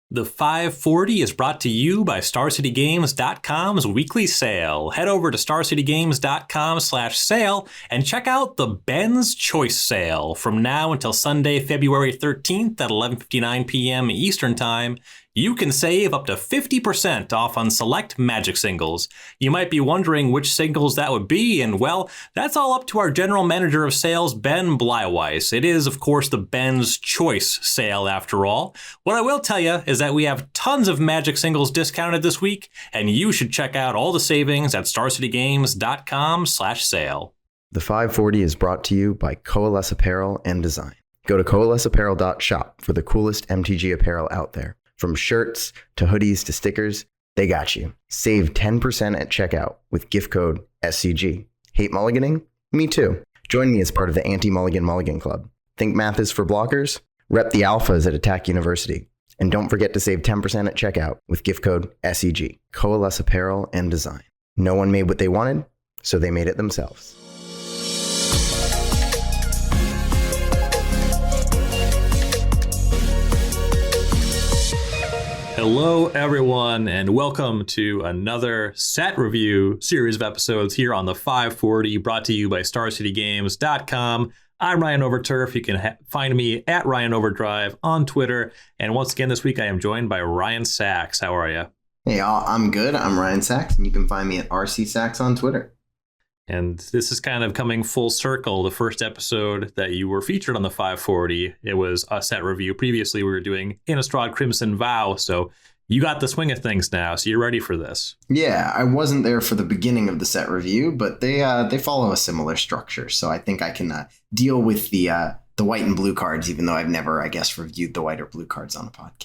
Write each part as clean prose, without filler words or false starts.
The 540 is brought to you by StarCityGames.com's weekly sale. Head over to StarCityGames.com/sale and check out the Ben's Choice sale. From now until Sunday, February 13th at 11:59 p.m. Eastern Time, you can save up to 50% off on select Magic singles. You might be wondering which singles that would be, and well, that's all up to our General Manager of Sales, Ben Bleiweiss. It is, of course, the Ben's Choice sale after all. What I will tell you is that we have tons of Magic singles discounted this week, and you should check out all the savings at StarCityGames.com/sale. The 540 is brought to you by Coalesce Apparel and Design. Go to coalesceapparel.shop for the coolest MTG apparel out there. From shirts to hoodies to stickers, they got you. Save 10% at checkout with gift code SCG. Hate mulliganing? Me too. Join me as part of the Anti-Mulligan Mulligan Club. Think math is for blockers? Rep the alphas at Attack University. And don't forget to save 10% at checkout with gift code SCG. Coalesce Apparel and Design. No one made what they wanted, so they made it themselves. Hello, everyone, and welcome to another set review series of episodes here on the 540, brought to you by StarCityGames.com. I'm Ryan Overturf. You can find me at Ryan Overdrive on Twitter. And once again, this week I am joined by Ryan Saxe. How are you? Hey, y'all. I'm good. I'm Ryan Saxe, and you can find me at RC Saxe on Twitter. And this is kind of coming full circle. The first episode that you were featured on the 540, it was a set review. Previously, we were doing Innistrad Crimson Vow, so you got the swing of things now, so you're ready for this. Yeah, I wasn't there for the beginning of the set review, but they follow a similar structure, so I think I can deal with the white and blue cards, even though I've never, I guess, reviewed the white or blue cards on a podcast.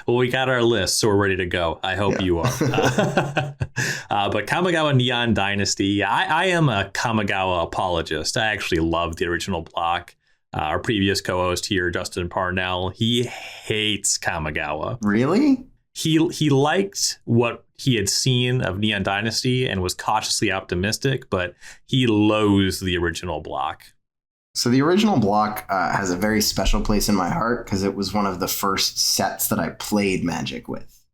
Well, we got our list, so we're ready to go. I hope you are. But Kamigawa Neon Dynasty, I am a Kamigawa apologist. I actually love the original block. Our previous co-host here, Justin Parnell, he hates Kamigawa. Really? He liked what he had seen of Neon Dynasty and was cautiously optimistic, but he loathes the original block. So the original block has a very special place in my heart because it was one of the first sets that I played Magic with.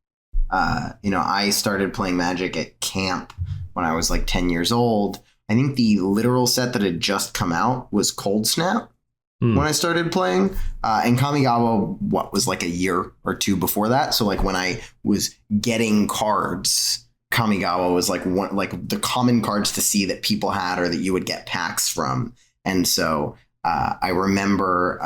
I started playing Magic at camp when I was like 10 years old. I think the literal set that had just come out was Cold Snap when I started playing. And Kamigawa, was like a year or two before that. So like when I was getting cards, Kamigawa was like the common cards to see that people had or that you would get packs from. And so I remember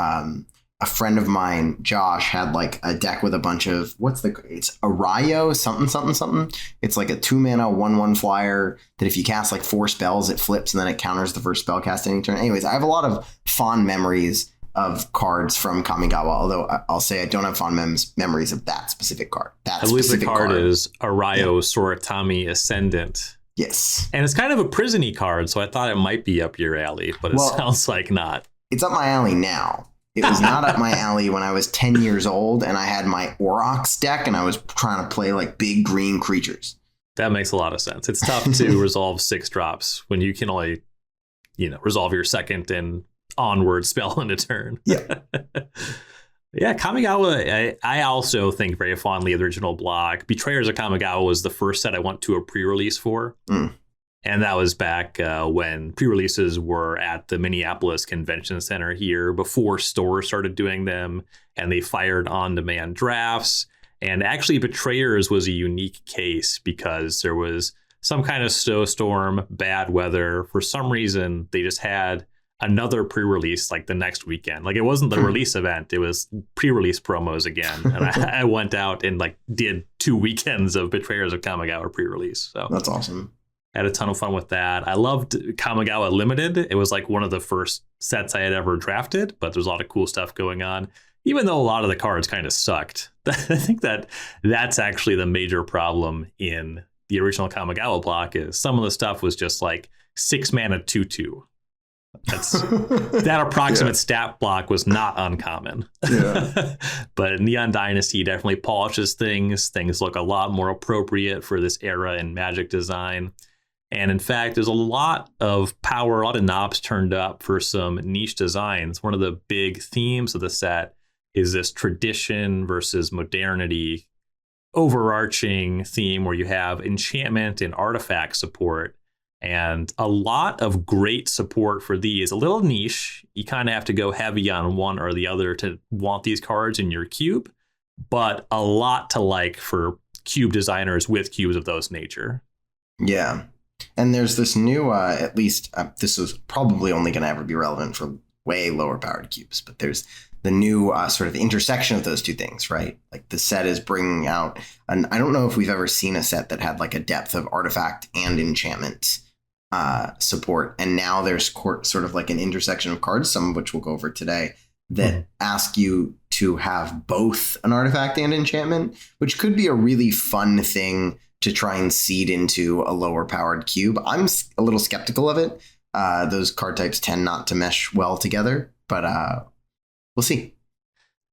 a friend of mine, Josh, had like a deck with a bunch of it's Arayo something. It's like a 2-mana 1/1 flyer that if you cast like 4 spells, it flips and then it counters the first spell cast any turn. Anyways, I have a lot of fond memories of cards from Kamigawa, although I'll say I don't have fond memories of that specific card. I believe the card is Arayo Soratami Ascendant. Yes. And it's kind of a prison-y card, so I thought it might be up your alley, but it sounds like not. It's up my alley now. It was not up my alley when I was 10 years old and I had my Aurochs deck and I was trying to play like big green creatures. That makes a lot of sense. It's tough to resolve 6 drops when you can only, resolve your second and onward spell in a turn. Yeah. Yeah, Kamigawa, I also think very fondly of the original block. Betrayers of Kamigawa was the first set I went to a pre-release for. And that was back when pre-releases were at the Minneapolis Convention Center here before stores started doing them, and they fired on-demand drafts. And actually, Betrayers was a unique case because there was some kind of snowstorm, bad weather. For some reason, they just had another pre-release like the next weekend. Like it wasn't the release event, it was pre-release promos again. And I went out and like did 2 weekends of Betrayers of Kamigawa pre-release. So that's awesome. I had a ton of fun with that. I loved Kamigawa Limited. It was like one of the first sets I had ever drafted, but there's a lot of cool stuff going on, even though a lot of the cards kind of sucked. I think that's actually the major problem in the original Kamigawa block is some of the stuff was just like 6 mana 2/2. That approximate stat block was not uncommon. Yeah. But Neon Dynasty definitely polishes things. Things look a lot more appropriate for this era in Magic design. And in fact, there's a lot of power, a lot of knobs turned up for some niche designs. One of the big themes of the set is this tradition versus modernity overarching theme where you have enchantment and artifact support, and a lot of great support for these. A little niche. You kind of have to go heavy on one or the other to want these cards in your cube, but a lot to like for cube designers with cubes of those nature. Yeah. And there's this new, at least this is probably only going to ever be relevant for way lower powered cubes, but there's the new sort of intersection of those two things, right? Like the set is bringing out, and I don't know if we've ever seen a set that had like a depth of artifact and enchantment support. And now there's sort of like an intersection of cards, some of which we'll go over today, that ask you to have both an artifact and enchantment, which could be a really fun thing to try and seed into a lower powered cube. I'm a little skeptical of it. Those card types tend not to mesh well together, but we'll see.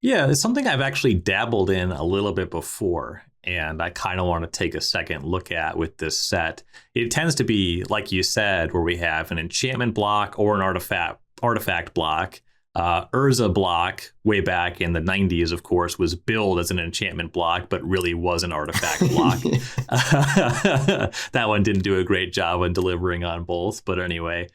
Yeah, it's something I've actually dabbled in a little bit before, and I kind of want to take a second look at with this set. It tends to be, like you said, where we have an enchantment block or an artifact block. Urza block, way back in the 90s, of course, was billed as an enchantment block, but really was an artifact block. That one didn't do a great job on delivering on both. But anyway,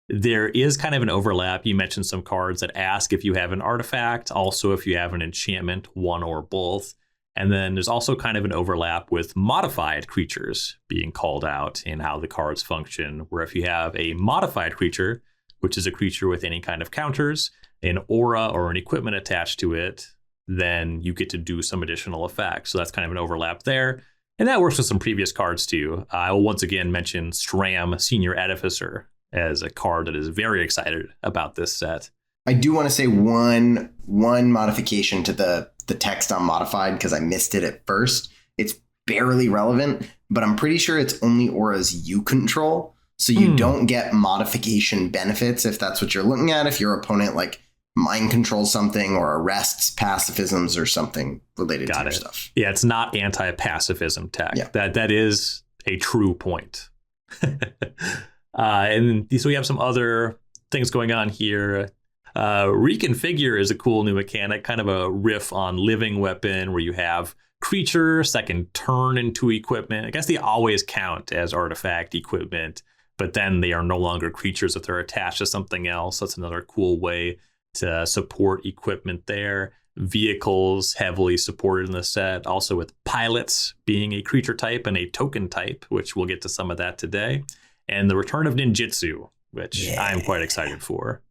there is kind of an overlap. You mentioned some cards that ask if you have an artifact, also if you have an enchantment, one or both. And then there's also kind of an overlap with modified creatures being called out in how the cards function, where if you have a modified creature, which is a creature with any kind of counters, an aura or an equipment attached to it, then you get to do some additional effects. So that's kind of an overlap there. And that works with some previous cards too. I will once again mention Stram, Senior Edificer, as a card that is very excited about this set. I do want to say one modification to the text on modified, because I missed it at first. It's barely relevant, but I'm pretty sure it's only auras you control. So you don't get modification benefits if that's what you're looking at. If your opponent like mind controls something or arrests pacifisms or something related to your stuff. Yeah, it's not anti-pacifism tech. Yeah. That is a true point. And so we have some other things going on here. Reconfigure is a cool new mechanic, kind of a riff on Living Weapon, where you have creatures that can turn into equipment. I guess they always count as artifact equipment, but then they are no longer creatures if they're attached to something else. That's another cool way to support equipment there. Vehicles heavily supported in the set, also with pilots being a creature type and a token type, which we'll get to some of that today. And the return of ninjutsu, which I'm quite excited for.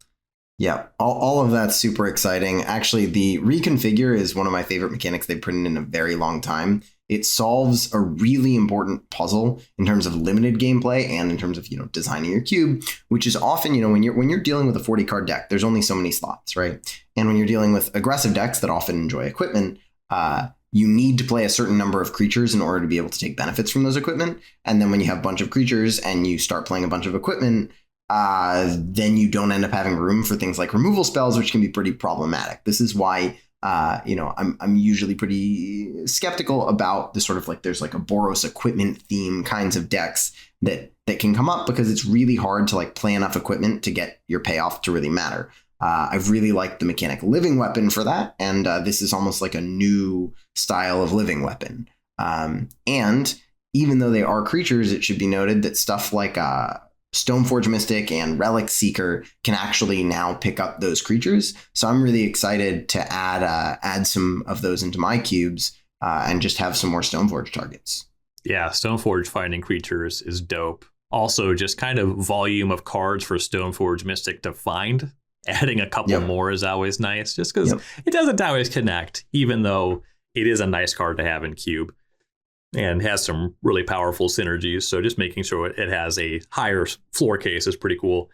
Yeah, all of that's super exciting. Actually, the reconfigure is one of my favorite mechanics they've put in a very long time. It solves a really important puzzle in terms of limited gameplay and in terms of, designing your cube, which is often, when you're dealing with a 40 card deck, there's only so many slots, right? And when you're dealing with aggressive decks that often enjoy equipment, you need to play a certain number of creatures in order to be able to take benefits from those equipment. And then when you have a bunch of creatures and you start playing a bunch of equipment, then you don't end up having room for things like removal spells, which can be pretty problematic. This is why I'm usually pretty skeptical about the sort of like there's like a Boros equipment theme kinds of decks that can come up, because it's really hard to like play enough equipment to get your payoff to really matter. I've really liked the mechanic Living Weapon for that, and this is almost like a new style of Living Weapon. And even though they are creatures, it should be noted that stuff like Stoneforge Mystic and Relic Seeker can actually now pick up those creatures. So I'm really excited to add some of those into my cubes and just have some more Stoneforge targets. Yeah, Stoneforge finding creatures is dope. Also, just kind of volume of cards for Stoneforge Mystic to find. Adding a couple more is always nice, just because it doesn't always connect, even though it is a nice card to have in cube. And has some really powerful synergies. So just making sure it has a higher floor case is pretty cool.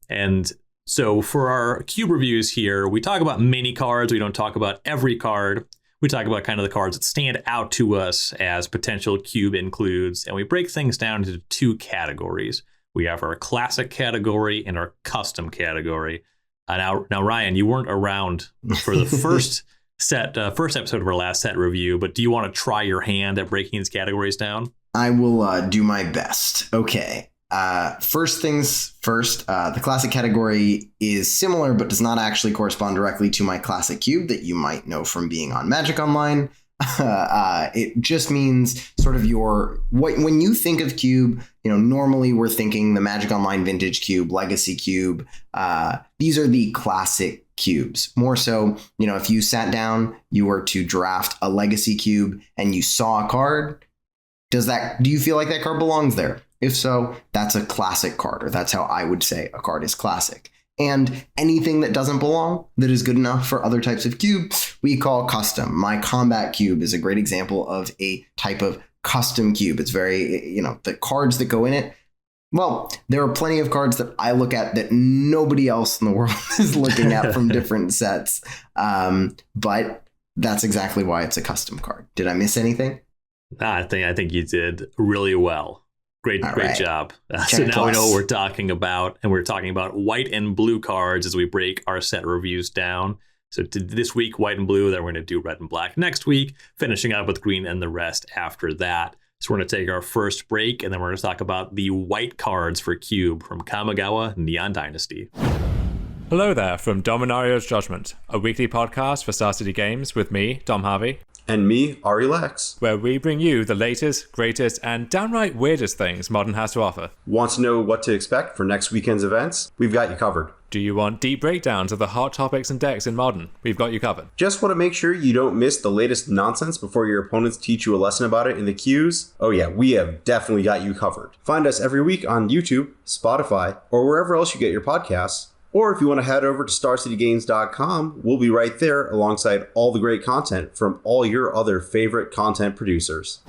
And so for our cube reviews here, we talk about many cards. We don't talk about every card. We talk about kind of the cards that stand out to us as potential cube includes. And we break things down into two categories. We have our classic category and our custom category. Now, Ryan, you weren't around for the first episode of our last set review, but do you want to try your hand at breaking these categories down? I will do my best. Okay. First things first, the classic category is similar, but does not actually correspond directly to my classic cube that you might know from being on Magic Online. It just means sort of when you think of cube, normally we're thinking the Magic Online Vintage Cube, Legacy Cube. These are the classic cubes. More so, if you sat down, you were to draft a Legacy Cube and you saw a card, do you feel like that card belongs there? If so, that's a classic card, or that's how I would say a card is classic. And anything that doesn't belong, that is good enough for other types of cube, we call custom. My combat cube is a great example of a type of custom cube. It's very, the cards that go in it. Well, there are plenty of cards that I look at that nobody else in the world is looking at from different sets. But that's exactly why it's a custom card. Did I miss anything? I think you did really well. Great job. So now we know what we're talking about, and we're talking about white and blue cards as we break our set reviews down. So this week, white and blue, then we're going to do red and black next week, finishing up with green and the rest after that. So we're going to take our first break, and then we're going to talk about the white cards for Cube from Kamigawa Neon Dynasty. Hello there from Dominario's Judgment, a weekly podcast for Star City Games with me, Dom Harvey. And me, Ari Lex. Where we bring you the latest, greatest, and downright weirdest things Modern has to offer. Want to know what to expect for next weekend's events? We've got you covered. Do you want deep breakdowns of the hot topics and decks in Modern? We've got you covered. Just want to make sure you don't miss the latest nonsense before your opponents teach you a lesson about it in the queues? Oh yeah, we have definitely got you covered. Find us every week on YouTube, Spotify, or wherever else you get your podcasts. Or if you want to head over to StarCityGames.com, we'll be right there alongside all the great content from all your other favorite content producers.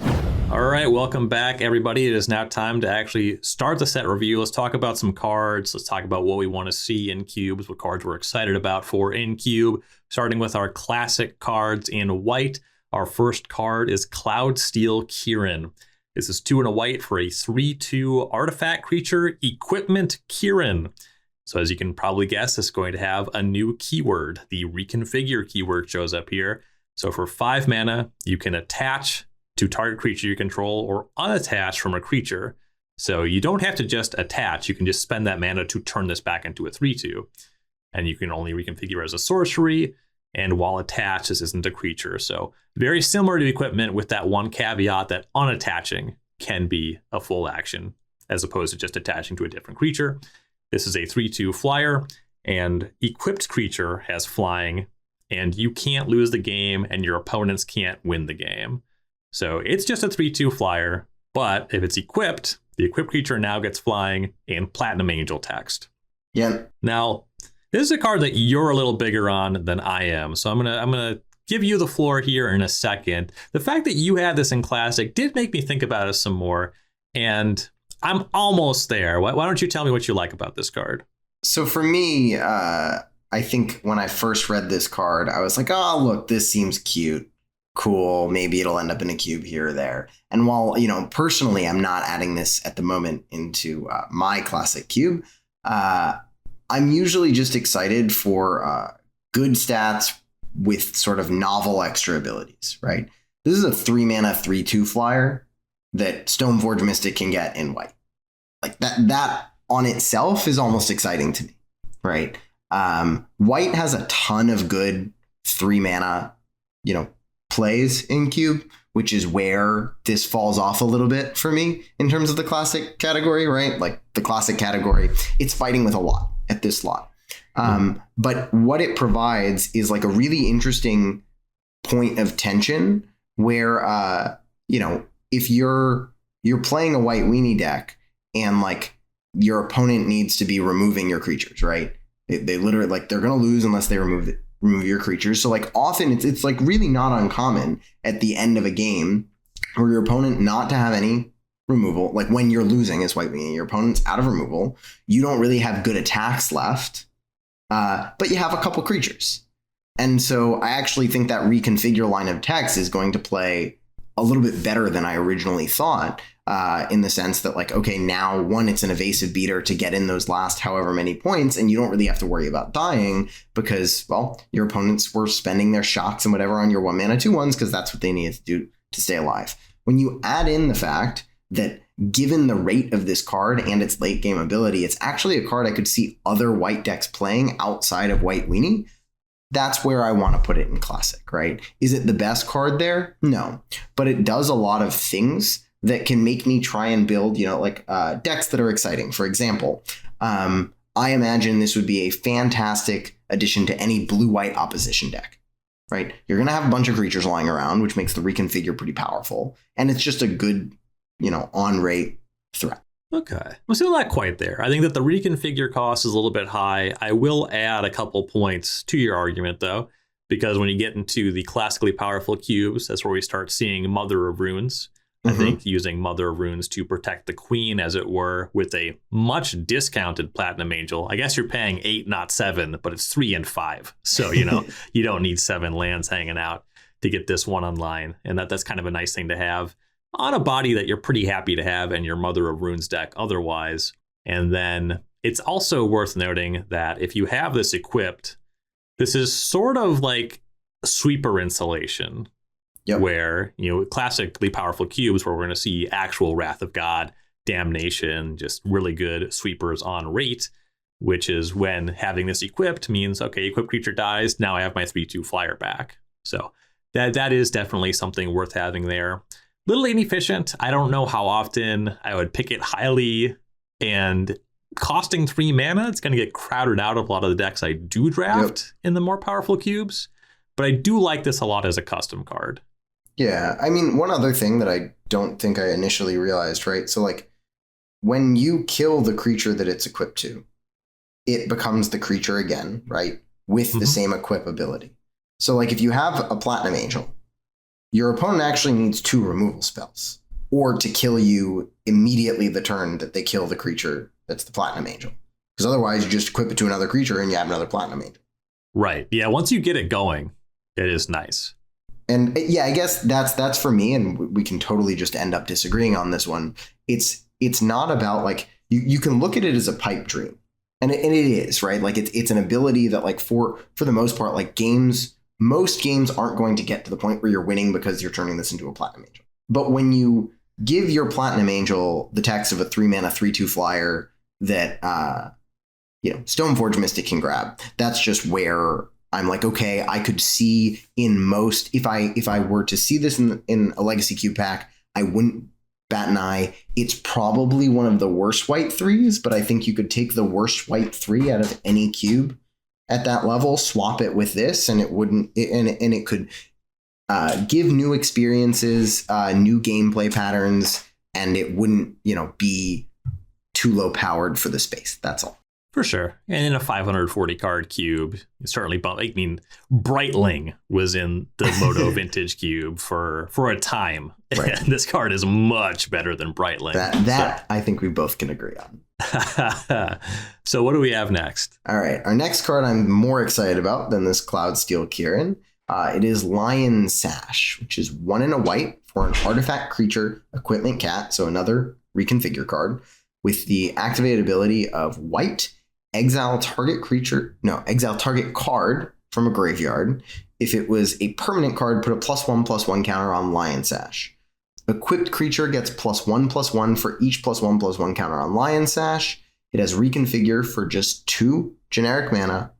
All right, welcome back, everybody. It is now time to actually start the set review. Let's talk about some cards. Let's talk about what we want to see in cubes, what cards we're excited about for in cube. Starting with our classic cards in white. Our first card is Cloudsteel Kirin. This is 2 and a white for a 3/2 artifact creature, Equipment Kirin. So as you can probably guess, it's going to have a new keyword. The reconfigure keyword shows up here. So for 5 mana, you can attach to target creature you control or unattach from a creature. So you don't have to just attach. You can just spend that mana to turn this back into a 3/2. And you can only reconfigure as a sorcery. And while attached, this isn't a creature. So very similar to equipment with that one caveat that unattaching can be a full action as opposed to just attaching to a different creature. This is a 3/2 flyer, and equipped creature has flying, and you can't lose the game, and your opponents can't win the game. So it's just a 3/2 flyer, but if it's equipped, the equipped creature now gets flying and Platinum Angel text. Yeah. Now, this is a card that you're a little bigger on than I am, so I'm gonna give you the floor here in a second. The fact that you had this in Classic did make me think about it some more, and I'm almost there. Why don't you tell me what you like about this card? So for me, I think when I first read this card, I was like, oh, look, this seems cute. Cool. Maybe it'll end up in a cube here or there. And while, personally, I'm not adding this at the moment into my classic cube, I'm usually just excited for good stats with sort of novel extra abilities, right? This is a 3 mana 3/2 flyer that Stoneforge Mystic can get in white. Like that on itself is almost exciting to me, right? White has a ton of good 3 mana, plays in cube, which is where this falls off a little bit for me in terms of the classic category, right? Like the classic category, it's fighting with a lot at this slot. But what it provides is like a really interesting point of tension where, if you're playing a white weenie deck and like your opponent needs to be removing your creatures, right? They literally they're going to lose unless they remove your creatures. So like often it's like really not uncommon at the end of a game for your opponent not to have any removal. Like when you're losing as white weenie, your opponent's out of removal. You don't really have good attacks left, but you have a couple creatures. And so I actually think that reconfigure line of text is going to play a little bit better than I originally thought, in the sense that okay, now one, it's an evasive beater to get in those last however many points, and you don't really have to worry about dying because, well, your opponents were spending their shocks and whatever on your 1 mana 2/1s because that's what they needed to do to stay alive. When you add in the fact that given the rate of this card and its late game ability, it's actually a card I could see other white decks playing outside of White Weenie. That's where I want to put it in Classic, right? Is it the best card there? No, but it does a lot of things that can make me try and build, decks that are exciting. For example, I imagine this would be a fantastic addition to any blue-white opposition deck, right? You're going to have a bunch of creatures lying around, which makes the reconfigure pretty powerful. And it's just a good, on-rate threat. Okay. We're still not quite there. I think that the reconfigure cost is a little bit high. I will add a couple points to your argument, though, because when you get into the classically powerful cubes, that's where we start seeing Mother of Runes. I think using Mother of Runes to protect the queen, as it were, with a much discounted Platinum Angel. I guess you're paying 8, not 7, but it's 3 and 5. So, you don't need 7 lands hanging out to get this one online. And that's kind of a nice thing to have on a body that you're pretty happy to have in your Mother of Runes deck otherwise. And then it's also worth noting that if you have this equipped, this is sort of like sweeper insulation. Yep. Where, classically powerful cubes where we're going to see actual Wrath of God, Damnation, just really good sweepers on rate, which is when having this equipped means, okay, equipped creature dies, now I have my 3/2 flyer back. So that is definitely something worth having there. Little inefficient. I don't know how often I would pick it highly, and costing 3 mana, it's going to get crowded out of a lot of the decks I do draft in the more powerful cubes. But I do like this a lot as a custom card. Yeah, I mean, one other thing that I don't think I initially realized, right? So, when you kill the creature that it's equipped to, it becomes the creature again, right? With the same equip ability. So, if you have a Platinum Angel, your opponent actually needs 2 removal spells, or to kill you immediately the turn that they kill the creature that's the Platinum Angel. Because otherwise, you just equip it to another creature and you have another Platinum Angel. Right. Yeah, once you get it going, it is nice. And yeah, I guess that's for me, and we can totally just end up disagreeing on this one. It's not about you can look at it as a pipe dream, and it is, right? It's an ability that for the most part, most games aren't going to get to the point where you're winning because you're turning this into a Platinum Angel. But when you give your Platinum Angel the text of a 3 mana 3/2 flyer that Stoneforge Mystic can grab, that's just where I'm okay, I could see in most, if I were to see this in a Legacy Cube pack, I wouldn't bat an eye. It's probably one of the worst white 3s, but I think you could take the worst white 3 out of any cube at that level, swap it with this, and it could give new experiences, new gameplay patterns, and it wouldn't, be too low powered for the space. That's all. For sure. And in a 540 card cube, certainly, Brightling was in the Moto Vintage Cube for a time. Right. This card is much better than Brightling. That I think we both can agree on. So what do we have next? All right. Our next card I'm more excited about than this Cloudsteel Kieran. It is Lion Sash, which is 1 and a white for an artifact creature equipment cat. So another reconfigure card with the activated ability of white. Exile target card from a graveyard. If it was a permanent card, put a +1/+1 counter on Lion Sash. Equipped creature gets +1/+1 for each +1/+1 counter on Lion Sash. It has reconfigure for just 2 generic mana,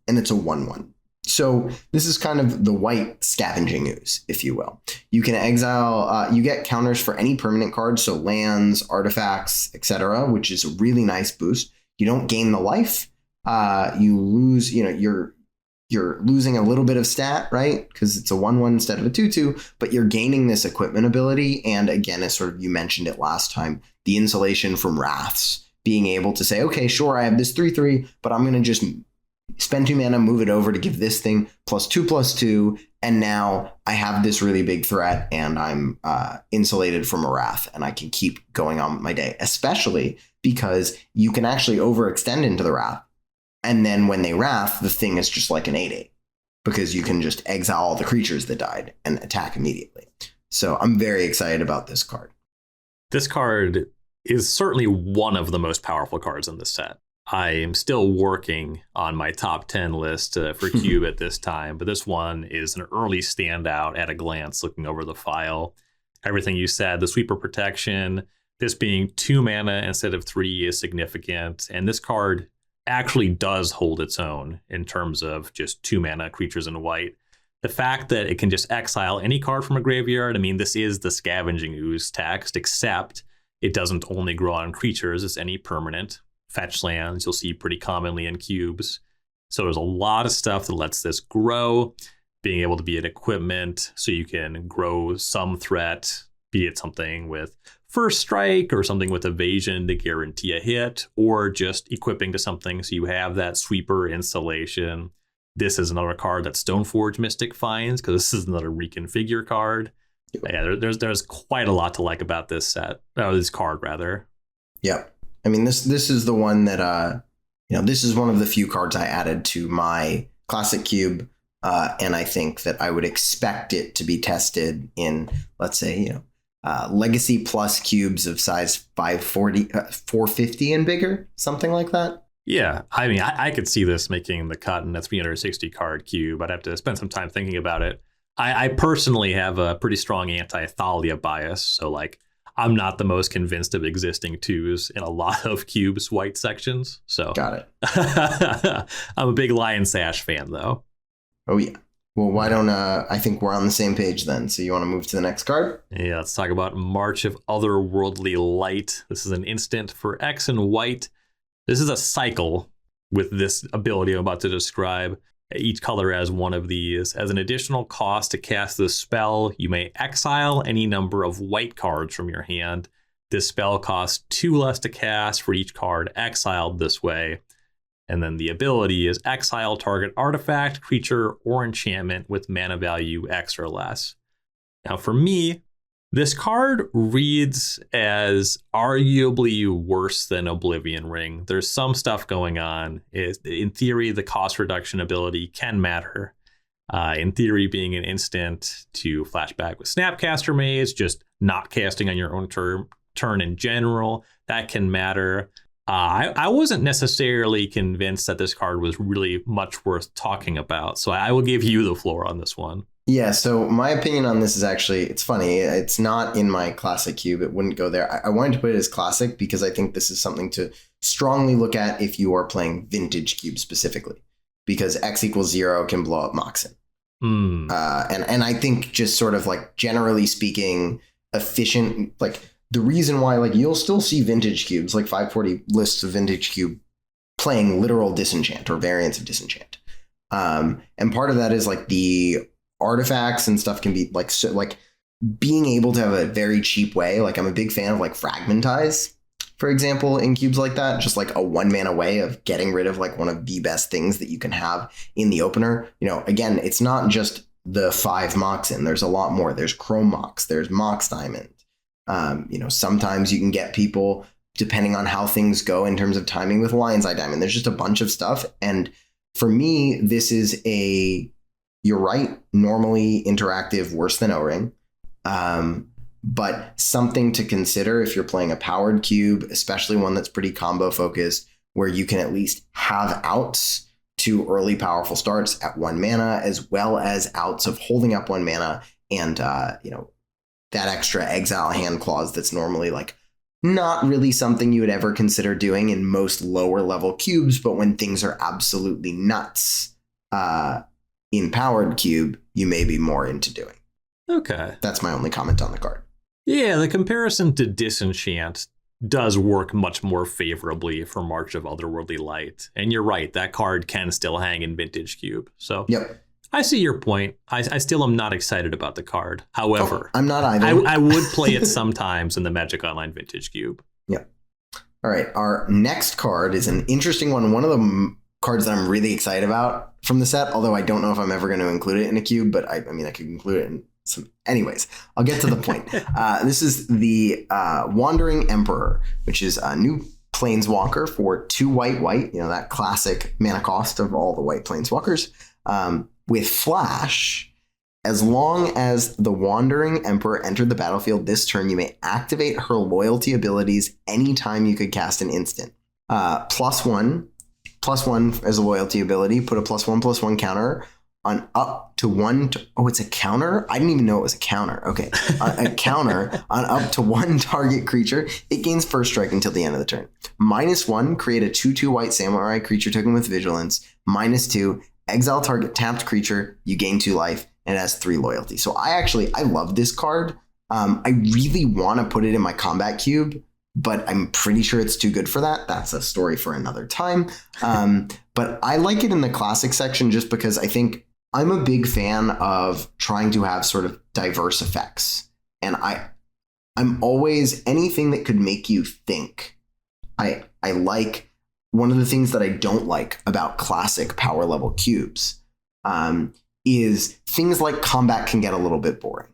and it's a 1/1. So this is kind of the white scavenging ooze, if you will. You can exile, you get counters for any permanent cards, so lands, artifacts, etc., which is a really nice boost. You don't gain the life. You lose, you're losing a little bit of stat, right? Because it's a 1/1 instead of a 2/2, but you're gaining this equipment ability. And again, as sort of you mentioned it last time, the insulation from Wraths, being able to say, okay, sure, I have this 3/3, but I'm going to just spend 2 mana, move it over to give this thing +2/+2. And now I have this really big threat and I'm insulated from a Wrath and I can keep going on with my day, especially because you can actually overextend into the Wrath. And then when they Wrath, the thing is just like an 8/8 because you can just exile all the creatures that died and attack immediately. So I'm very excited about this card. This card is certainly one of the most powerful cards in this set. I am still working on my top 10 list for Cube at this time, but this one is an early standout at a glance looking over the file. Everything you said, the sweeper protection, This being 2 mana instead of 3 is significant, and this card actually does hold its own in terms of just 2 mana creatures in white. The fact that it can just exile any card from a graveyard, I mean, this is the Scavenging Ooze text, except it doesn't only grow on creatures, it's any permanent. Fetch lands you'll see pretty commonly in cubes. So there's a lot of stuff that lets this grow, being able to be an equipment so you can grow some threat, be it something with first strike or something with evasion to guarantee a hit, or just equipping to something so you have that sweeper installation. This is another card that Stoneforge Mystic finds, because this is another reconfigure card. Yeah, there's quite a lot to like about this set, this card rather. Yep. I mean, this is the one that this is one of the few cards I added to my classic cube, and I think that I would expect it to be tested in, let's say, Legacy Plus cubes of size 540, 450 and bigger, something like that. Yeah, I mean, I could see this making the cut in a 360 card cube. I'd have to spend some time thinking about it. I personally have a pretty strong anti-Thalia bias, so like I'm not the most convinced of existing 2s in a lot of cubes white sections. So got it. I'm a big Lion Sash fan, though. Oh yeah. Well, why don't I think we're on the same page then. So you want to move to the next card? Yeah, let's talk about March of Otherworldly Light. This is an instant for X and white. This is a cycle with this ability I'm about to describe. Each color has one of these. As an additional cost to cast this spell, you may exile any number of white cards from your hand. This spell costs 2 less to cast for each card exiled this way. And then the ability is exile target artifact, creature, or enchantment with mana value X or less. Now for me, this card reads as arguably worse than Oblivion Ring. There's some stuff going on. In theory, the cost reduction ability can matter. In theory, being an instant to flashback with Snapcaster Maze, just not casting on your own turn in general, that can matter. I wasn't necessarily convinced that this card was really much worth talking about, so I will give you the floor on this one. Yeah, so my opinion on this is actually, it's funny. It's not in my classic cube. It wouldn't go there. I wanted to put it as classic because I think this is something to strongly look at if you are playing vintage cube specifically, because X equals 0 can blow up Moxen. And I think just sort of like generally speaking, efficient, like the reason why like you'll still see vintage cubes, like 540 lists of vintage cube playing literal disenchant or variants of disenchant. And part of that is like the artifacts and stuff can be like, so like being able to have a very cheap way. Like I'm a big fan of like Fragmentize, for example, in cubes like that, just like a 1 mana way of getting rid of like one of the best things that you can have in the opener. Again, it's not just the 5 Moxen. There's a lot more. There's Chrome Mox, there's Mox Diamond. Sometimes you can get people depending on how things go in terms of timing with Lion's Eye Diamond. There's just a bunch of stuff. And for me, this is you're right, normally interactive, worse than O-Ring. But something to consider if you're playing a powered cube, especially one that's pretty combo focused, where you can at least have outs to early powerful starts at 1 mana, as well as outs of holding up 1 mana and, that extra exile hand clause that's normally like not really something you would ever consider doing in most lower level cubes. But when things are absolutely nuts, in powered cube, you may be more into doing. Okay. That's my only comment on the card. Yeah, the comparison to Disenchant does work much more favorably for March of Otherworldly Light. And you're right, that card can still hang in Vintage Cube. So yep. I see your point. I still am not excited about the card. However, I'm not either. I would play it sometimes in the Magic Online Vintage Cube. Yep. All right. Our next card is an interesting one. One of the cards that I'm really excited about from the set, although I don't know if I'm ever going to include it in a cube, but I mean, I could include it in some. Anyways, I'll get to the point. This is the Wandering Emperor, which is a new Planeswalker for 2 white, that classic mana cost of all the white Planeswalkers, with Flash. As long as the Wandering Emperor entered the battlefield this turn, you may activate her loyalty abilities anytime you could cast an instant. +1 as a loyalty ability, put a +1/+1 counter on up to one. Oh, it's a counter? I didn't even know it was a counter. Okay. A counter on up to one target creature. It gains first strike until the end of the turn. -1, create a 2/2 white samurai creature token with vigilance. -2, exile target tapped creature. You gain 2 life, and it has 3 loyalty. So I love this card. I really want to put it in my combat cube, but I'm pretty sure it's too good for that. That's a story for another time. But I like it in the classic section just because I think I'm a big fan of trying to have sort of diverse effects. And I'm always anything that could make you think. I like one of the things that I don't like about classic power level cubes is things like combat can get a little bit boring.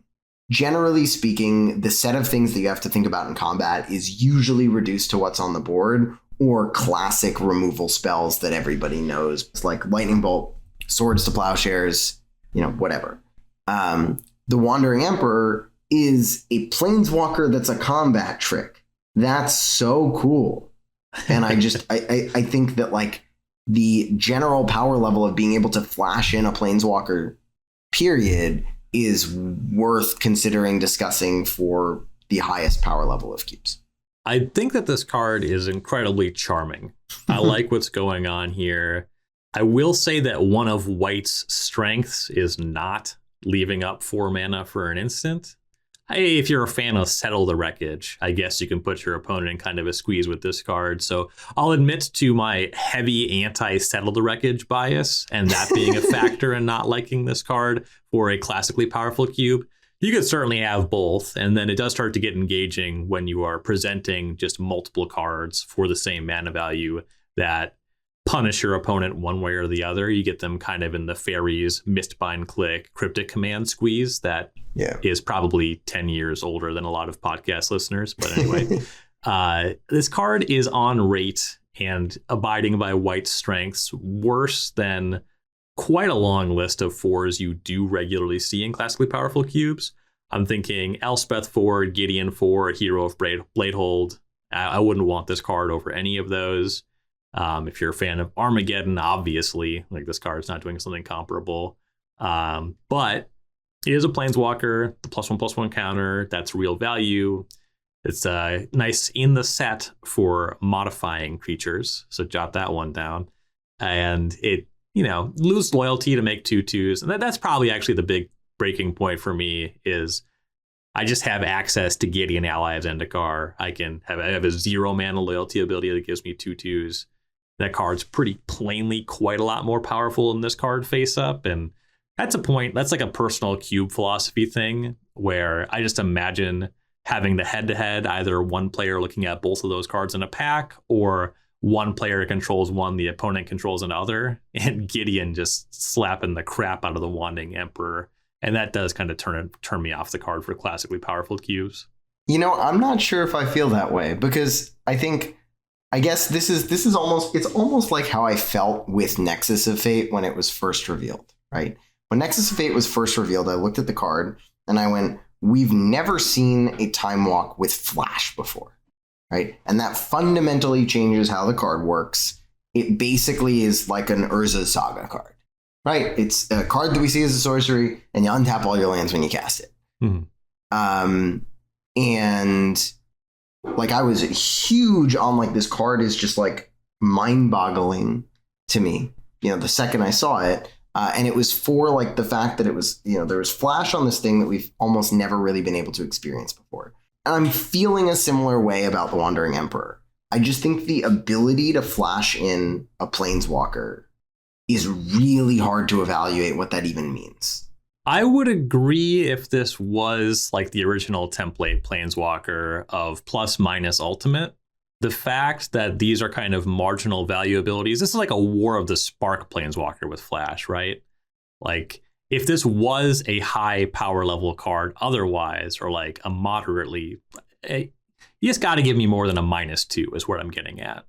Generally speaking, the set of things that you have to think about in combat is usually reduced to what's on the board or classic removal spells that everybody knows. It's like Lightning Bolt, Swords to Plowshares, whatever. The Wandering Emperor is a Planeswalker that's a combat trick. That's so cool. And I think that like the general power level of being able to flash in a Planeswalker period is worth considering discussing for the highest power level of cubes. I think that this card is incredibly charming. I like what's going on here. I will say that one of White's strengths is not leaving up 4 mana for an instant. If you're a fan of Settle the Wreckage, I guess you can put your opponent in kind of a squeeze with this card. So I'll admit to my heavy anti-Settle the Wreckage bias, and that being a factor in not liking this card for a classically powerful cube. You could certainly have both, and then it does start to get engaging when you are presenting just multiple cards for the same mana value that punish your opponent one way or the other. You get them kind of in the Fairies, Mistbind Click, Cryptic Command squeeze that is probably 10 years older than a lot of podcast listeners. But anyway, this card is on rate and abiding by White's strengths worse than quite a long list of 4s you do regularly see in classically powerful cubes. I'm thinking Elspeth 4, Gideon 4, Hero of Bladehold. I wouldn't want this card over any of those. If you're a fan of Armageddon, obviously, like this card's not doing something comparable. But it is a Planeswalker, the +1/+1 counter, that's real value. It's nice in the set for modifying creatures, so jot that one down. And it, lose loyalty to make 2/2s. And that's probably actually the big breaking point for me is I just have access to Gideon, Ally of Zendikar. I have a 0 mana loyalty ability that gives me 2/2s. That card's pretty plainly quite a lot more powerful than this card face up. And that's like a personal cube philosophy thing where I just imagine having the head-to-head, either one player looking at both of those cards in a pack or one player controls one, the opponent controls another, and Gideon just slapping the crap out of the Wandering Emperor. And that does kind of turn me off the card for classically powerful cubes. I'm not sure if I feel that way because I guess this is almost like how I felt with Nexus of Fate when it was first revealed, right? When Nexus of Fate was first revealed, I looked at the card and I went, we've never seen a Time Walk with Flash before, right? And that fundamentally changes how the card works. It basically is like an Urza Saga card, right? It's a card that we see as a sorcery and you untap all your lands when you cast it. Mm-hmm. And like I was huge on like this card is just like mind-boggling to me, the second I saw it. And it was for like the fact that it was, there was Flash on this thing that we've almost never really been able to experience before. And I'm feeling a similar way about the Wandering Emperor. I just think the ability to flash in a Planeswalker is really hard to evaluate what that even means. I would agree if this was like the original template Planeswalker of ± ultimate. The fact that these are kind of marginal value abilities, this is like a War of the Spark Planeswalker with Flash, right? Like if this was a high power level card otherwise, or like a moderately, you just got to give me more than a -2 is what I'm getting at.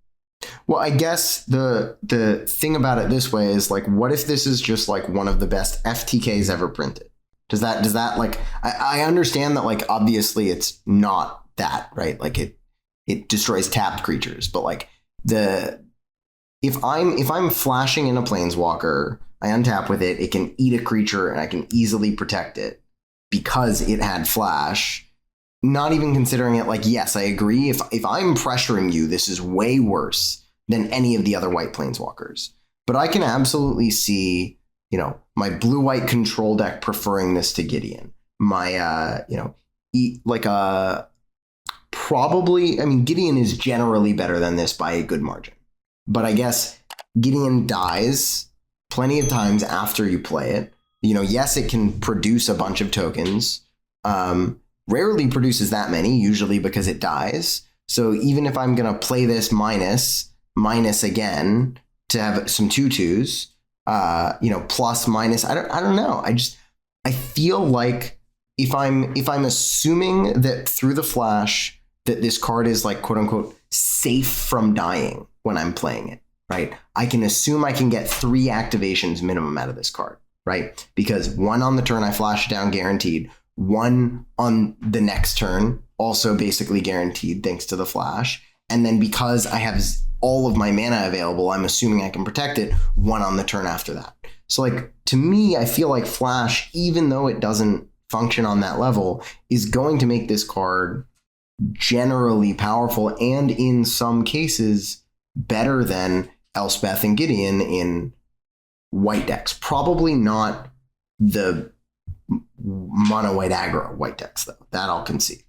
Well, I guess the thing about it this way is like, what if this is just like one of the best FTKs ever printed? Does that like, I understand that like, obviously it's not that, right? Like it destroys tapped creatures, but like the if I'm flashing in a Planeswalker, I untap with it, it can eat a creature and I can easily protect it because it had flash. Not even considering it like, yes, I agree. If I'm pressuring you, this is way worse than any of the other white Planeswalkers. But I can absolutely see, my blue-white control deck preferring this to Gideon. My, probably, Gideon is generally better than this by a good margin. But I guess Gideon dies plenty of times after you play it. Yes, it can produce a bunch of tokens. Rarely produces that many, usually because it dies. So even if I'm going to play this minus again to have some 2/2s, plus minus, I don't know. I feel like if I'm assuming that through the flash that this card is like quote unquote safe from dying when I'm playing it, right? I can assume I can get 3 activations minimum out of this card, right? Because 1 on the turn I flash it down guaranteed, 1 on the next turn also basically guaranteed thanks to the flash, and then because I have all of my mana available, I'm assuming I can protect it 1 on the turn after that. So like, to me, I feel like flash, even though it doesn't function on that level, is going to make this card generally powerful and in some cases better than Elspeth and Gideon in white decks. Probably not the mono white aggro white decks though. That I'll concede.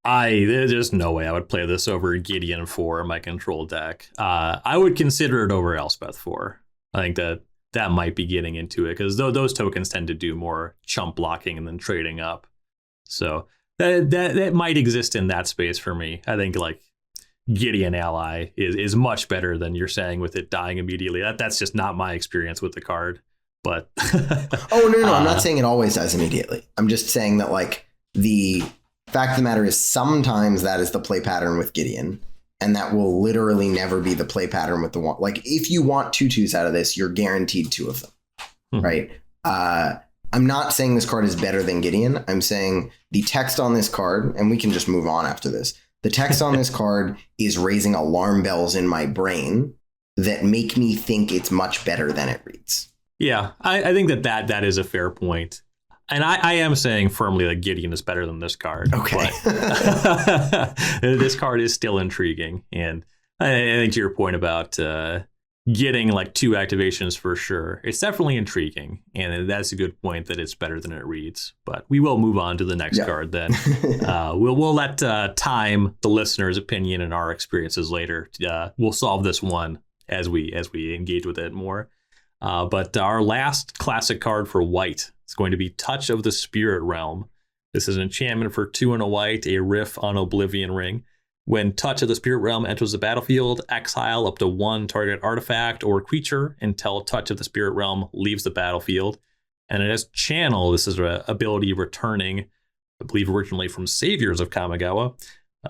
There's no way I would play this over Gideon 4 in my control deck. I would consider it over Elspeth 4. I think that might be getting into it because those tokens tend to do more chump blocking and then trading up. So that might exist in that space for me. I think like Gideon Ally is much better than you're saying with it dying immediately. That's just not my experience with the card. But oh no, I'm not saying it always dies immediately. I'm just saying that like the fact of the matter is sometimes that is the play pattern with Gideon, and that will literally never be the play pattern with the one. Like if you want 2/2s out of this, you're guaranteed 2 of them, right? I'm not saying this card is better than Gideon. I'm saying the text on this card, and we can just move on after this. The text on this card is raising alarm bells in my brain that make me think it's much better than it reads. Yeah, I think that is a fair point. And I am saying firmly that Gideon is better than this card. Okay. This card is still intriguing. And I think to your point about getting like 2 activations for sure, it's definitely intriguing. And that's a good point that it's better than it reads. But we will move on to the next card then. We'll let time, the listener's opinion, and our experiences later. We'll solve this one as we engage with it more. But our last classic card for white is going to be Touch of the Spirit Realm. This is an enchantment for 2 and a white, a riff on Oblivion Ring. When Touch of the Spirit Realm enters the battlefield, exile up to 1 target artifact or creature until Touch of the Spirit Realm leaves the battlefield. And it has Channel. This is an ability returning, I believe, originally from Saviors of Kamigawa.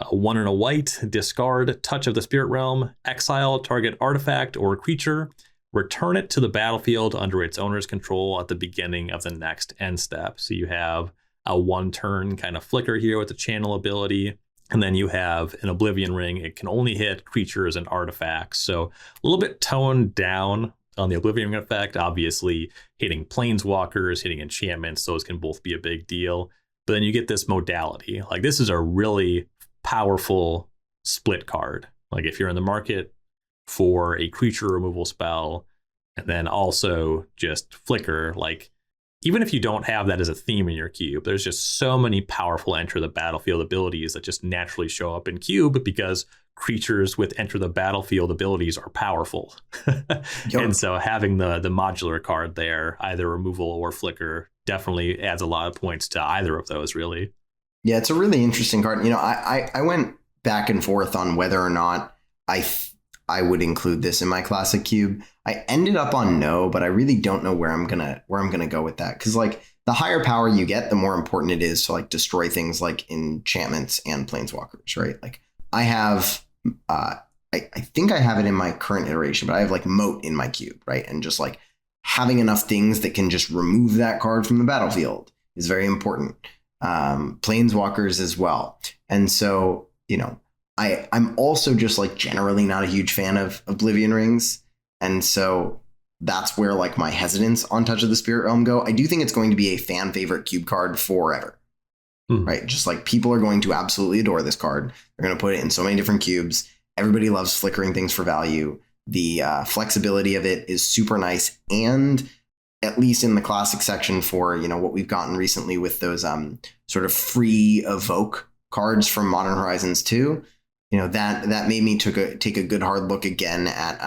1 and a white, discard Touch of the Spirit Realm, exile target artifact or creature, return it to the battlefield under its owner's control at the beginning of the next end step. So you have a 1-turn kind of flicker here with the Channel ability. And then you have an Oblivion Ring. It can only hit creatures and artifacts. So a little bit toned down on the Oblivion Ring effect. Obviously, hitting Planeswalkers, hitting enchantments, those can both be a big deal. But then you get this modality. Like, this is a really powerful split card. Like, if you're in the market for a creature removal spell, and then also just flicker, like, even if you don't have that as a theme in your cube, there's just so many powerful enter the battlefield abilities that just naturally show up in cube because creatures with enter the battlefield abilities are powerful. And so having the modular card there, either removal or flicker, definitely adds a lot of points to either of those, really. Yeah, it's a really interesting card. I went back and forth on whether or not I would include this in my classic cube. I ended up on no, but I really don't know where I'm gonna go with that. Because like the higher power you get, the more important it is to like destroy things like enchantments and planeswalkers, right? Like I have, I think I have it in my current iteration, but I have like Moat in my cube, right? And just like having enough things that can just remove that card from the battlefield is very important. Planeswalkers as well. And so, I'm also just like generally not a huge fan of Oblivion Rings. And so that's where like my hesitance on Touch of the Spirit Realm go. I do think it's going to be a fan favorite cube card forever. Right? Just like people are going to absolutely adore this card. They're going to put it in so many different cubes. Everybody loves flickering things for value. The flexibility of it is super nice. And at least in the classic section for, you know, what we've gotten recently with those sort of free evoke cards from Modern Horizons 2, you know, that made me take a good hard look again at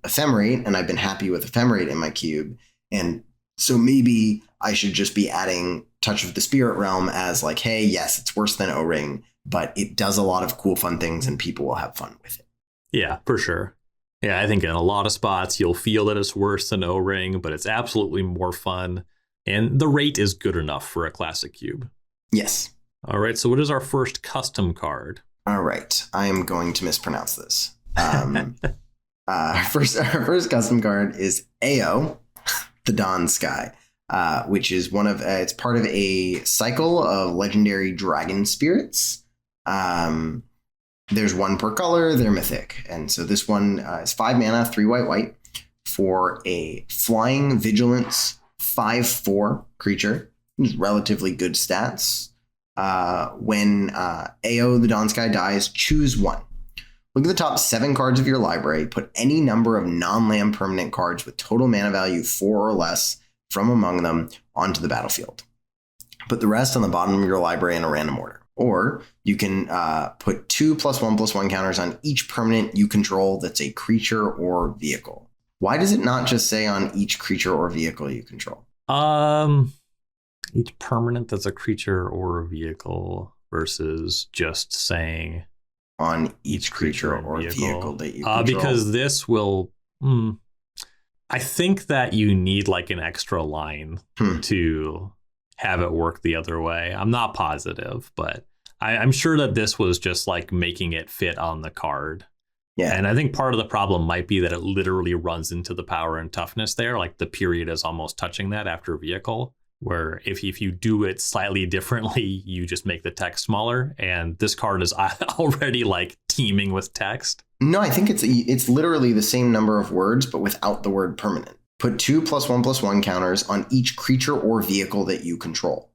Ephemerate, and I've been happy with Ephemerate in my cube. And so maybe I should just be adding Touch of the Spirit Realm as like, hey, yes, it's worse than O-Ring, but it does a lot of cool, fun things and people will have fun with it. Yeah, for sure. Yeah, I think in a lot of spots you'll feel that it's worse than O-Ring, but it's absolutely more fun. And the rate is good enough for a classic cube. Yes. All right, so what is our first custom card? All right, I am going to mispronounce this. Our first custom card is Ao, the Dawn Sky, which is it's part of a cycle of legendary dragon spirits. There's one per color, they're mythic. And so this one is 5 mana, 3 white, for a flying vigilance 5/4 creature. Relatively good stats. When Ao the Dawn Sky dies, choose one. Look at the top 7 cards of your library. Put any number of non-land permanent cards with total mana value 4 or less from among them onto the battlefield. Put the rest on the bottom of your library in a random order. Or you can put 2+1/+1 counters on each permanent you control that's a creature or vehicle. Why does it not just say on each creature or vehicle you control? Each permanent that's a creature or a vehicle versus just saying on each creature or vehicle that you control. Because this will... I think that you need like an extra line to have it work the other way. I'm not positive, but I'm sure that this was just like making it fit on the card. Yeah. And I think part of the problem might be that it literally runs into the power and toughness there. Like the period is almost touching that after vehicle, where if you do it slightly differently, you just make the text smaller. And this card is already like teeming with text. No, I think it's literally the same number of words, but without the word permanent. Put 2+1/+1 counters on each creature or vehicle that you control.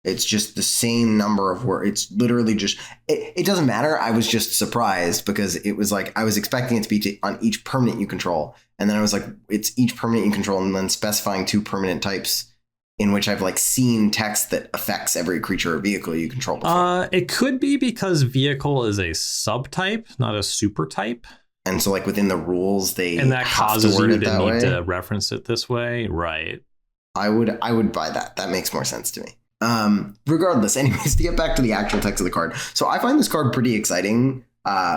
It's just the same number of words. It's literally just, it doesn't matter. I was just surprised because it was like, I was expecting it to be on each permanent you control. And then I was like, it's each permanent you control and then specifying 2 permanent types in which I've like seen text that affects every creature or vehicle you control before. It could be because vehicle is a subtype, not a super type. And so like within the rules, and that causes you to need to reference it this way. Right. I would buy that. That makes more sense to me. Regardless, anyways, to get back to the actual text of the card. So I find this card pretty exciting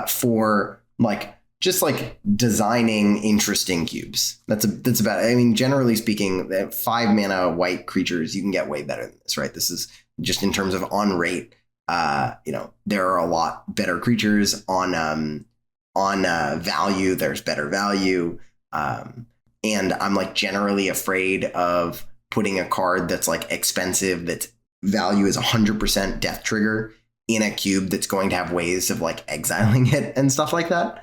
for like just like designing interesting cubes. That's about it. I mean, generally speaking, 5 mana white creatures, you can get way better than this, right? This is just in terms of on rate. There are a lot better creatures on value. There's better value. And I'm like generally afraid of putting a card that's like expensive, that's value is 100% death trigger in a cube that's going to have ways of like exiling it and stuff like that.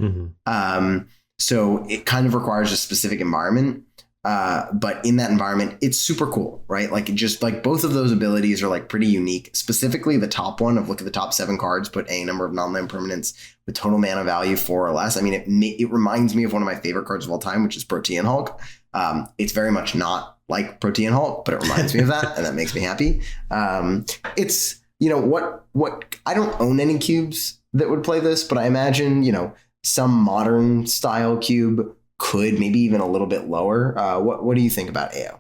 So it kind of requires a specific environment. But in that environment, it's super cool, right? Like just like both of those abilities are like pretty unique. Specifically, the top one of look at the top 7 cards, put a number of non-land permanents with total mana value 4 or less. I mean, it reminds me of one of my favorite cards of all time, which is Protean Hulk. It's very much not like Protean Hulk, but it reminds me of that, and that makes me happy. It's what I don't own any cubes that would play this, but I imagine some modern style cube could, maybe even a little bit lower. What do you think about AO?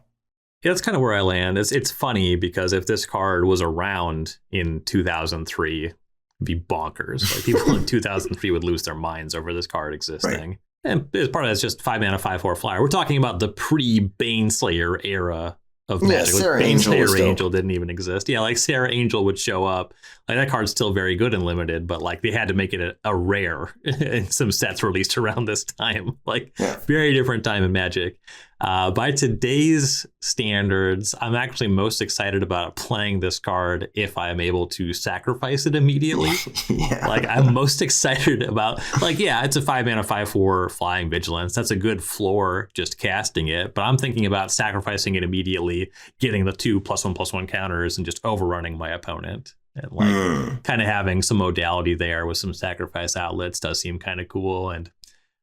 Yeah, that's kind of where I land. It's funny because if this card was around in 2003, it'd be bonkers. Like people in 2003 would lose their minds over this card existing. Right. And as part of that's just 5 mana, 5/4 flyer. We're talking about the pre-Baneslayer era of Magic. Yeah, like Baneslayer Angel didn't even exist. Yeah, like Sarah Angel would show up. Like that card's still very good and limited, but like they had to make it a rare in some sets released around this time. Like very different time in Magic. By today's standards, I'm actually most excited about playing this card if I am able to sacrifice it immediately. Yeah. Like, I'm most excited about, like, yeah, it's a 5-mana 5/4 flying vigilance. That's a good floor just casting it. But I'm thinking about sacrificing it immediately, getting the 2+1/+1 counters, and just overrunning my opponent. And like kind of having some modality there with some sacrifice outlets does seem kind of cool. And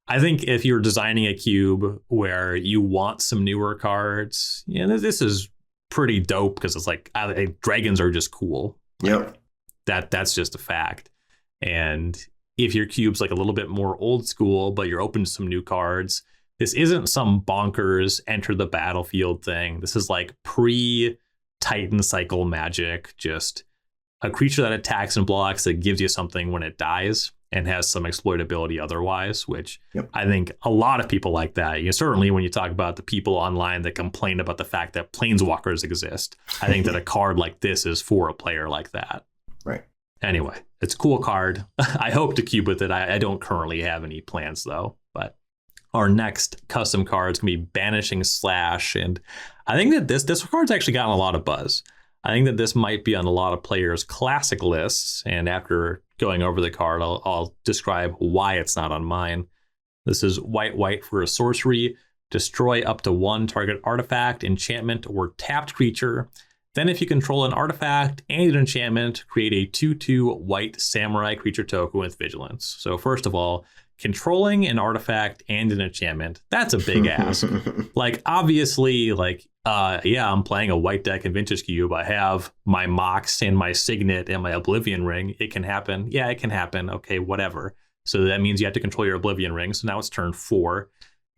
I think if you're designing a cube where you want some newer cards, this is pretty dope because it's like dragons are just cool. Yep. That's just a fact. And if your cube's like a little bit more old school, but you're open to some new cards, this isn't some bonkers enter the battlefield thing. This is like pre-Titan cycle Magic, just a creature that attacks and blocks that gives you something when it dies and has some exploitability otherwise, which I think a lot of people like that. Certainly when you talk about the people online that complain about the fact that Planeswalkers exist, I think that a card like this is for a player like that. Right. Anyway, it's a cool card. I hope to cube with it. I don't currently have any plans though, but our next custom card is going to be Banishing Slash. And I think that this card's actually gotten a lot of buzz. I think that this might be on a lot of players' classic lists, and after going over the card, I'll describe why it's not on mine. This is white for a sorcery. Destroy up to 1 target artifact, enchantment, or tapped creature. Then if you control an artifact and an enchantment, create a 2/2 white samurai creature token with vigilance. So first of all, controlling an artifact and an enchantment, that's a big ask. Like, obviously, like, I'm playing a white deck in Vintage Cube. I have my Mox and my Signet and my Oblivion Ring. It can happen. Yeah, it can happen. Okay, whatever. So that means you have to control your Oblivion Ring. So now it's turn 4.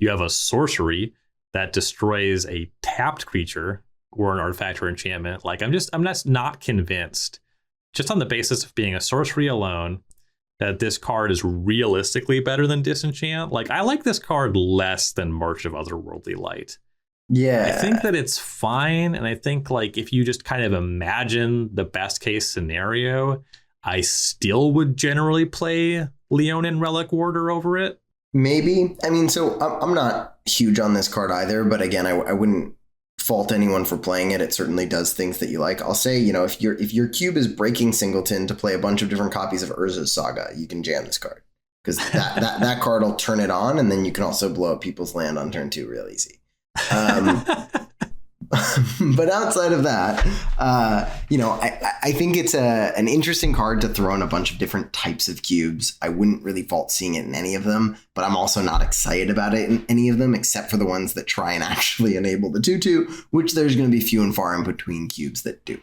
You have a sorcery that destroys a tapped creature or an artifact or enchantment. Like, I'm just not convinced, just on the basis of being a sorcery alone, that this card is realistically better than Disenchant. Like, I like this card less than March of Otherworldly Light. Yeah. I think that it's fine. And I think, like, if you just kind of imagine the best case scenario, I still would generally play Leonin Relic Warder over it. Maybe. I mean, so I'm not huge on this card either, but again, I wouldn't fault anyone for playing it. It certainly does things that you like. I'll say, if your cube is breaking Singleton to play a bunch of different copies of Urza's Saga, you can jam this card, because that card will turn it on, and then you can also blow up people's land on turn 2 real easy. But outside of that, I think it's an interesting card to throw in a bunch of different types of cubes. I wouldn't really fault seeing it in any of them, but I'm also not excited about it in any of them, except for the ones that try and actually enable the 2/2, which there's going to be few and far in between cubes that do.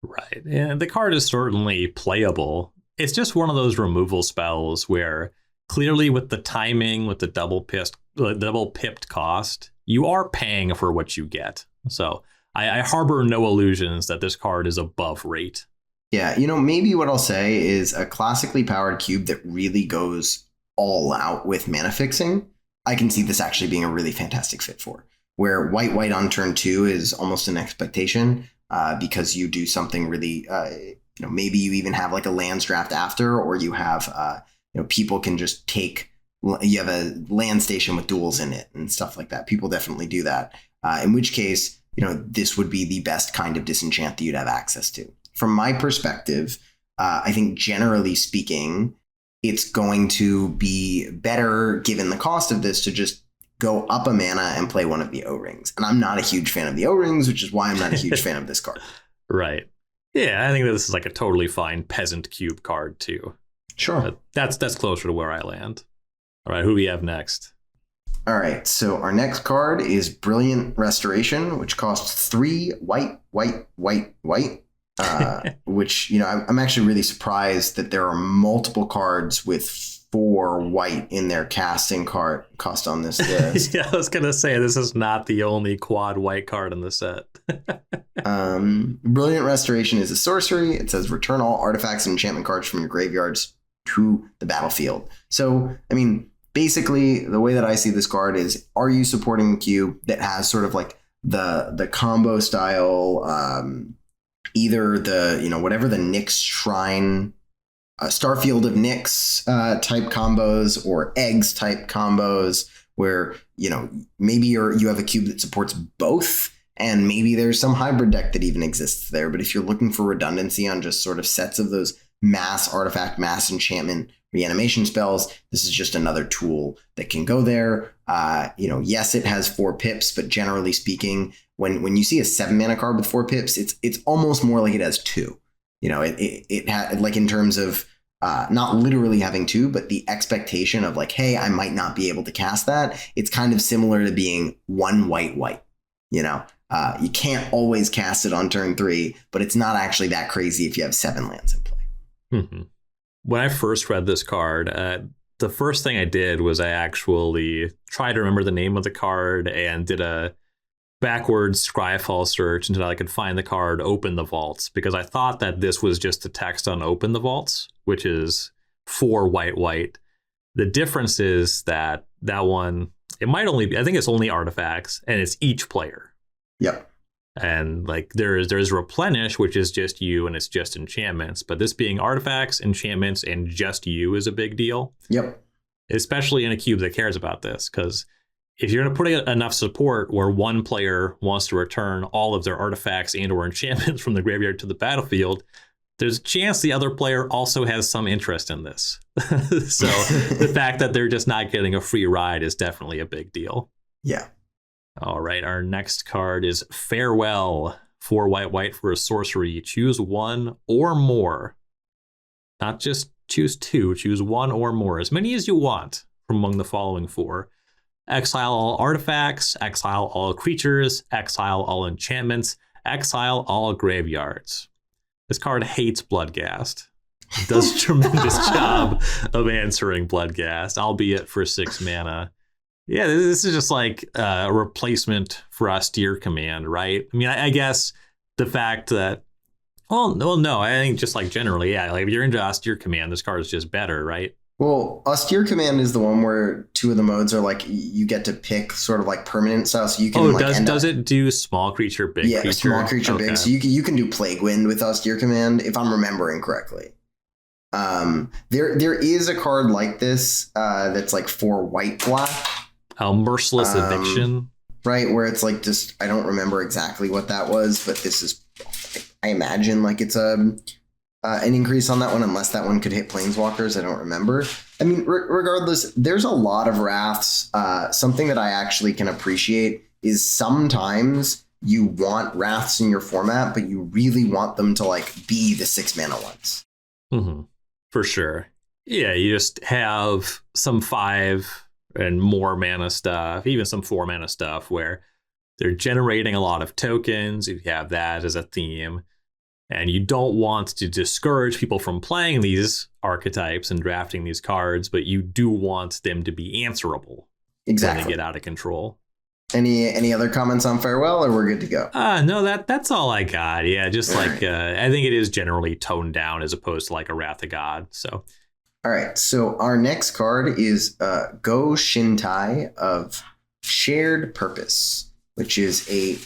Right. And the card is certainly playable. It's just one of those removal spells where clearly with the timing, with the double pipped cost, you are paying for what you get. So I harbor no illusions that this card is above rate. Yeah, maybe what I'll say is a classically powered cube that really goes all out with mana fixing, I can see this actually being a really fantastic fit for. Where white on turn 2 is almost an expectation because you do something really, maybe you even have like a lands draft after, or you have, people can just take, you have a land station with duels in it and stuff like that. People definitely do that. In which case, this would be the best kind of disenchant that you'd have access to. From my perspective, I think generally speaking, it's going to be better, given the cost of this, to just go up a mana and play one of the O-rings. And I'm not a huge fan of the O-rings, which is why I'm not a huge fan of this card. Right. Yeah, I think that this is like a totally fine peasant cube card too. Sure. But that's closer to where I land. All right, who do we have next? All right, so our next card is Brilliant Restoration, which costs 3 white, which, I'm actually really surprised that there are multiple cards with 4 white in their casting card cost on this list. Yeah, I was going to say, this is not the only quad white card in the set. Brilliant Restoration is a sorcery. It says return all artifacts and enchantment cards from your graveyards to the battlefield. So, basically, the way that I see this card is, are you supporting a cube that has sort of like the combo style, either the, whatever the Nyx Shrine, Starfield of Nyx type combos, or eggs type combos, where, maybe you have a cube that supports both, and maybe there's some hybrid deck that even exists there. But if you're looking for redundancy on just sort of sets of those mass artifact, mass enchantment, reanimation spells, this is just another tool that can go there. Yes, it has 4 pips, but generally speaking, when you see a 7 mana card with 4 pips, it's almost more like it has 2. It had, like, in terms of not literally having 2, but the expectation of like, hey, I might not be able to cast that. It's kind of similar to being 1 white. You can't always cast it on turn 3, but it's not actually that crazy if you have 7 lands in play. Mm-hmm. When I first read this card, the first thing I did was I actually tried to remember the name of the card and did a backwards Scryfall search until I could find the card Open the Vaults, because I thought that this was just the text on Open the Vaults, which is 4 white. The difference is that one, I think it's only artifacts, and it's each player. Yep. And like there's Replenish, which is just you, and it's just enchantments. But this being artifacts, enchantments, and just you is a big deal. Yep. Especially in a cube that cares about this, because if you're going to put enough support where one player wants to return all of their artifacts and or enchantments from the graveyard to the battlefield, there's a chance the other player also has some interest in this. So the fact that they're just not getting a free ride is definitely a big deal. Yeah. All right, our next card is Farewell. 4 white for a sorcery. Choose 1 or more. Not just choose 2, choose 1 or more. As many as you want from among the following 4. Exile all artifacts, exile all creatures, exile all enchantments, exile all graveyards. This card hates Bloodghast. It does a tremendous job of answering Bloodghast, albeit for 6 mana. Yeah, this is just like a replacement for Austere Command, right? I mean, I guess the fact that, no, I think just like generally, yeah, like if you're into Austere Command, this card is just better, right? Well, Austere Command is the one where 2 of the modes are like you get to pick sort of like permanent style, so you can. Does it do small creature, big creature? Yeah, small creature, big. So you can do Plague Wind with Austere Command, if I'm remembering correctly. There is a card like this that's like 4 white-black. Merciless Eviction. Right, where it's like just, I don't remember exactly what that was, but this is, I imagine like it's an increase on that one, unless that one could hit Planeswalkers. I don't remember. I mean, regardless, there's a lot of Wraths. Something that I actually can appreciate is sometimes you want Wraths in your format, but you really want them to like be the 6 mana ones. Mm-hmm. For sure. Yeah, you just have some 5 and more mana stuff, even some 4 mana stuff where they're generating a lot of tokens. If you have that as a theme, and you don't want to discourage people from playing these archetypes and drafting these cards, but you do want them to be answerable. Exactly. When they get out of control. Any other comments on Farewell, or we're good to go? No, that's all I got. Yeah, just all like right. I think it is generally toned down as opposed to like a Wrath of God. So, all right. So our next card is Go Shintai of Shared Purpose, which is a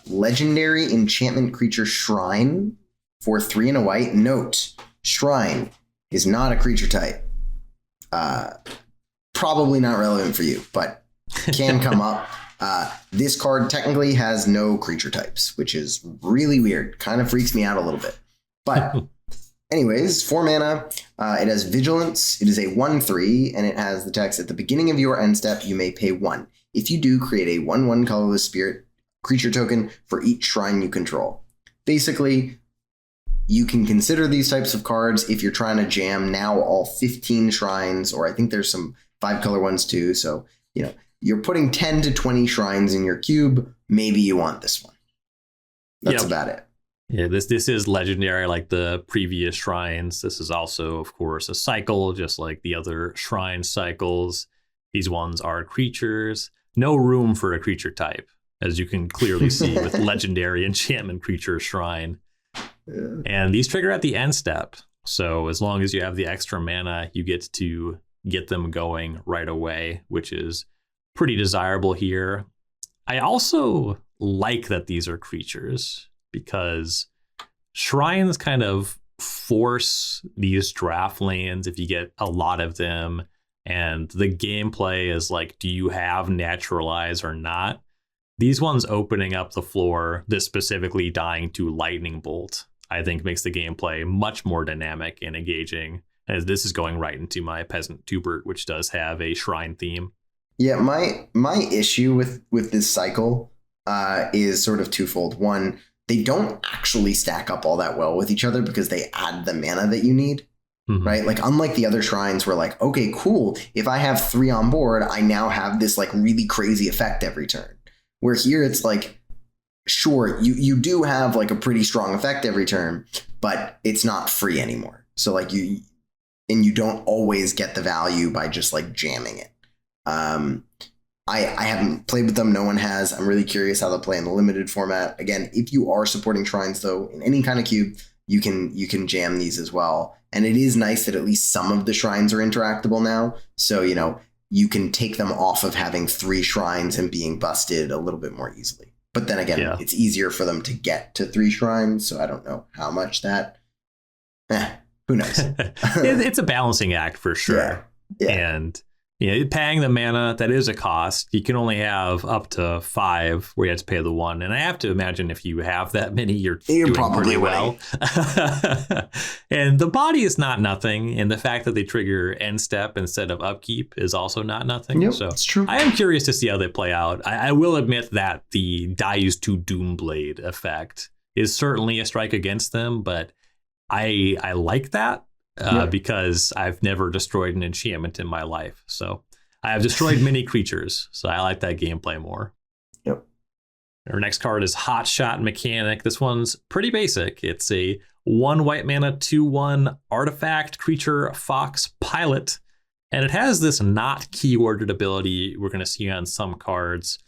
legendary enchantment creature shrine for 3 and a white. Note: shrine is not a creature type. Probably not relevant for you, but can come up. This card technically has no creature types, which is really weird. Kind of freaks me out a little bit. But anyways, 4 mana. It has Vigilance. It is a 1/3, and it has the text: at the beginning of your end step, you may pay 1. If you do, create a 1/1 colorless spirit creature token for each shrine you control. Basically, you can consider these types of cards if you're trying to jam now all 15 shrines, or I think there's some 5-color ones too. So, you're putting 10 to 20 shrines in your cube. Maybe you want this one. That's about it. Yeah, this is legendary like the previous shrines. This is also, of course, a cycle, just like the other shrine cycles. These ones are creatures. No room for a creature type, as you can clearly see with legendary enchantment creature shrine. Yeah. And these trigger at the end step. So as long as you have the extra mana, you get to get them going right away, which is pretty desirable here. I also like that these are creatures because shrines kind of force these draft lands, if you get a lot of them, and the gameplay is like, do you have Naturalize or not? These ones opening up the floor, this specifically dying to Lightning Bolt, I think makes the gameplay much more dynamic and engaging, as this is going right into my Peasant Tubert, which does have a shrine theme. Yeah, my issue with this cycle is sort of twofold. One, they don't actually stack up all that well with each other because they add the mana that you need. Mm-hmm. Right? Like, unlike the other shrines where like, okay, cool, if I have 3 on board, I now have this like really crazy effect every turn. Where here it's like, sure, you do have like a pretty strong effect every turn, but it's not free anymore. So like you don't always get the value by just like jamming it. I haven't played with them. No one has. I'm really curious how they'll play in the limited format. Again, if you are supporting shrines though, in any kind of cube, you can jam these as well. And it is nice that at least some of the shrines are interactable now. So, you can take them off of having 3 shrines and being busted a little bit more easily. But then again, It's easier for them to get to 3 shrines. So I don't know how much that, who knows? It's a balancing act for sure. Yeah. And paying the mana, that is a cost. You can only have up to 5 where you have to pay the 1. And I have to imagine if you have that many, you're doing probably pretty well. And the body is not nothing. And the fact that they trigger end step instead of upkeep is also not nothing. Yep, so it's true. I am curious to see how they play out. I will admit that the Dies to Doomblade effect is certainly a strike against them, but I like that. Because I've never destroyed an enchantment in my life. So I have destroyed many creatures. So I like that gameplay more. Yep. Our next card is Hot Shot Mechanic. This one's pretty basic. It's a 1 white mana 2/1 artifact creature fox pilot. And it has this not keyworded ability we're going to see on some cards,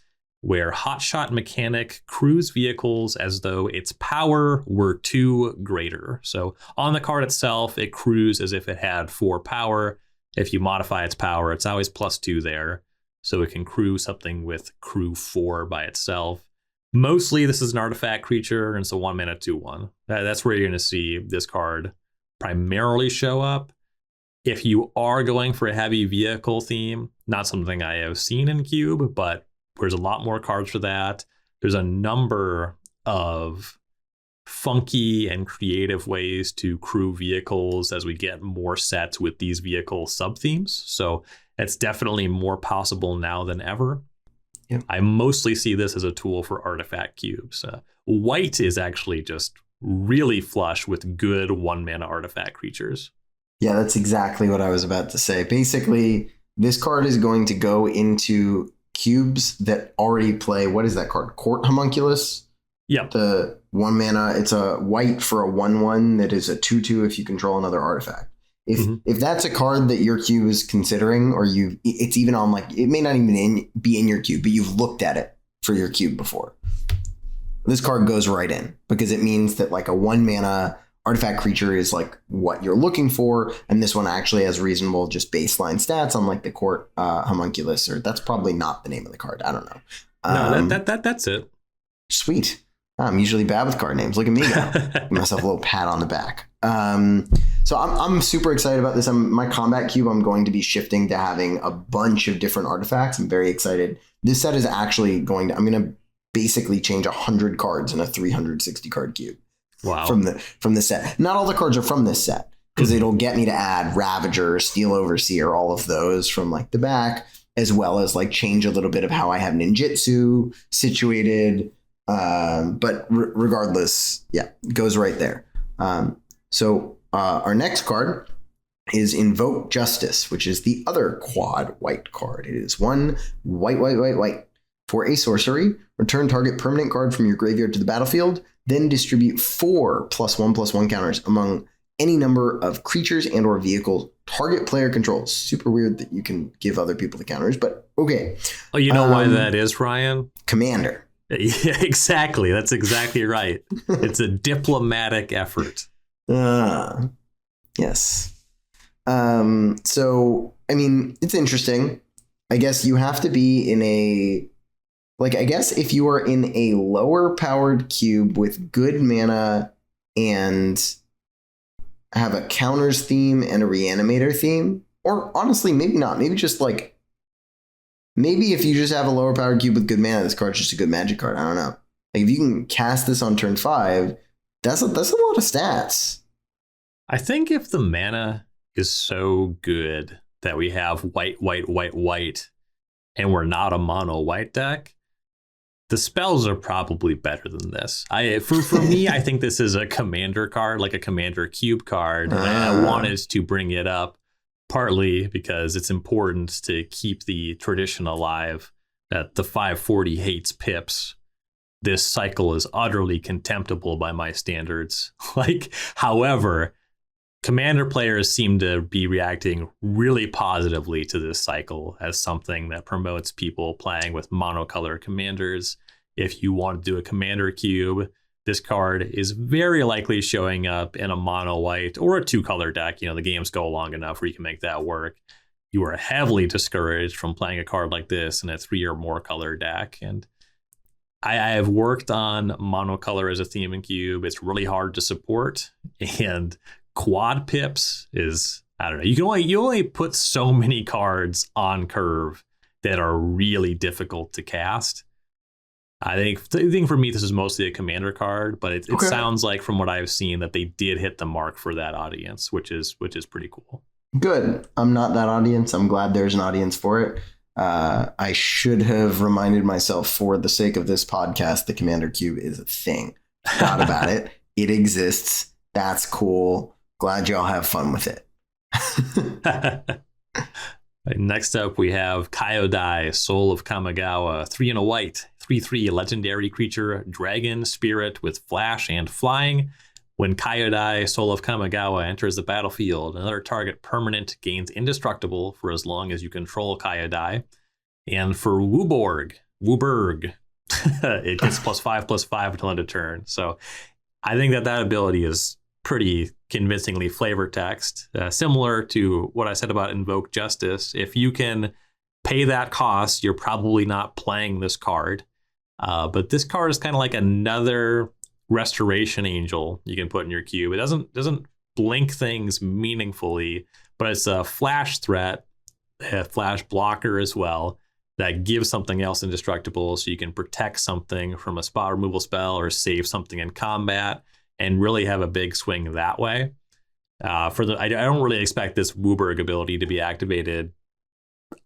where Hot Shot Mechanic crews vehicles as though its power were 2 greater. So on the card itself, it crews as if it had 4 power. If you modify its power, it's always +2 there. So it can crew something with crew 4 by itself. Mostly this is an artifact creature, and it's a 1 mana 2/1. That's where you're going to see this card primarily show up. If you are going for a heavy vehicle theme, not something I have seen in Cube, but there's a lot more cards for that. There's a number of funky and creative ways to crew vehicles as we get more sets with these vehicle sub-themes. So it's definitely more possible now than ever. Yep. I mostly see this as a tool for artifact cubes. White is actually just really flush with good 1 mana artifact creatures. Yeah, that's exactly what I was about to say. Basically, this card is going to go into cubes that already play, what is that card? Court Homunculus? Yep. The 1 mana, it's a white for a 1/1 that is a 2/2 if you control another artifact. If that's a card that your cube is considering, or it's even on, like, it may not even be in your cube, but you've looked at it for your cube before, this card goes right in, because it means that like a 1 mana artifact creature is like what you're looking for, and this one actually has reasonable just baseline stats, unlike the Court Homunculus, or that's probably not the name of the card. I don't know. No, that's it. Sweet. I'm usually bad with card names. Look at me go. Give myself a little pat on the back. So I'm super excited about this. My combat cube, I'm going to be shifting to having a bunch of different artifacts. I'm very excited. This set is actually I'm going to basically change 100 cards in a 360 card cube. Wow. From the set. Not all the cards are from this set, because it'll get me to add Ravager, Steel Overseer, all of those from like the back, as well as like change a little bit of how I have ninjutsu situated. But regardless, goes right there. So our next card is Invoke Justice, which is the other quad white card. It is 1 white. For a sorcery, return target permanent card from your graveyard to the battlefield, then distribute 4 +1/+1 counters among any number of creatures and or vehicles target player controls. Super weird that you can give other people the counters, but okay. Oh, you know why that is, Ryan? Commander. Yeah, exactly. That's exactly right. It's a diplomatic effort. Yes. So, I mean, it's interesting. I guess you have to be in a... Like, I guess if you are in a lower powered cube with good mana and have a counters theme and a reanimator theme, Or honestly, maybe not. Maybe just like, maybe if you just have a lower powered cube with good mana, this card's just a good Magic card. I don't know. Like if you can cast this on turn 5, that's a lot of stats. I think if the mana is so good that we have white, and we're not a mono white deck, the spells are probably better than this. For me, I think this is a commander card, like a commander cube card. And I wanted to bring it up partly because it's important to keep the tradition alive that the 540 hates pips. This cycle is utterly contemptible by my standards. However, commander players seem to be reacting really positively to this cycle as something that promotes people playing with monocolor commanders. If you want to do a commander cube, this card is very likely showing up in a mono white or a 2-color deck. The games go long enough where you can make that work. You are heavily discouraged from playing a card like this in a 3 or more color deck. And I have worked on monocolor as a theme in cube. It's really hard to support, and quad pips is, I don't know. You only put so many cards on curve that are really difficult to cast. I think for me this is mostly a commander card, but it sounds like from what I've seen that they did hit the mark for that audience, which is pretty cool. Good. I'm not that audience. I'm glad there's an audience for it. I should have reminded myself, for the sake of this podcast, the commander cube is a thing. Thought about it. It exists. That's cool. Glad y'all have fun with it. Next up, we have Kyodai, Soul of Kamigawa, 3 and a white, 3/3 legendary creature, dragon spirit with flash and flying. When Kyodai, Soul of Kamigawa, enters the battlefield, another target permanent gains indestructible for as long as you control Kyodai. And for Wooburg, it gets +5/+5 until end of turn. So I think that ability is pretty convincingly flavor text, similar to what I said about Invoke Justice. If you can pay that cost, you're probably not playing this card. But this card is kind of like another Restoration Angel you can put in your cube. It doesn't blink things meaningfully, but it's a flash threat, a flash blocker as well, that gives something else indestructible, so you can protect something from a spot removal spell or save something in combat and really have a big swing that way. I don't really expect this Wooburg ability to be activated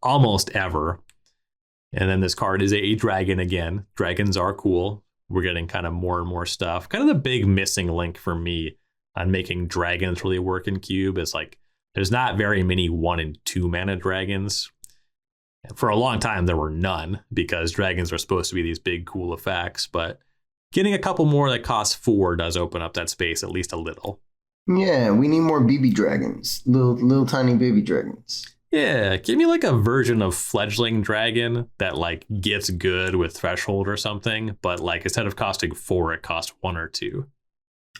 almost ever. And then this card is a dragon again. Dragons are cool. We're getting kind of more and more stuff. Kind of the big missing link for me on making dragons really work in cube is like there's not very many 1 and 2 mana dragons. For a long time there were none, because dragons are supposed to be these big cool effects, but getting a couple more that cost 4 does open up that space at least a little. Yeah, we need more BB dragons. Little tiny baby dragons. Yeah, give me like a version of fledgling dragon that like gets good with threshold or something, but like instead of costing 4, it costs 1 or 2.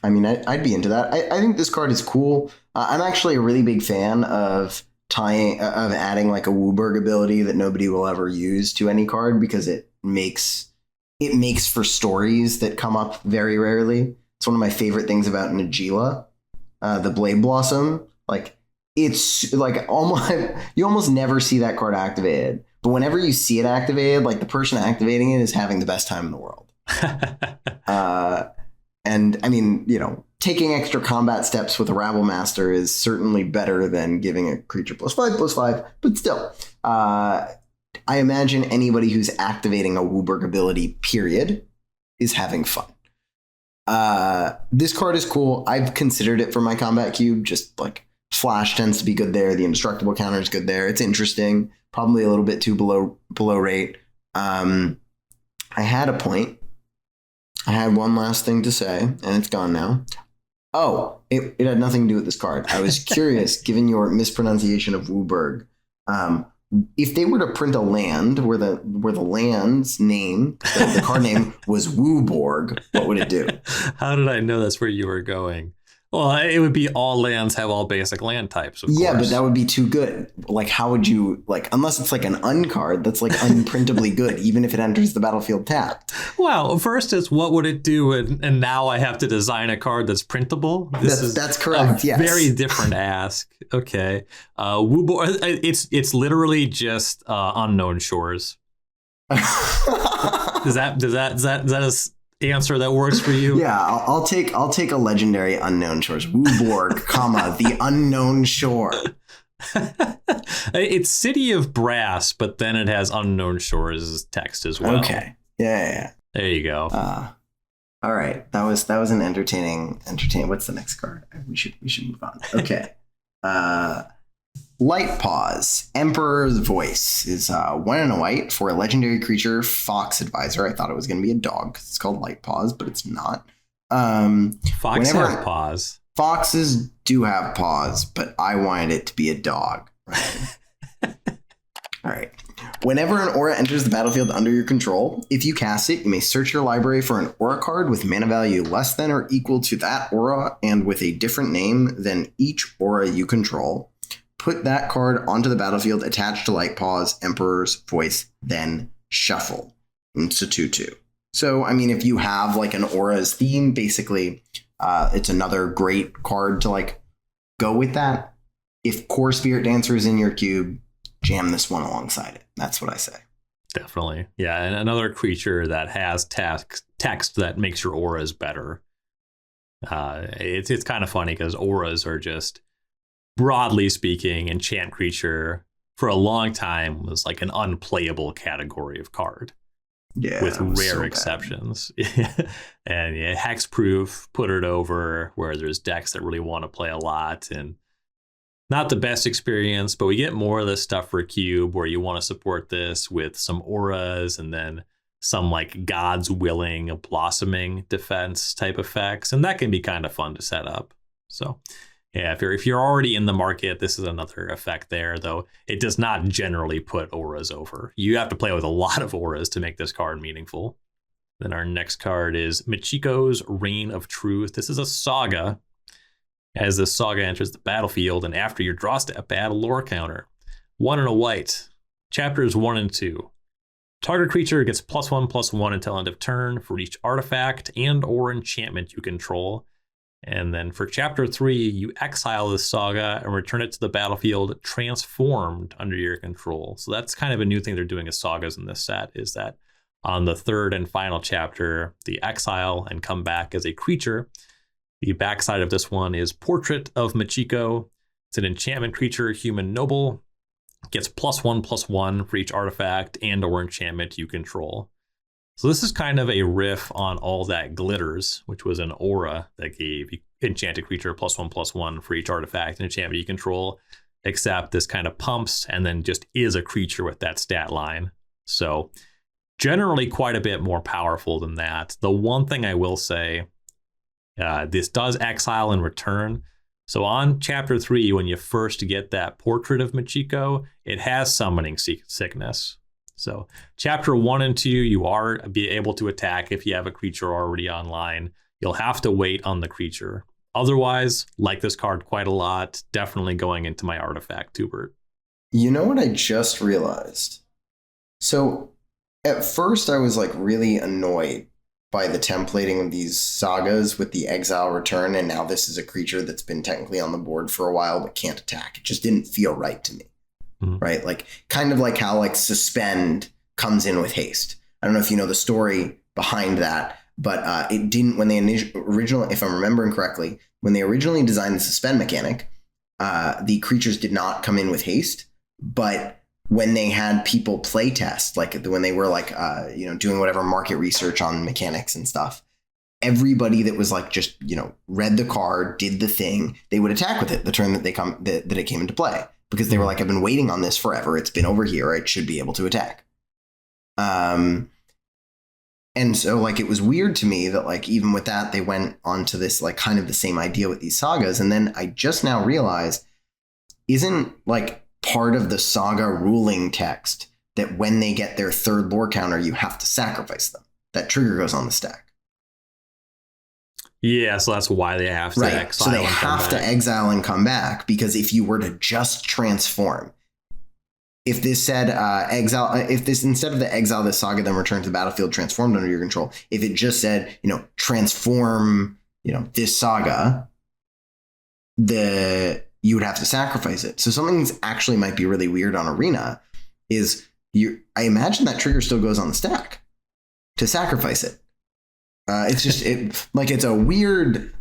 I mean, I'd be into that. I think this card is cool. I'm actually a really big fan of adding like a Wooburg ability that nobody will ever use to any card, because it makes for stories that come up very rarely. It's one of my favorite things about Najila, the Blade Blossom. Like, it's like you almost never see that card activated, but whenever you see it activated, like the person activating it is having the best time in the world. And I mean, taking extra combat steps with a Rabble Master is certainly better than giving a creature +5/+5, but still, I imagine anybody who's activating a Wooburg ability, period, is having fun. This card is cool. I've considered it for my combat cube. Just like flash tends to be good there. The indestructible counter is good there. It's interesting. Probably a little bit too below rate. I had a point. I had one last thing to say, and it's gone now. Oh, it had nothing to do with this card. I was curious, given your mispronunciation of Wooburg, if they were to print a land where the land's name, the card name was Wooborg, what would it do? How did I know that's where you were going? Well, it would be all lands have all basic land types, of Yeah, course. but that would be too good. Like, how would you, like, unless it's like an uncard that's like unprintably good, even if it enters the battlefield tapped. Well, first is what would it do, and now I have to design a card that's printable. That's correct. Yes. Very different ask. Okay, it's literally just unknown shores. Is that a answer that works for you? Yeah, I'll take a legendary unknown shores. Wooborg, comma, the unknown shore. It's City of Brass, but then it has unknown shores text as well. Okay. Yeah. There you go. All right. That was an entertaining. What's the next card? We should move on. Okay. Light-Paws, Emperor's Voice is 1 and a white for a legendary creature, Fox Advisor. I thought it was going to be a dog because it's called Light-Paws, but it's not. Fox have paws. Foxes do have paws, but I wanted it to be a dog. Right? All right. Whenever an aura enters the battlefield under your control, if you cast it, you may search your library for an aura card with mana value less than or equal to that aura and with a different name than each aura you control. Put that card onto the battlefield attached to Light-Paws, Emperor's Voice, then shuffle. It's a 2/2. So, I mean, if you have like an aura's theme, basically, it's another great card to like go with that. If Core Spirit Dancer is in your cube, jam this one alongside it. That's what I say. Definitely. Yeah, and another creature that has text that makes your auras better. It's kind of funny because auras are just, broadly speaking, enchant creature for a long time was like an unplayable category of card. Yeah, with rare so exceptions. And yeah, hexproof, put it over where there's decks that really want to play a lot, and not the best experience, but we get more of this stuff for cube where you want to support this with some auras and then some like God's Willing blossoming defense type effects, and that can be kind of fun to set up. So yeah, if you're already in the market, this is another effect there, though it does not generally put auras over. You have to play with a lot of auras to make this card meaningful. Then our next card is Michiko's Reign of Truth. This is a saga. As the saga enters the battlefield and after your draw step, add a lore counter. 1 and a white. Chapters 1 and 2. Target creature gets +1/+1 until end of turn for each artifact and or enchantment you control. And then for chapter 3, you exile this saga and return it to the battlefield transformed under your control. So that's kind of a new thing they're doing as sagas in this set, is that on the third and final chapter, the exile and come back as a creature. The backside of this one is Portrait of Michiko. It's an enchantment creature, human noble. Gets +1/+1 for each artifact and or enchantment you control. So this is kind of a riff on All That Glitters, which was an aura that gave enchanted creature +1/+1 for each artifact and enchantment you control, except this kind of pumps and then just is a creature with that stat line. So generally quite a bit more powerful than that. The one thing I will say, this does exile and return. So on chapter 3, when you first get that Portrait of Michiko, it has Summoning Sickness. So chapter 1 and 2, you are be able to attack if you have a creature already online. You'll have to wait on the creature. Otherwise, like this card quite a lot, definitely going into my artifact tuber. You know what I just realized? So at first I was like really annoyed by the templating of these sagas with the exile return, and now this is a creature that's been technically on the board for a while but can't attack. It just didn't feel right to me. Right? Like kind of like how like suspend comes in with haste. I don't know if you know the story behind that, but it didn't when they originally, if I'm remembering correctly, when they originally designed the suspend mechanic, the creatures did not come in with haste, but when they had people play test, like when they were like, doing whatever market research on mechanics and stuff, everybody that was like, just, read the card, did the thing, they would attack with it the turn that that it came into play. Because they were like, I've been waiting on this forever. It's been over here. I should be able to attack. And so like, it was weird to me that like, even with that, they went on to this, like kind of the same idea with these sagas. And then I just now realized, isn't like part of the saga ruling text that when they get their third lore counter, you have to sacrifice them. That trigger goes on the stack. Yeah, so that's why they have to exile. So they have to exile and come back, because if you were to just transform, if this said exile, if this instead of the exile this Saga, then return to the battlefield transformed under your control, if it just said, transform, this Saga, you would have to sacrifice it. So something that actually might be really weird on Arena is I imagine that trigger still goes on the stack to sacrifice it. It's just it's a weird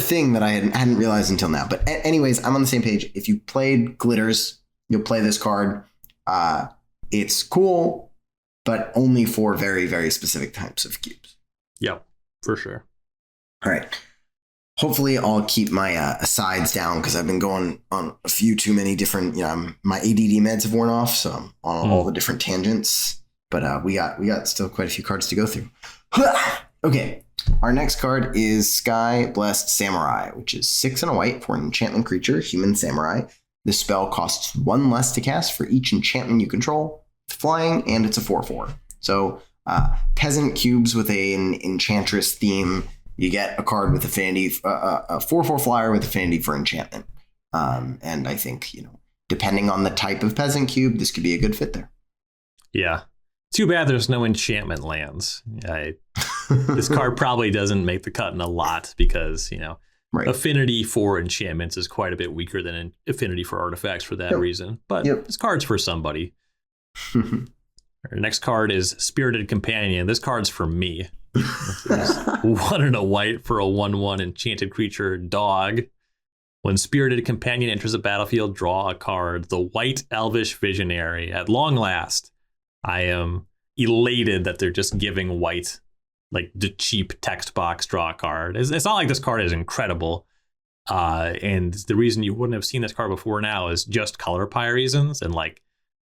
thing that I hadn't realized until now. But anyways, I'm on the same page. If you played Glitters, you'll play this card. It's cool, but only for very, very specific types of cubes. Yep, for sure. All right. Hopefully I'll keep my asides down, because I've been going on a few too many different, my ADD meds have worn off, so I'm on all the different tangents. But we got still quite a few cards to go through. Okay, our next card is Sky Blessed Samurai, which is 6 and a white for an enchantment creature, human samurai. This spell costs 1 less to cast for each enchantment you control. It's flying, and it's a 4/4. So peasant cubes with an enchantress theme. You get a card with affinity, a 4/4 flyer with affinity for enchantment. And I think, depending on the type of peasant cube, this could be a good fit there. Yeah. Too bad there's no enchantment lands. This card probably doesn't make the cut in a lot, because, affinity for enchantments is quite a bit weaker than affinity for artifacts for that reason. But this card's for somebody. Our next card is Spirited Companion. This card's for me. 1 and a white for a 1/1 enchanted creature dog. When Spirited Companion enters the battlefield, draw a card. The White Elvish Visionary. At long last, I am elated that they're just giving white, like the cheap text box draw a card. It's not like this card is incredible. And the reason you wouldn't have seen this card before now is just color pie reasons. And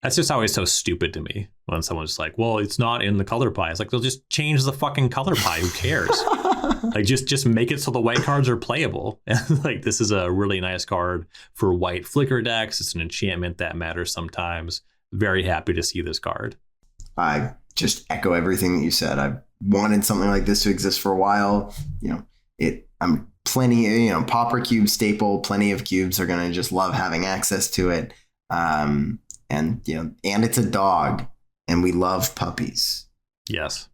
that's just always so stupid to me when someone's like, well, it's not in the color pie. It's like, they'll just change the fucking color pie. Who cares? Just make it so the white cards are playable. This is a really nice card for white flicker decks. It's an enchantment that matters sometimes. Very happy to see this card. I just echo everything that you said. I've wanted something like this to exist for a while. I'm plenty, Pauper Cube staple. Plenty of cubes are going to just love having access to it. And it's a dog, and we love puppies. Yes.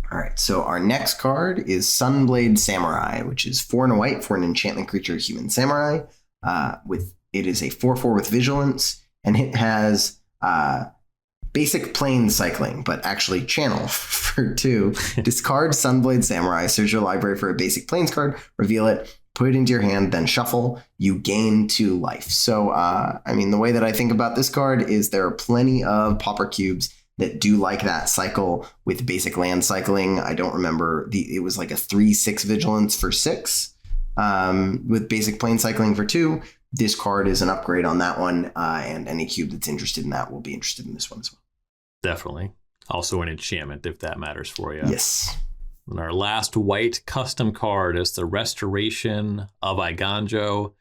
All right. So our next card is Sunblade Samurai, which is 4 and a white for an enchantment creature, human samurai. It is a 4/4 with vigilance, and it has basic plane cycling, but actually channel for 2. Discard Sunblade Samurai, search your library for a basic planes card, reveal it, put it into your hand, then shuffle. You gain 2 life. So, the way that I think about this card is there are plenty of Pauper Cubes that do like that cycle with basic land cycling. I don't remember, it was like a 3/6 vigilance for 6 with basic plane cycling for 2. This card is an upgrade on that one, and any cube that's interested in that will be interested in this one as well. Definitely. Also an enchantment, if that matters for you. Yes. And our last white custom card is the Restoration of Iganjo.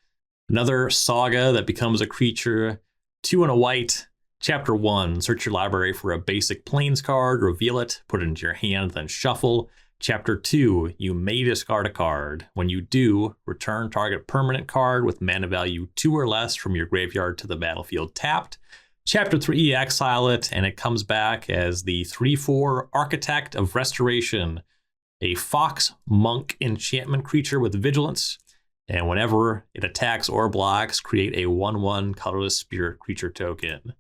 Another saga that becomes a creature. 2 and a white. Chapter 1, search your library for a basic plains card, reveal it, put it into your hand, then shuffle. Chapter 2, you may discard a card. When you do, return target permanent card with mana value 2 or less from your graveyard to the battlefield tapped. Chapter 3, exile it, and it comes back as the 3/4 Architect of Restoration, a fox monk enchantment creature with vigilance. And whenever it attacks or blocks, create a 1/1 colorless spirit creature token.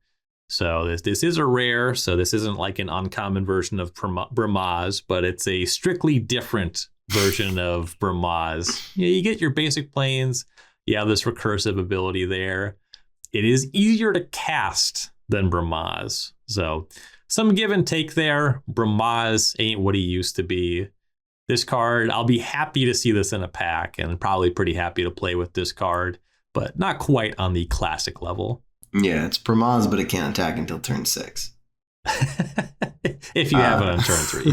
So this is a rare, so this isn't like an uncommon version of Bramaz, but it's a strictly different version of Bramaz. You get your basic planes, you have this recursive ability there. It is easier to cast than Bramaz. So some give and take there. Bramaz ain't what he used to be. This card, I'll be happy to see this in a pack, and probably pretty happy to play with this card, but not quite on the classic level. Yeah, it's Bramaz, but it can't attack until turn 6. If you have it on turn 3.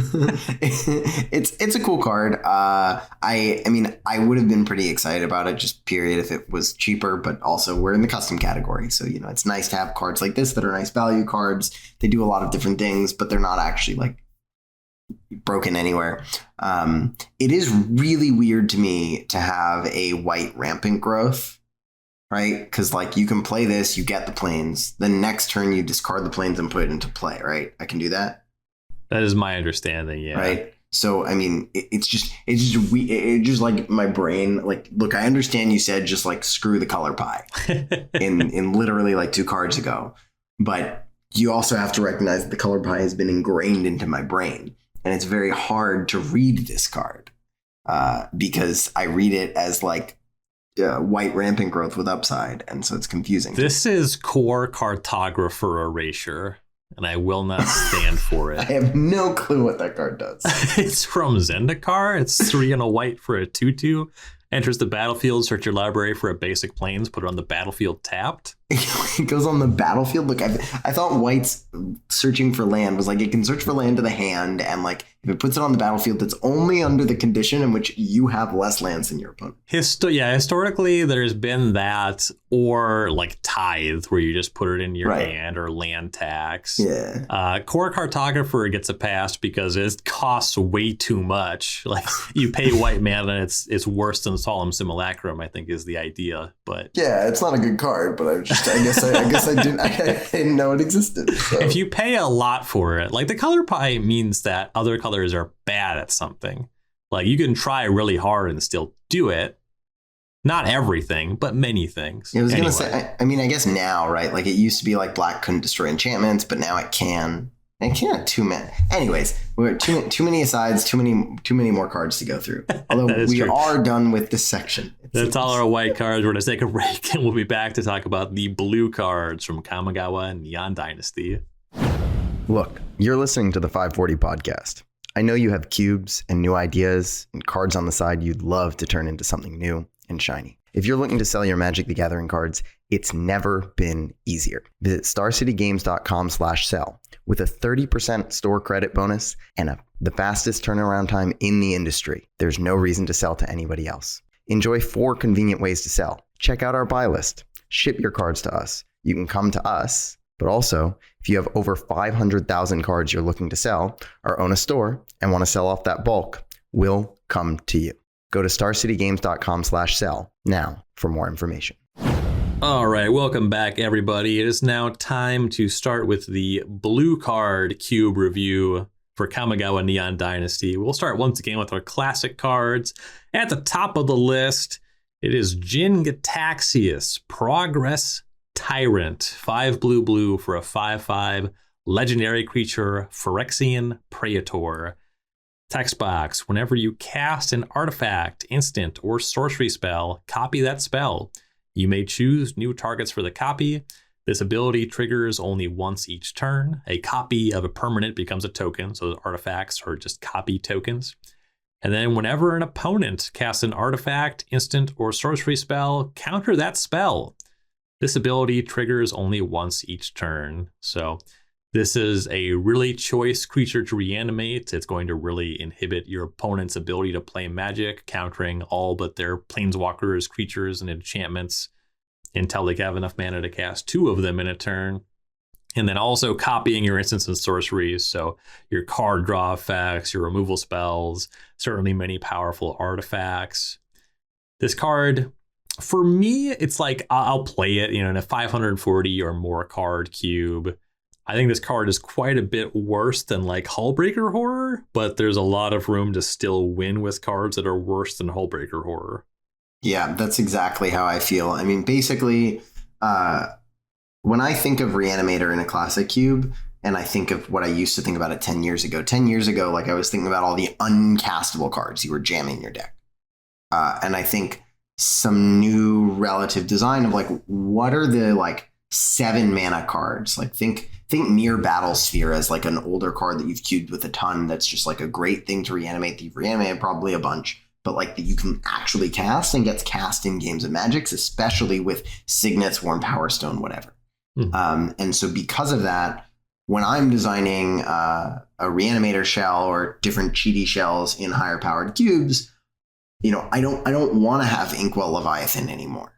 It's a cool card. I would have been pretty excited about it, just period, if it was cheaper, but also we're in the custom category. So, it's nice to have cards like this that are nice value cards. They do a lot of different things, but they're not actually broken anywhere. It is really weird to me to have a white rampant growth, right? Because like you can play this, you get the planes, then next turn you discard the planes and put it into play, right? I can do that. That is my understanding, yeah. Right. So I mean, it's just like my brain. Like, look, I understand you said just like screw the color pie in literally like 2 cards ago, but you also have to recognize that the color pie has been ingrained into my brain, and it's very hard to read this card because I read it as like white rampant growth with upside, and so it's confusing. This is core cartographer erasure, and I will not stand for it. I have no clue what that card does. It's from Zendikar. It's 3 and a white for a 2/2. Enters the battlefield, search your library for a basic planes, put it on the battlefield tapped. It goes on the battlefield. Look, I thought white's searching for land was like it can search for land to the hand, and like if it puts it on the battlefield, it's only under the condition in which you have less lands than your opponent. Historically, there's been that, or like Tithe, where you just put it in your hand, or land tax. Yeah. Core Cartographer gets a pass because it costs way too much. Like you pay white mana, and it's worse than Solemn Simulacrum, I think is the idea. But yeah, it's not a good card, but I guess I didn't know it existed. So. If you pay a lot for it, like the color pie means that other colors are bad at something. Like you can try really hard and still do it. Not everything, but many things. I was going to say, I mean, I guess now, right? Like it used to be like black couldn't destroy enchantments, but now it can. And it can't have too many. Anyways, we're too many asides, too many more cards to go through. Although we are done with this section. That's all our white cards. We're going to take a break, and we'll be back to talk about the blue cards from Kamigawa and Neon Dynasty. Look, you're listening to the 540 podcast. I know you have cubes and new ideas and cards on the side you'd love to turn into something new and shiny. If you're looking to sell your Magic the Gathering cards, it's never been easier. Visit starcitygames.com/sell with a 30% store credit bonus and the fastest turnaround time in the industry. There's no reason to sell to anybody else. Enjoy 4 convenient ways to sell. Check out our buy list. Ship your cards to us. You can come to us, but also if you have over 500,000 cards you're looking to sell or own a store and want to sell off that bulk, we'll come to you. Go to starcitygames.com/sell now for more information. All right, welcome back, everybody. It is now time to start with the blue card cube review for Kamigawa Neon Dynasty. We'll start once again with our classic cards. At the top of the list, it is Jin Gataxius, Progress Tyrant, 5 blue for a 5/5 legendary creature, Phyrexian Praetor. Text box: whenever you cast an artifact, instant, or sorcery spell, copy that spell. You may choose new targets for the copy. This ability triggers only once each turn. A copy of a permanent becomes a token, so the artifacts are just copy tokens. And then whenever an opponent casts an artifact, instant, or sorcery spell, counter that spell. This ability triggers only once each turn. So this is a really choice creature to reanimate. It's going to really inhibit your opponent's ability to play Magic, countering all but their planeswalkers, creatures, and enchantments until they have enough mana to cast 2 of them in a turn. And then also copying your instants and sorceries, so your card draw effects, your removal spells, certainly many powerful artifacts. This card, for me, it's like I'll play it, in a 540 or more card cube. I think this card is quite a bit worse than like Hullbreaker Horror, but there's a lot of room to still win with cards that are worse than Hullbreaker Horror. Yeah, that's exactly how I feel. I mean, basically, when I think of Reanimator in a classic cube, and I think of what I used to think about it 10 years ago, like I was thinking about all the uncastable cards you were jamming in your deck. And I think some new relative design of like, what are the like 7 mana cards? Like think Mere Battlesphere as like an older card that you've cubed with a ton. That's just like a great thing to reanimate. That you've reanimated probably a bunch, but like that you can actually cast and gets cast in games of Magic, especially with Signets, Worn Power Stone, whatever. And so because of that, when I'm designing a Reanimator shell or different cheaty shells in higher powered cubes, I don't want to have Inkwell Leviathan anymore.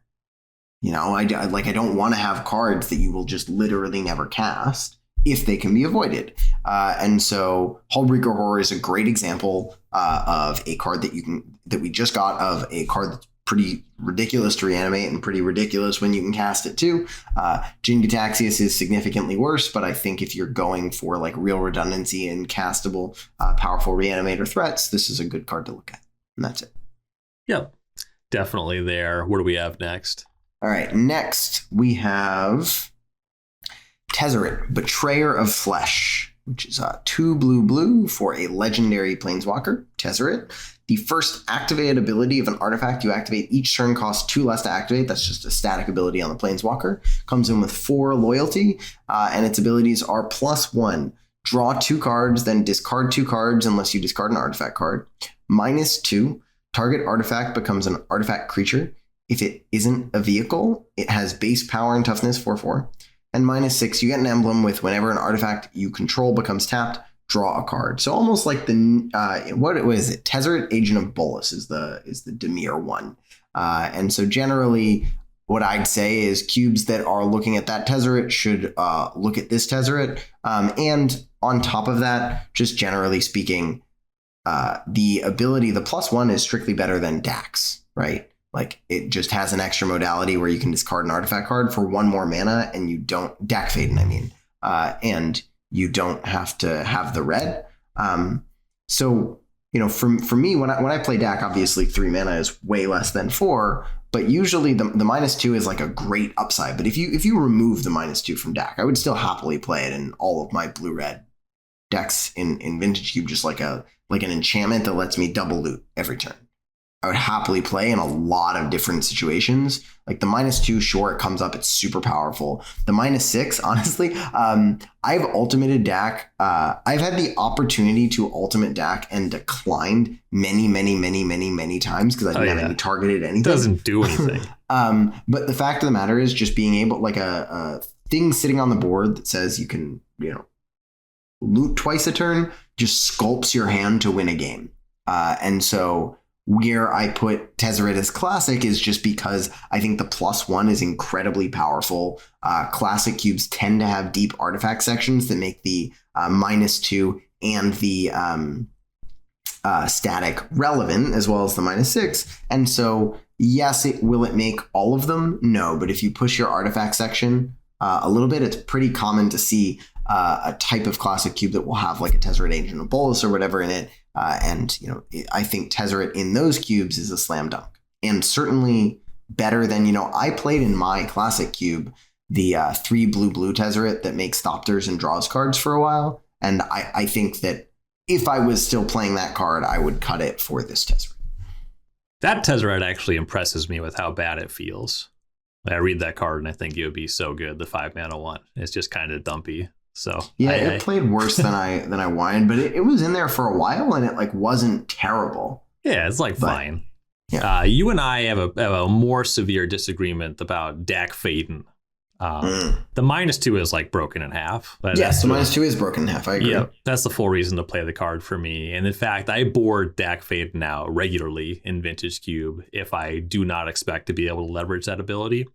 I don't want to have cards that you will just literally never cast. if they can be avoided. And so Hullbreaker Horror is a great example of a card that we just got, of a card that's pretty ridiculous to reanimate and pretty ridiculous when you can cast it too. Jin Gitaxias is significantly worse, but I think if you're going for like real redundancy and castable, powerful reanimator threats, this is a good card to look at. And that's it. Yep, definitely there. What do we have next? All right, next we have Tezzeret, Betrayer of Flesh, which is 2 blue for a legendary Planeswalker, Tezzeret. The first activated ability of an artifact you activate each turn costs 2 less to activate. That's just a static ability on the Planeswalker. Comes in with 4 loyalty, and its abilities are +1. Draw 2 cards, then discard 2 cards unless you discard an artifact card. -2. Target artifact becomes an artifact creature. If it isn't a vehicle, it has base power and toughness 4/4. And -6, you get an emblem with whenever an artifact you control becomes tapped, draw a card. So almost like what is it? Tezzeret, Agent of Bolas is the Dimir one. And so generally what I'd say is cubes that are looking at that Tezzeret should look at this Tezzeret. And on top of that, just generally speaking, the ability, the +1 is strictly better than Dax, right? Like it just has an extra modality where you can discard an artifact card for 1 more mana, and you don't Dak Faden, and you don't have to have the red. So for me, when I play Dak, obviously 3 mana is way less than 4, but usually the -2 is like a great upside. But if you remove the -2 from Dak, I would still happily play it in all of my blue-red decks in Vintage Cube, just like an enchantment that lets me double loot every turn. I would happily play in a lot of different situations. Like the -2, sure, it comes up, it's super powerful. The -6, honestly, I've ultimated Dak. I've had the opportunity to ultimate Dak and declined many times because I never targeted anything. It doesn't do anything. But the fact of the matter is, just being able, like a thing sitting on the board that says you can, loot twice a turn, just sculpts your hand to win a game. And so where I put Tezzeret as classic is just because I think the +1 is incredibly powerful. Classic cubes tend to have deep artifact sections that make the -2 and the static relevant, as well as the -6. And so, yes, will it make all of them? No, but if you push your artifact section a little bit, it's pretty common to see a type of classic cube that will have like a Tezzeret, Agent of Bolas or whatever in it. And I think Tezzeret in those cubes is a slam dunk, and certainly better than, I played in my classic cube the 3 blue Tezzeret that makes Thopters and draws cards for a while. And I think that if I was still playing that card, I would cut it for this Tezzeret. That Tezzeret actually impresses me with how bad it feels. I read that card and I think it would be so good. The 5 mana one. It's just kind of dumpy. So yeah, it played worse than I wanted, but it was in there for a while and it wasn't terrible. Yeah, it's fine. Yeah. You and I have a more severe disagreement about Dak Faden. The -2 is broken in half. Yes, the -2 is broken in half. I agree. Yeah, that's the full reason to play the card for me. And in fact, I board Dak Faden out regularly in Vintage Cube if I do not expect to be able to leverage that ability.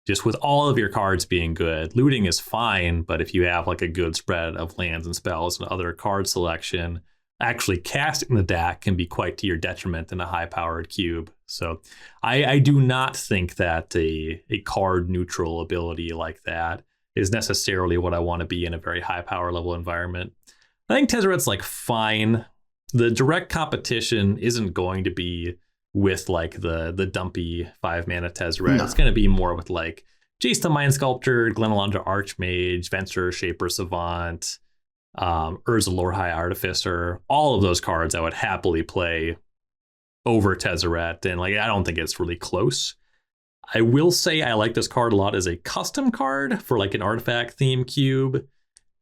Just with all of your cards being good, looting is fine, but if you have a good spread of lands and spells and other card selection, actually casting the Dak can be quite to your detriment in a high-powered cube. So I do not think that a card neutral ability like that is necessarily what I want to be in a very high power level environment. I think Tezzeret's fine. The direct competition isn't going to be with the dumpy 5 mana Tezzeret. No. It's going to be more with Jace the Mind Sculptor, Glenalondra Archmage, Venture Shaper Savant, Urza Lorehigh Artificer. All of those cards I would happily play over Tezzeret, and I don't think it's really close. I will say I like this card a lot as a custom card for an artifact theme cube.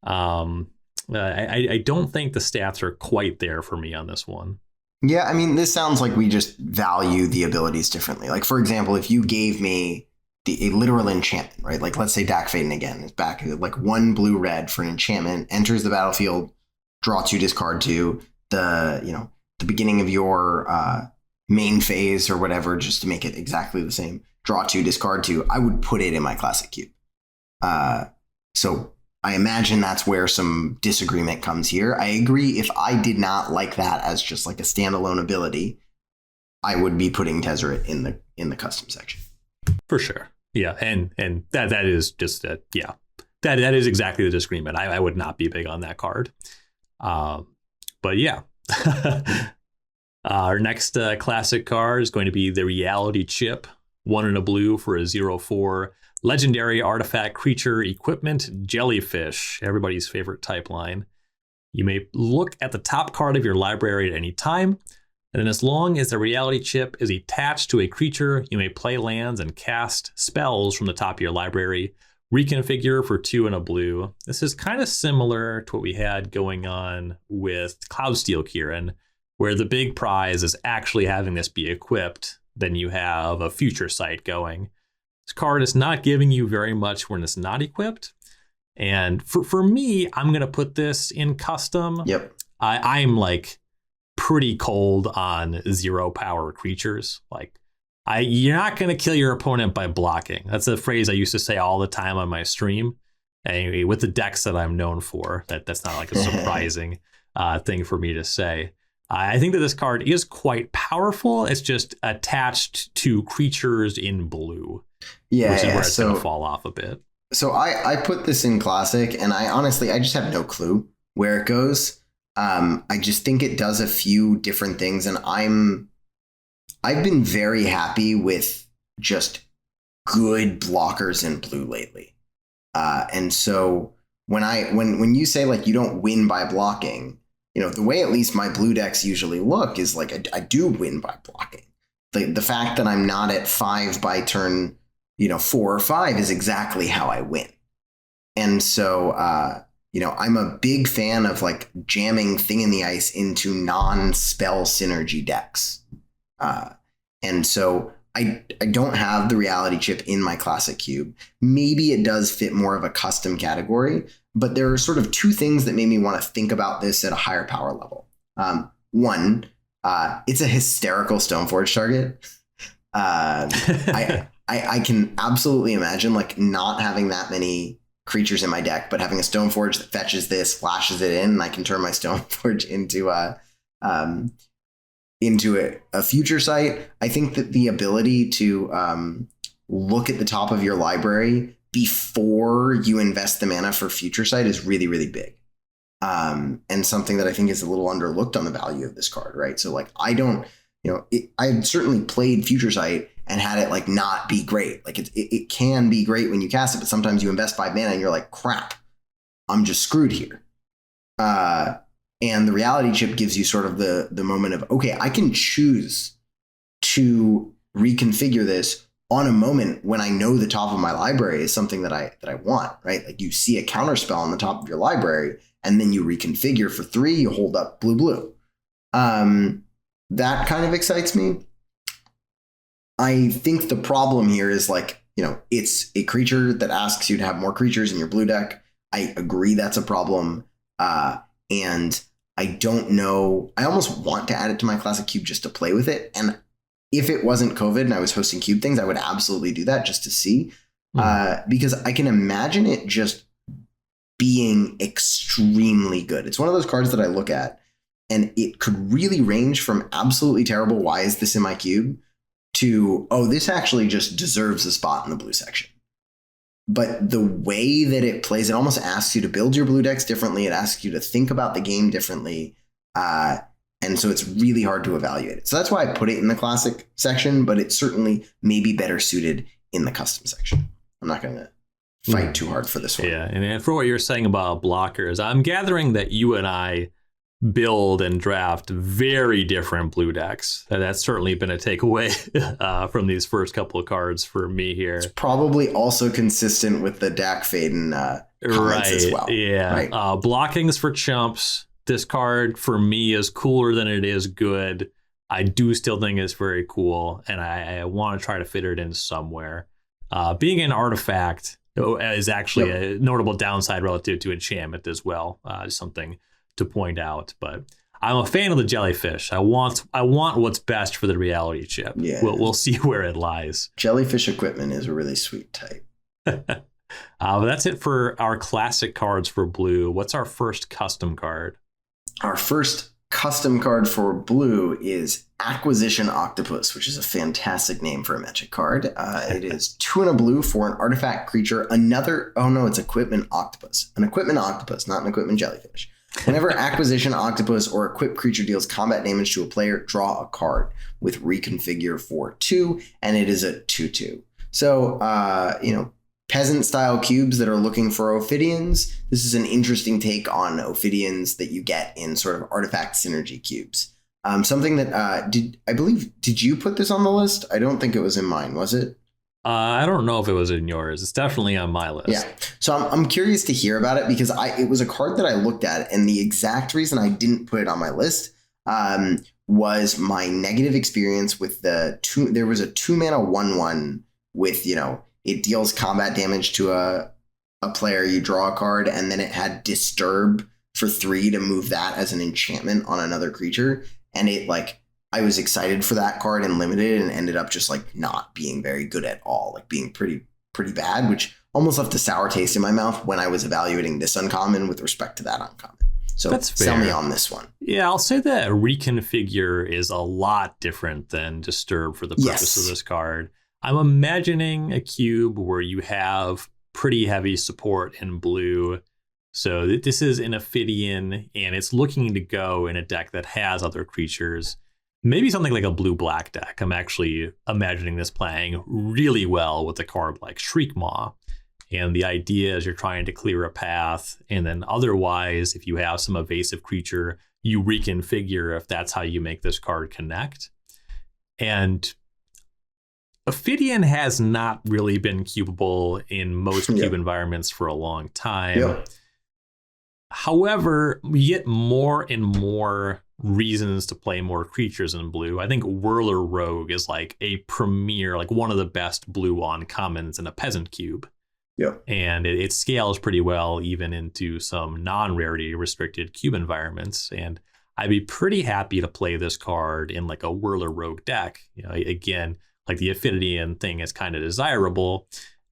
I don't think the stats are quite there for me on this one. Yeah, I mean, this sounds like we just value the abilities differently. For example, if you gave me a literal enchantment, right? Let's say Dak Faden again is back. 1 blue-red for an enchantment, enters the battlefield, draw 2, discard 2. The beginning of your main phase or whatever, just to make it exactly the same. Draw 2, discard 2. I would put it in my classic cube. So I imagine that's where some disagreement comes here. I agree. If I did not like that as just like a standalone ability, I would be putting Tezzeret in the custom section. For sure. Yeah. And that is just that is exactly the disagreement. I would not be big on that card. But yeah. Our next classic card is going to be the Reality Chip. 1 and a blue for a 0/4 legendary artifact creature equipment jellyfish. Everybody's favorite type line. You may look at the top card of your library at any time. And then as long as the Reality Chip is attached to a creature, you may play lands and cast spells from the top of your library. Reconfigure for 2 and a blue. This is kind of similar to what we had going on with Cloudsteel Kieran, where the big prize is actually having this be equipped. Then you have a future sight going. This card is not giving you very much when it's not equipped. And for me, I'm going to put this in custom. Yep. I'm like pretty cold on 0 power creatures. Like you're not going to kill your opponent by blocking. That's a phrase I used to say all the time on my stream. Anyway, with the decks that I'm known for, that's not like a surprising thing for me to say. I think that this card is quite powerful. It's just attached to creatures in blue. Yeah, which is where it's going to fall off a bit. So I put this in Classic, and I honestly just have no clue where it goes. I just think it does a few different things, and I've been very happy with just good blockers in blue lately. And so when you say like you don't win by blocking, the way at least my blue decks usually look is like I do win by blocking. The fact that I'm not at 5 by turn 4 or 5 is exactly how I win. And so I'm a big fan of like jamming Thing in the Ice into non-spell synergy decks. And so I don't have the Reality Chip in my Classic cube. Maybe it does fit more of a custom category, but there are sort of 2 things that made me want to think about this at a higher power level. One, it's a hysterical Stoneforge target. I can absolutely imagine like not having that many creatures in my deck, but having a Stoneforge that fetches this, flashes it in, and I can turn my Stoneforge into a future sight. I think that the ability to look at the top of your library before you invest the mana for future sight is really, really big. And something that I think is a little underlooked on the value of this card, right? So like I've certainly played future sight and had it like not be great. Like it can be great when you cast it, but sometimes you invest 5 mana and you're like, crap, I'm just screwed here. And the Reality Chip gives you sort of the moment of, okay, I can choose to reconfigure this on a moment when I know the top of my library is something that I want, right? Like you see a counterspell on the top of your library and then you reconfigure for 3, you hold up blue. That kind of excites me. I think the problem here is like, it's a creature that asks you to have more creatures in your blue deck. I agree that's a problem. And I don't know. I almost want to add it to my Classic cube just to play with it. And if it wasn't COVID and I was hosting cube things, I would absolutely do that just to see. Because I can imagine it just being extremely good. It's one of those cards that I look at and it could really range from absolutely terrible, why is this in my cube, to, oh, this actually just deserves a spot in the blue section. But the way that it plays, it almost asks you to build your blue decks differently. It asks you to think about the game differently. And so it's really hard to evaluate it. So that's why I put it in the Classic section, but it certainly may be better suited in the custom section. I'm not going to fight too hard for this one. Yeah, and for what you're saying about blockers, I'm gathering that you and I build and draft very different blue decks. That's certainly been a takeaway from these first couple of cards for me here. It's probably also consistent with the Dak Faden comments as well. Yeah, right. Blockings for chumps. This card for me is cooler than it is good. I do still think it's very cool, and I want to try to fit it in somewhere. Being an artifact is actually a notable downside relative to enchantment as well. Something to point out, but I'm a fan of the jellyfish. I want what's best for the Reality Chip. Yeah. We'll see where it lies. Jellyfish equipment is a really sweet type. But that's it for our classic cards for blue. What's our first custom card? Our first custom card for blue is Acquisition Octopus, which is a fantastic name for a Magic card. It is 2 and a blue for an artifact creature. It's Equipment Octopus. An Equipment Octopus, not an Equipment Jellyfish. Whenever Acquisition Octopus or equipped creature deals combat damage to a player, draw a card with Reconfigure for 2, and it is a 2/2. So, peasant-style cubes that are looking for Ophidians. This is an interesting take on Ophidians that you get in sort of artifact synergy cubes. Something that, did you put this on the list? I don't think it was in mine, was it? I don't know if it was in yours. It's definitely on my list. Yeah. So I'm curious to hear about it because it was a card that I looked at, and the exact reason I didn't put it on my list was my negative experience with there was a 2-mana 1/1 with, it deals combat damage to a player, you draw a card, and then it had Disturb for 3 to move that as an enchantment on another creature. And I was excited for that card and limited, and ended up just not being very good at all, being pretty bad, which almost left a sour taste in my mouth when I was evaluating this uncommon with respect to that uncommon. So that's fair. Sell me on this one. Yeah, I'll say that Reconfigure is a lot different than Disturb for the purpose of this card. I'm imagining a cube where you have pretty heavy support in blue. So this is an Ophidian, and it's looking to go in a deck that has other creatures. Maybe something like a blue-black deck. I'm actually imagining this playing really well with a card like Shriekmaw. And the idea is you're trying to clear a path, and then otherwise, if you have some evasive creature, you reconfigure if that's how you make this card connect. And Ophidian has not really been cubable in most cube environments for a long time. Yeah. However, we get more and more reasons to play more creatures in blue. I think Whirler Rogue is a premier, one of the best blue uncommons in a peasant cube. Yeah. And it scales pretty well even into some non-rarity restricted cube environments. And I'd be pretty happy to play this card in a Whirler Rogue deck. Again, the Ophidian thing is kind of desirable.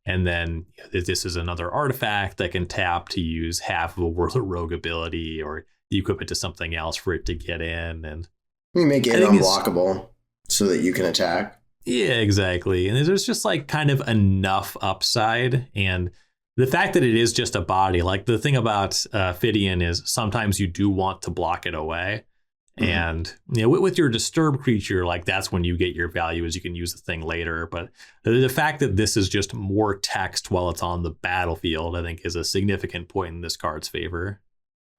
And then this is another artifact that can tap to use half of a Whirler Rogue ability, or you equip it to something else for it to get in. And you make it unblockable so that you can attack. Yeah, exactly. And there's just kind of enough upside. And the fact that it is just a body, the thing about Ophidian is sometimes you do want to block it away. Mm-hmm. And with your Disturb creature, that's when you get your value, is you can use the thing later. But the fact that this is just more text while it's on the battlefield, I think, is a significant point in this card's favor.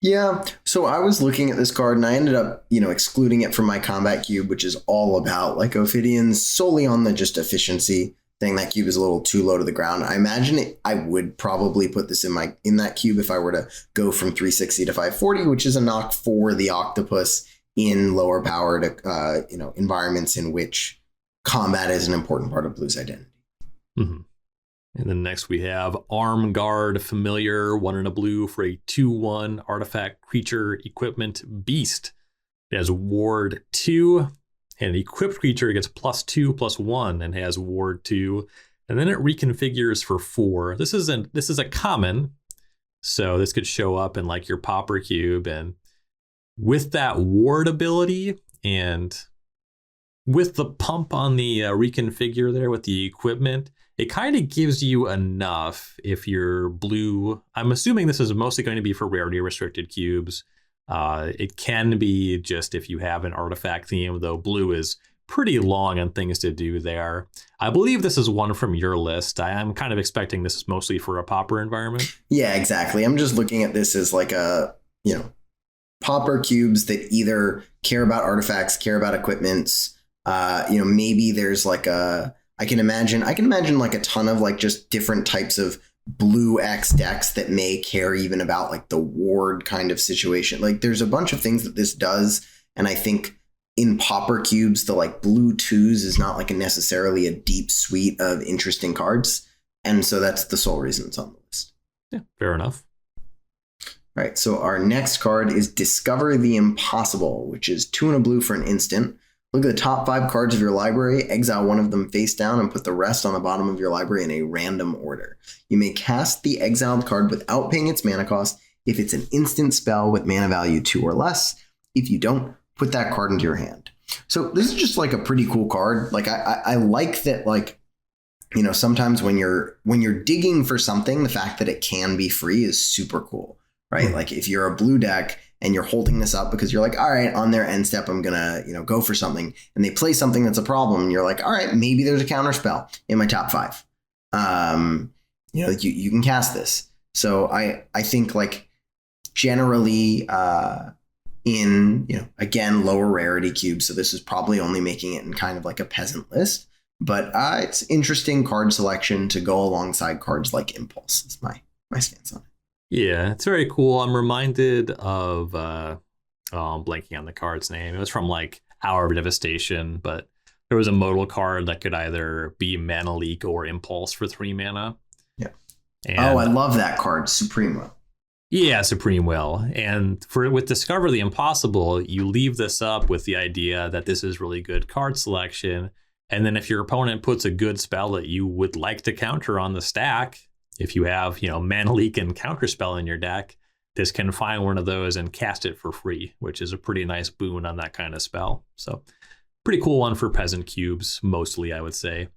Yeah, so I was looking at this card, and I ended up, excluding it from my combat cube, which is all about Ophidians, solely on the just efficiency thing. That cube is a little too low to the ground. I imagine I would probably put this in that cube if I were to go from 360 to 540, which is a knock for the Octopus in lower powered, environments in which combat is an important part of blue's identity. Mm-hmm. And then next we have Arm Guard Familiar, 1 and a blue for a 2/1 artifact creature equipment beast. It has Ward 2, and an equipped creature gets +2/+1 and has Ward 2. And then it reconfigures for 4. This is a common, so this could show up in your Pauper cube. And with that Ward ability and with the pump on the reconfigure there with the equipment, it kind of gives you enough if you're blue. I'm assuming this is mostly going to be for rarity restricted cubes. It can be just if you have an artifact theme, though blue is pretty long on things to do there. I believe this is one from your list. I'm kind of expecting this is mostly for a Pauper environment. Yeah, exactly. I'm just looking at this as Pauper cubes that either care about artifacts, care about equipments. Maybe there's I can imagine a ton of just different types of blue X decks that may care even about the ward kind of situation. There's a bunch of things that this does. And I think in Pauper cubes, the blue 2s is not necessarily a deep suite of interesting cards. And so that's the sole reason it's on the list. Yeah, fair enough. All right. So our next card is Discover the Impossible, which is 2 and a blue for an instant. Look at the top 5 cards of your library, exile one of them face down, and put the rest on the bottom of your library in a random order. You may cast the exiled card without paying its mana cost if it's an instant spell with mana value 2 or less. If you don't, put that card into your hand. So this is just like a pretty cool card. Like I like that, like, you know, sometimes when you're digging for something, the fact that it can be free is super cool, right? Like if you're a blue deck and you're holding this up because you're like, all right, on their end step, I'm going to, you know, go for something, and they play something that's a problem. And you're like, all right, maybe there's a counter spell in my top 5. You know, you can cast this. So I think, like, generally in, you know, again, lower rarity cubes. So this is probably only making it in kind of like a peasant list, but it's interesting card selection to go alongside cards like Impulse. Is my stance on it. Yeah, it's very cool. I'm reminded of, I'm blanking on the card's name. It was from like Hour of Devastation, but there was a modal card that could either be Mana Leak or Impulse for 3 mana. Yeah. And, I love that card, Supreme Will. Yeah, Supreme Will. And with Discover the Impossible, you leave this up with the idea that this is really good card selection. And then if your opponent puts a good spell that you would like to counter on the stack, if you have, you know, Mana Leak and Counterspell in your deck, this can find one of those and cast it for free, which is a pretty nice boon on that kind of spell. So pretty cool one for Peasant cubes, mostly, I would say.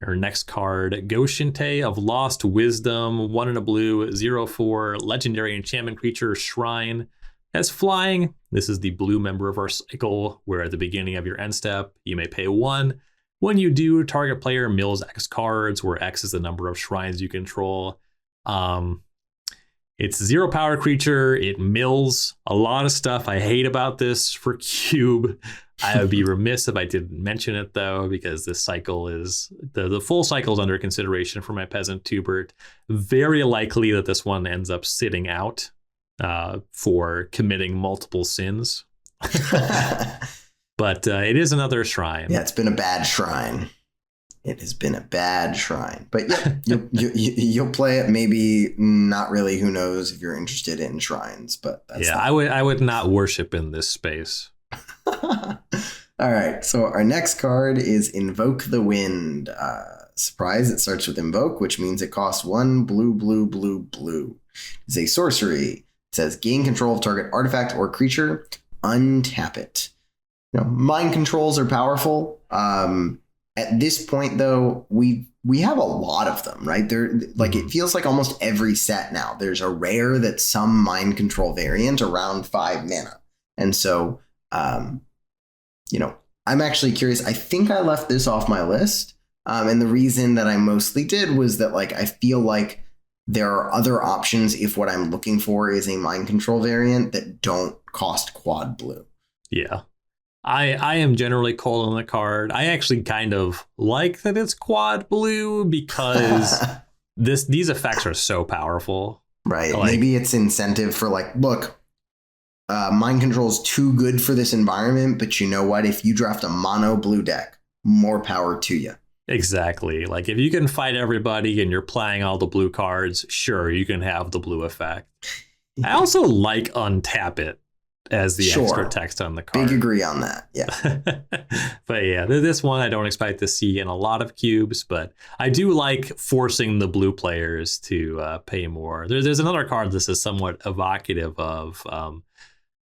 Our next card, Goshinte of Lost Wisdom, 1 and a blue, 0/4, legendary enchantment creature, Shrine. As flying, this is the blue member of our cycle, where at the beginning of your end step, you may pay 1. When you do, target player mills X cards, where X is the number of shrines you control. It's 0 power creature. It mills a lot of stuff I hate about this for cube. I would be remiss if I didn't mention it, though, because this cycle is the full cycle is under consideration for my Peasant Tubert. Very likely that this one ends up sitting out for committing multiple sins. But it is another shrine. Yeah, it's been a bad shrine. It has been a bad shrine. But yeah, you'll play it. Maybe not really. Who knows if you're interested in shrines? But that's I would not worship in this space. All right. So our next card is Invoke the Wind. Surprise! It starts with Invoke, which means it costs 1 blue, blue, blue, blue. It's a sorcery. It says gain control of target artifact or creature. Untap it. You know, mind controls are powerful. At this point, though, we have a lot of them, right? They're like, it feels like almost every set now. There's a rare that's some mind control variant around 5 mana. And so, you know, I'm actually curious. I think I left this off my list. And the reason that I mostly did was that, like, I feel like there are other options if what I'm looking for is a mind control variant that don't cost quad blue. Yeah. I am generally cold on the card. I actually kind of like that it's quad blue because these effects are so powerful. Right. Like, maybe it's incentive for, like, look, mind control is too good for this environment, but you know what? If you draft a mono blue deck, more power to you. Exactly. Like, if you can fight everybody and you're playing all the blue cards, sure, you can have the blue effect. I also like untap it as the extra text on the card. Big agree on that. Yeah. But yeah, this one I don't expect to see in a lot of cubes, but I do like forcing the blue players to pay more. There's another card this is somewhat evocative of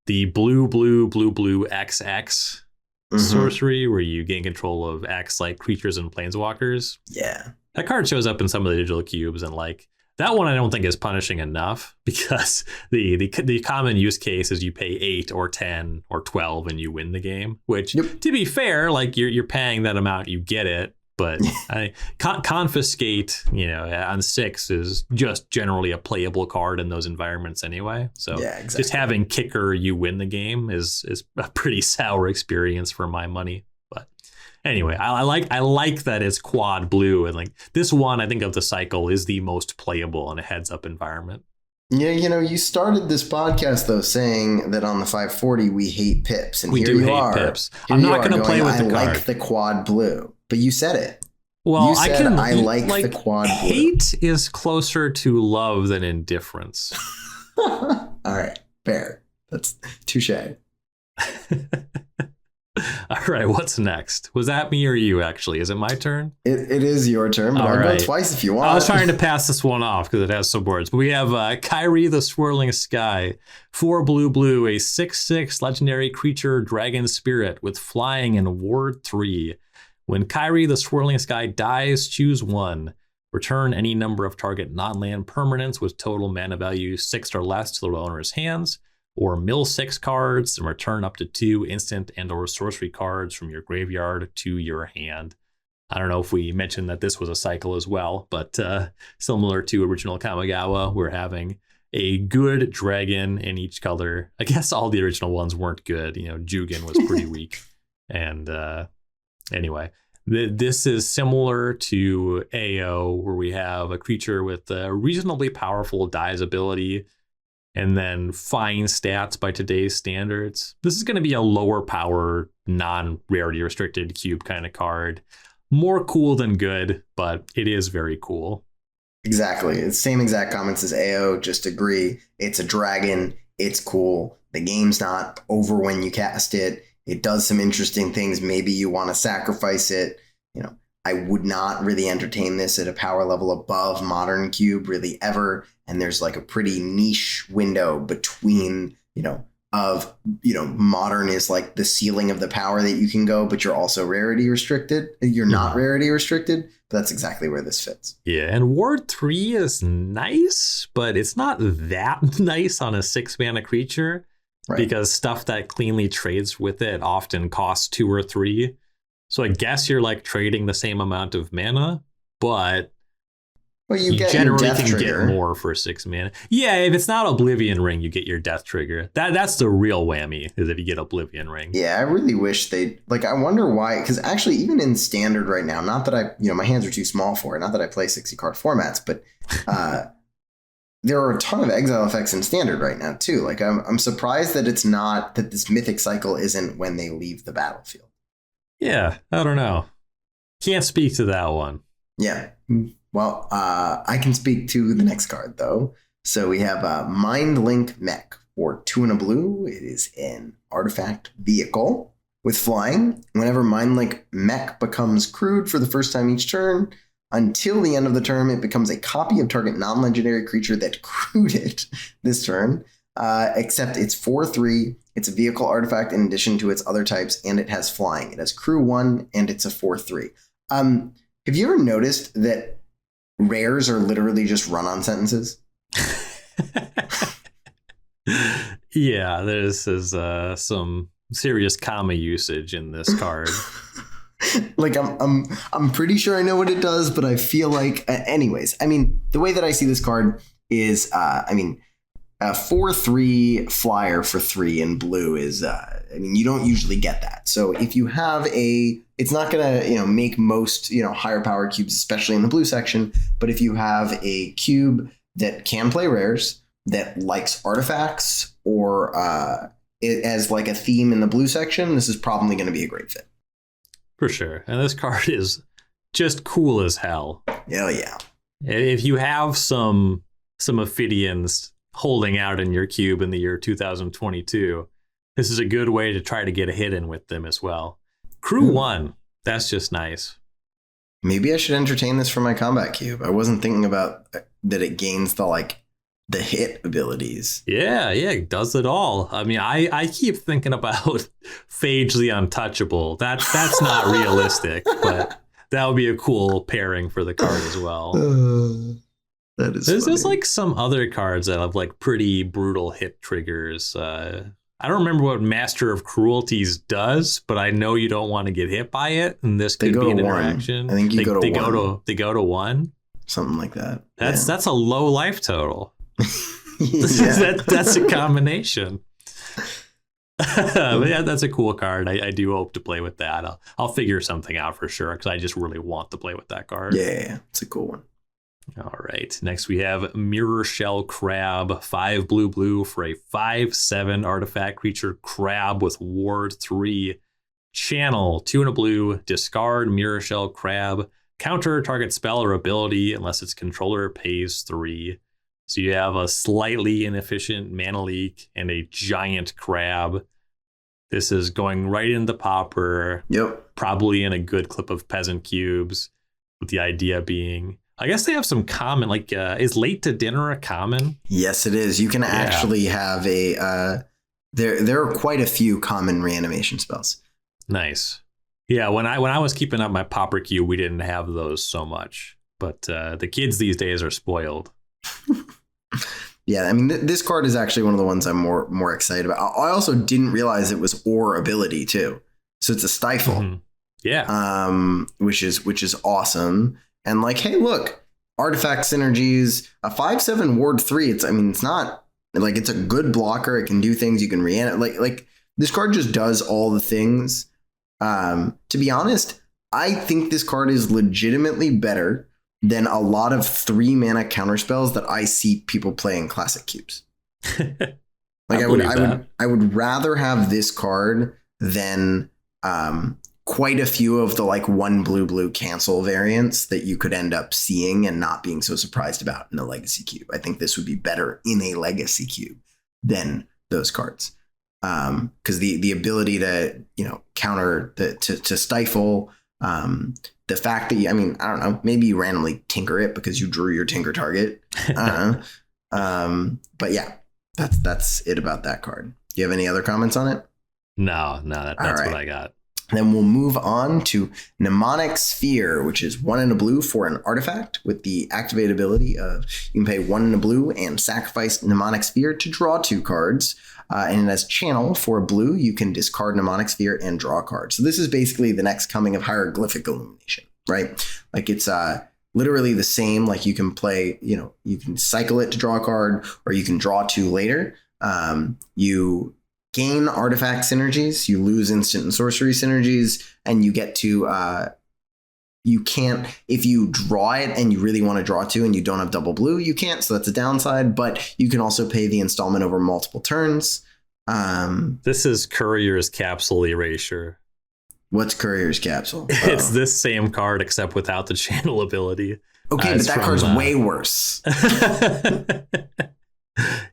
the blue, blue, blue, blue XX sorcery, where you gain control of X like creatures and planeswalkers. Yeah. That card shows up in some of the digital cubes, and like that one I don't think is punishing enough, because the common use case is you pay 8 or 10 or 12 and you win the game, which to be fair, like you're paying that amount, you get it. But confiscate, you know, on 6 is just generally a playable card in those environments anyway. So yeah, exactly. Just having kicker, you win the game is a pretty sour experience for my money. But anyway, I like that it's quad blue, and like this one, I think of the cycle is the most playable in a heads up environment. Yeah, you know, you started this podcast though saying that on the 540 we hate pips, and we here do you hate are. pips. I'm not going to play with the card. I like the quad blue, but you said it. Well, you said, I like the quad blue. Hate is closer to love than indifference. All right, fair. That's touche. All right, what's next? Was that me or you, actually? Is it my turn? It is your turn, but I'll go twice if you want. I was trying to pass this one off because it has some words. But we have Kyrie the Swirling Sky. 4 blue, a 6/6 legendary creature dragon spirit with flying and ward 3. When Kyrie the Swirling Sky dies, choose 1. Return any number of target non-land permanents with total mana value 6 or less to the owner's hands, or mill 6 cards and return up to 2 instant and or sorcery cards from your graveyard to your hand. I don't know if we mentioned that this was a cycle as well, but similar to original Kamigawa, we're having a good dragon in each color. I guess all the original ones weren't good. You know, Jugan was pretty weak. And anyway, this is similar to AO, where we have a creature with a reasonably powerful dies ability and then fine stats by today's standards. This is going to be a lower power, non-rarity restricted cube kind of card. More cool than good, but it is very cool. Exactly. It's same exact comments as AO, just agree. It's a dragon. It's cool. The game's not over when you cast it. It does some interesting things. Maybe you want to sacrifice it. You know, I would not really entertain this at a power level above Modern Cube really ever. And there's like a pretty niche window between, Modern is like the ceiling of the power that you can go, but you're also rarity restricted. You're not rarity restricted, but that's exactly where this fits. Yeah, and Ward 3 is nice, but it's not that nice on a 6-mana creature, right? Because stuff that cleanly trades with it often costs 2 or 3. So I guess you're like trading the same amount of mana, but you generally can get more for 6 mana. Yeah, if it's not Oblivion Ring, you get your death trigger. That's the real whammy, is if you get Oblivion Ring. Yeah, I really wish they I wonder why, because actually even in standard right now, not that I, my hands are too small for it, not that I play 60 card formats, but there are a ton of exile effects in standard right now too. Like I'm surprised that it's not, that this mythic cycle isn't when they leave the battlefield. Yeah, I don't know. Can't speak to that one. Yeah. Well, I can speak to the next card, though. So we have Mind Link Mech, or 2 and a blue. It is an artifact vehicle with flying. Whenever Mind Link Mech becomes crewed for the first time each turn, until the end of the turn, it becomes a copy of target non-legendary creature that crewed it this turn, except it's 4/3. It's a vehicle artifact in addition to its other types, and it has flying. It has crew 1, and it's a 4/3. Have you ever noticed that rares are literally just run-on sentences? Yeah, there's some serious comma usage in this card. Like I'm pretty sure I know what it does, but I feel like anyways. I mean, the way that I see this card is a 4/3 flyer for 3 in blue is you don't usually get that. So if you have it's not gonna make most higher powered cubes, especially in the blue section. But if you have a cube that can play rares, that likes artifacts, or it as like a theme in the blue section, this is probably going to be a great fit. For sure. And this card is just cool as hell. Hell yeah. If you have some Ophidians holding out in your cube in the year 2022, this is a good way to try to get a hit in with them as well. Crew 1, that's just nice. Maybe I should entertain this for my combat cube. I wasn't thinking about that it gains the hit abilities. Yeah, it does it all. I mean, I keep thinking about Phage the Untouchable. That's not realistic, but that would be a cool pairing for the card as well. That is There's like some other cards that have like pretty brutal hit triggers. I don't remember what Master of Cruelties does, but I know you don't want to get hit by it, and this could be an interaction. I think they go to 1. They go to 1. Something like that. That's a low life total. Yeah. That's a combination. But yeah, that's a cool card. I do hope to play with that. I'll figure something out for sure, because I just really want to play with that card. Yeah, it's a cool one. All right. Next we have Mirror Shell Crab, 5 blue for a 5/7 artifact creature crab with ward 3. Channel, 2 and a blue, discard Mirror Shell Crab, counter target spell or ability unless its controller pays 3. So you have a slightly inefficient mana leak and a giant crab. This is going right into Pauper. Yep. Probably in a good clip of Peasant cubes, with the idea being, I guess they have some common, like, is Late to Dinner a common? Yes, it is. You can actually have a, there are quite a few common reanimation spells. Nice. Yeah, when I was keeping up my Pauper cube, we didn't have those so much. But the kids these days are spoiled. Yeah, I mean, this card is actually one of the ones I'm more excited about. I also didn't realize it was or ability too. So it's a stifle. Mm-hmm. Yeah. Which is awesome. And like, hey, look, artifact synergies, a 5/7 ward 3. It's not like, it's a good blocker. It can do things. You can reanimate. Like this card just does all the things. To be honest, I think this card is legitimately better than a lot of 3-mana counterspells that I see people play in classic cubes. Like I would rather have this card than quite a few of the like 1 blue cancel variants that you could end up seeing and not being so surprised about in a legacy cube. I think this would be better in a legacy cube than those cards. Because the ability to, counter to stifle, the fact that I don't know, maybe you randomly tinker it because you drew your tinker target. But yeah, that's it about that card. Do you have any other comments on it? No, that's right. What I got. Then we'll move on to Mnemonic Sphere, which is 1 and a blue for an artifact with the activate ability of you can pay 1 and a blue and sacrifice Mnemonic Sphere to draw 2 cards. And as channel for a blue, you can discard Mnemonic Sphere and draw a card. So this is basically the next coming of Hieroglyphic Illumination, right? Like it's literally the same. Like you can play, you can cycle it to draw a card, or you can draw 2 later. You gain artifact synergies, you lose instant and sorcery synergies, and you get to you can't, if you draw it and you really want to draw 2 and you don't have double blue, you can't. So that's a downside, but you can also pay the installment over multiple turns. This is Courier's Capsule Erasure. What's Courier's Capsule? It's this same card except without the channel ability. Okay, but that card's way worse.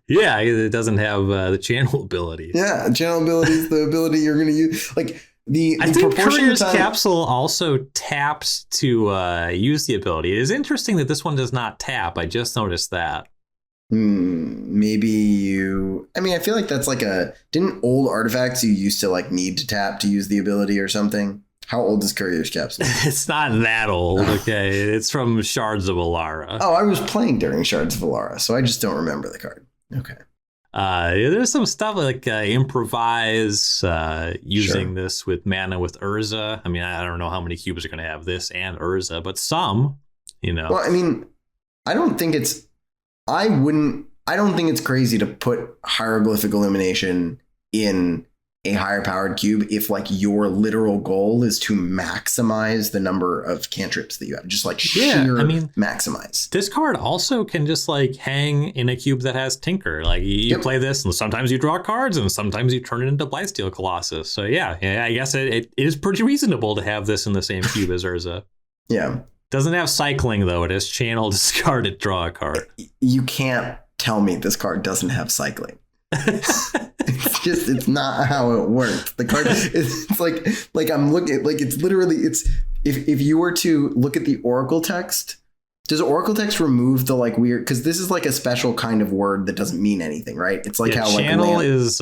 Yeah, it doesn't have the channel ability. Yeah, channel ability is the ability you're going to use. Like I think Courier's Capsule also taps to use the ability. It is interesting that this one does not tap. I just noticed that. Maybe I feel like that's like didn't old artifacts you used to like need to tap to use the ability or something? How old is Courier's Capsule? It's not that old, okay? It's from Shards of Alara. Oh, I was playing during Shards of Alara, so I just don't remember the card. Okay. There's some stuff like improvise, using this with mana with Urza. I don't know how many cubes are going to have this and Urza, but some, Well, I don't think it's crazy to put Hieroglyphic Illumination in a higher powered cube if like your literal goal is to maximize the number of cantrips that you have, just like sheer maximize. This card also can just like hang in a cube that has Tinker. Like you play this and sometimes you draw cards and sometimes you turn it into Blightsteel Colossus. So yeah, I guess it is pretty reasonable to have this in the same cube as Urza. Yeah. Doesn't have cycling though. It has channel, discard it, draw a card. You can't tell me this card doesn't have cycling. It's not how it works. The card it's like I'm looking, like it's literally, it's if you were to look at the Oracle text, does Oracle text remove the like weird, because this is like a special kind of word that doesn't mean anything, right? It's like how channel like is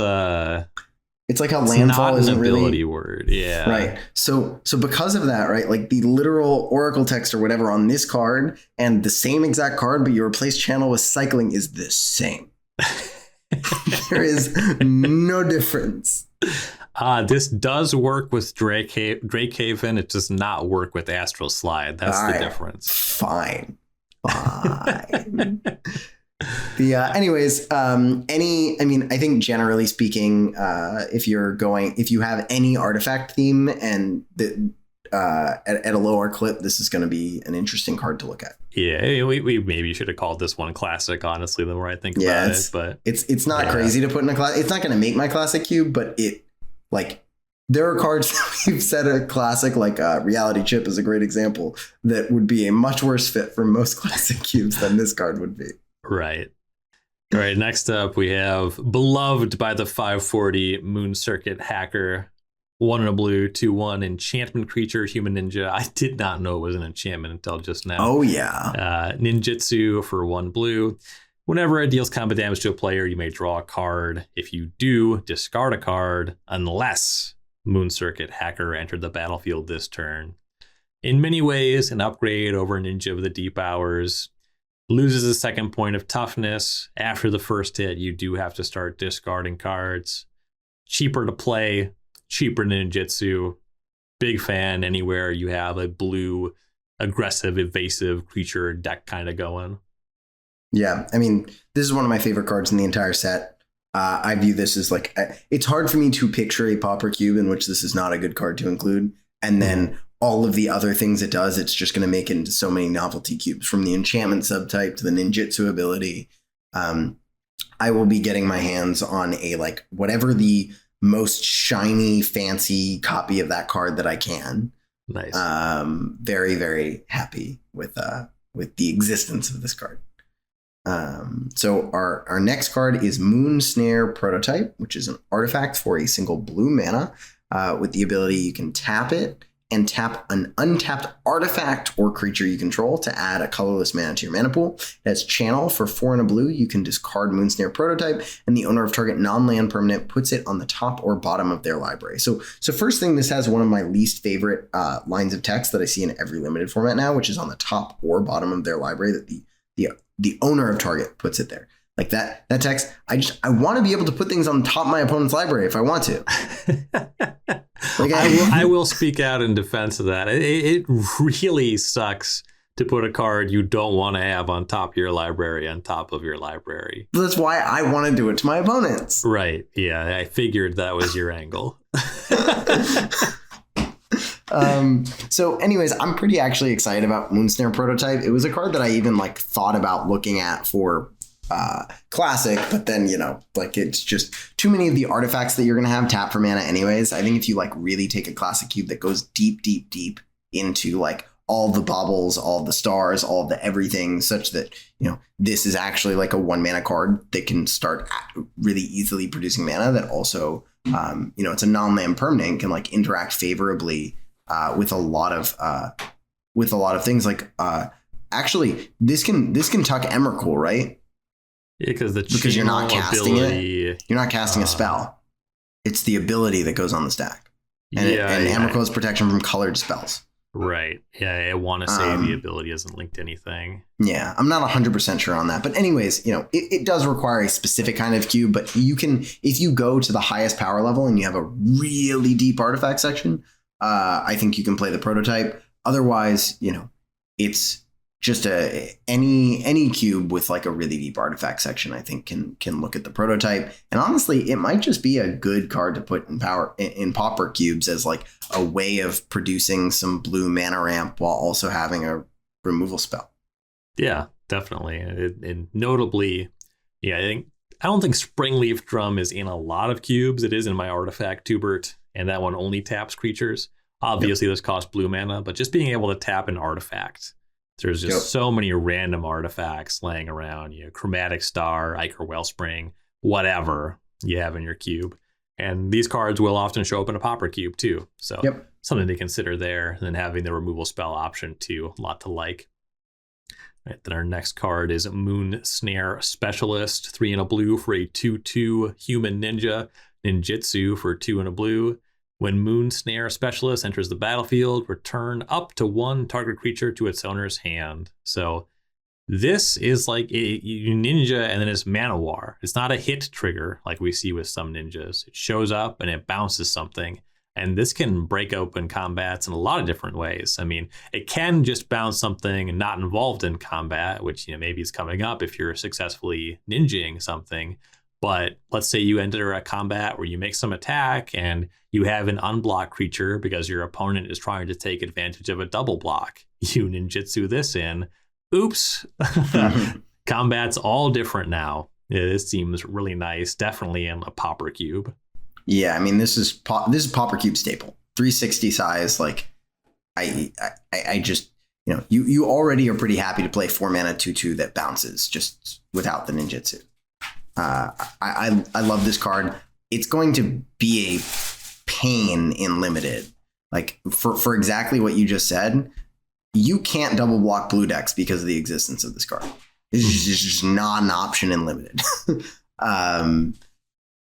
it's like how landfall isn't really an ability word. Yeah. Right. So because of that, right, like the literal Oracle text or whatever on this card and the same exact card, but you replace channel with cycling is the same. There is no difference. This does work with Drakehaven. It does not work with Astral Slide. That's the difference. Fine. Anyways, I think generally speaking, if you have any artifact theme and at a lower clip, this is going to be an interesting card to look at. Yeah, we maybe should have called this one classic, honestly, the more I think about it. But it's not crazy to put in a class. It's not going to make my classic cube, but there are cards that we've said a classic, like Reality Chip is a great example, that would be a much worse fit for most classic cubes than this card would be. Right. All right, next up we have beloved by the 540 Moon Circuit Hacker. 1 and a blue, 2/1 enchantment creature, human ninja. I did not know it was an enchantment until just now. Oh, yeah. Ninjutsu for 1 blue. Whenever it deals combat damage to a player, you may draw a card. If you do, discard a card, unless Moon Circuit Hacker entered the battlefield this turn. In many ways, an upgrade over Ninja of the Deep Hours. Loses a second point of toughness. After the first hit, you do have to start discarding cards. Cheaper to play, cheaper ninjutsu. Big fan anywhere you have a blue, aggressive, evasive creature deck kind of going. Yeah, I mean, this is one of my favorite cards in the entire set. I view this as like, it's hard for me to picture a Pauper Cube in which this is not a good card to include. And then all of the other things it does, it's just going to make it into so many novelty cubes, from the enchantment subtype to the ninjutsu ability. I will be getting my hands on a, like, whatever the most shiny, fancy copy of that card that I can. Nice. Very, very happy with the existence of this card. So our next card is Moon Snare Prototype, which is an artifact for a single blue mana, with the ability you can tap it and tap an untapped artifact or creature you control to add a colorless mana to your mana pool. It has Channel for 4 and a blue. You can discard Moonsnare Prototype, and the owner of target non-land permanent puts it on the top or bottom of their library. So first thing, this has one of my least favorite lines of text that I see in every limited format now, which is on the top or bottom of their library, that the owner of target puts it there. Like that text, I want to be able to put things on top of my opponent's library if I want to. Like I will speak out in defense of that. It really sucks to put a card you don't want to have on top of your library on top of your library. That's why I want to do it to my opponents. Right. Yeah, I figured that was your angle. So anyways, I'm pretty actually excited about Moonsnare Prototype. It was a card that I even like thought about looking at for Classic, but then, like, it's just too many of the artifacts that you're going to have tap for mana anyways. I think if you like really take a Classic cube that goes deep, deep, deep into like all the baubles, all the stars, all the everything, such that, this is actually like a 1 mana card that can start really easily producing mana that also, it's a non-land permanent, can like interact favorably with a lot of things. Like actually this can tuck Emrakul, right? Yeah, because you're not casting it. You're not casting a spell. It's the ability that goes on the stack. And Emrakul has protection from colored spells. Right. Yeah, I want to say the ability isn't linked to anything. Yeah, I'm not 100% sure on that. But anyways, it does require a specific kind of cube. But you can, if you go to the highest power level and you have a really deep artifact section, I think you can play the prototype. Otherwise, it's just any cube with like a really deep artifact section, I think can look at the prototype. And honestly, it might just be a good card to put in Pauper cubes as like a way of producing some blue mana ramp while also having a removal spell. Yeah, definitely. And notably, I don't think Springleaf Drum is in a lot of cubes. It is in my artifact Tubert, and that one only taps creatures. Obviously, Those cost blue mana, but just being able to tap an artifact. There's just so many random artifacts laying around, Chromatic Star, Ichor Wellspring, whatever you have in your cube. And these cards will often show up in a Pauper cube too. So something to consider there. And then having the removal spell option too, a lot to like. Right, then our next card is Moon Snare Specialist, 3 and a blue for a 2/2 human ninja, ninjutsu for 2 and a blue. When Moon Snare Specialist enters the battlefield, return up to 1 target creature to its owner's hand. So this is like a ninja, and then it's Mana War. It's not a hit trigger like we see with some ninjas. It shows up and it bounces something. And this can break open combats in a lot of different ways. I mean, it can just bounce something not involved in combat, which maybe is coming up if you're successfully ninjing something. But let's say you enter a combat where you make some attack and you have an unblocked creature because your opponent is trying to take advantage of a double block. You ninjutsu this in. Oops. Combat's all different now. This seems really nice. Definitely in a Pauper cube. Yeah, I mean, this is Pauper cube staple. 360 size. Like, I just, you already are pretty happy to play 4 mana 2/2 that bounces just without the ninjutsu. I love this card. It's going to be a pain in limited. Like for exactly what you just said, you can't double block blue decks because of the existence of this card. It's just not an option in limited.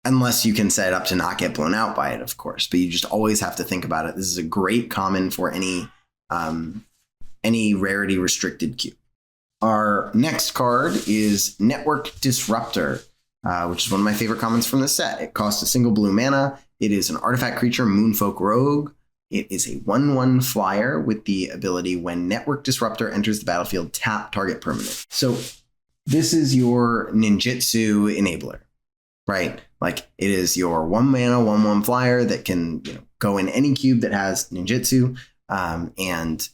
Unless you can set it up to not get blown out by it, of course. But you just always have to think about it. This is a great common for any rarity restricted cube. Our next card is Network Disruptor, which is one of my favorite commons from the set. It costs a single blue mana. It is an artifact creature, Moonfolk Rogue. It is a 1/1 flyer with the ability when Network Disruptor enters the battlefield, tap target permanent. So this is your ninjutsu enabler, right? Like it is your 1 mana, 1/1 flyer that can go in any cube that has ninjutsu and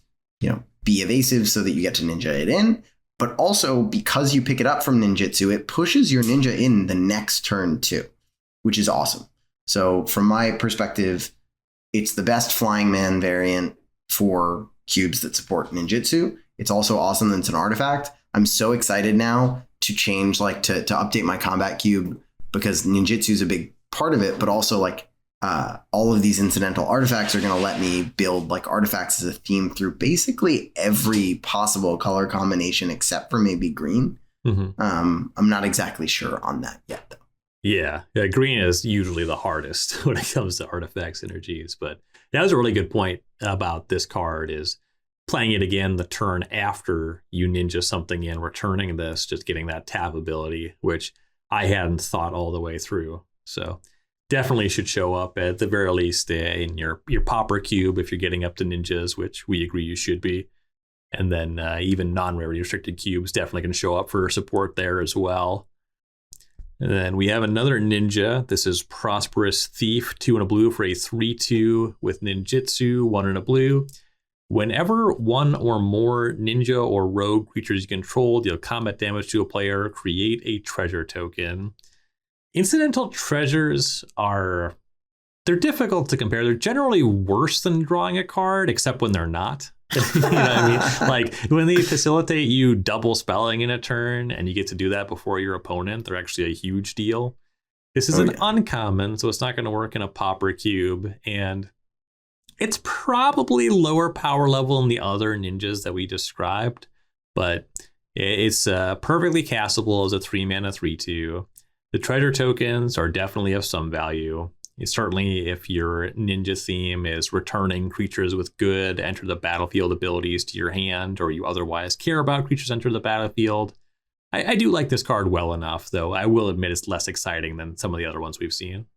be evasive so that you get to ninja it in. But also because you pick it up from ninjutsu, it pushes your ninja in the next turn too, which is awesome. So from my perspective, it's the best flying man variant for cubes that support ninjutsu. It's also awesome that it's an artifact. I'm so excited now to change, to update my combat cube because ninjutsu is a big part of it, but also all of these incidental artifacts are going to let me build artifacts as a theme through basically every possible color combination except for maybe green. Mm-hmm. I'm not exactly sure on that yet, though. Yeah, green is usually the hardest when it comes to artifact synergies. But that was a really good point about this card is playing it again the turn after you ninja something in, returning this, just getting that tap ability, which I hadn't thought all the way through. So definitely should show up at the very least in your popper cube if you're getting up to ninjas, which we agree you should be. And then even non-rarity restricted cubes definitely can show up for support there as well. And then we have another ninja. This is Prosperous Thief, 2 and a blue for a 3/2 with ninjutsu, 1 and a blue. Whenever one or more ninja or rogue creatures you control deal combat damage to a player, create a treasure token. Incidental treasures they're difficult to compare. They're generally worse than drawing a card, except when they're not. You know what I mean? Like when they facilitate you double spelling in a turn and you get to do that before your opponent, they're actually a huge deal. This is an uncommon, so it's not going to work in a pauper cube. And it's probably lower power level than the other ninjas that we described, but it's perfectly castable as a 3 mana 3/2. The treasure tokens are definitely of some value. Certainly, if your ninja theme is returning creatures with good enter the battlefield abilities to your hand, or you otherwise care about creatures enter the battlefield, I do like this card well enough, though I will admit it's less exciting than some of the other ones we've seen.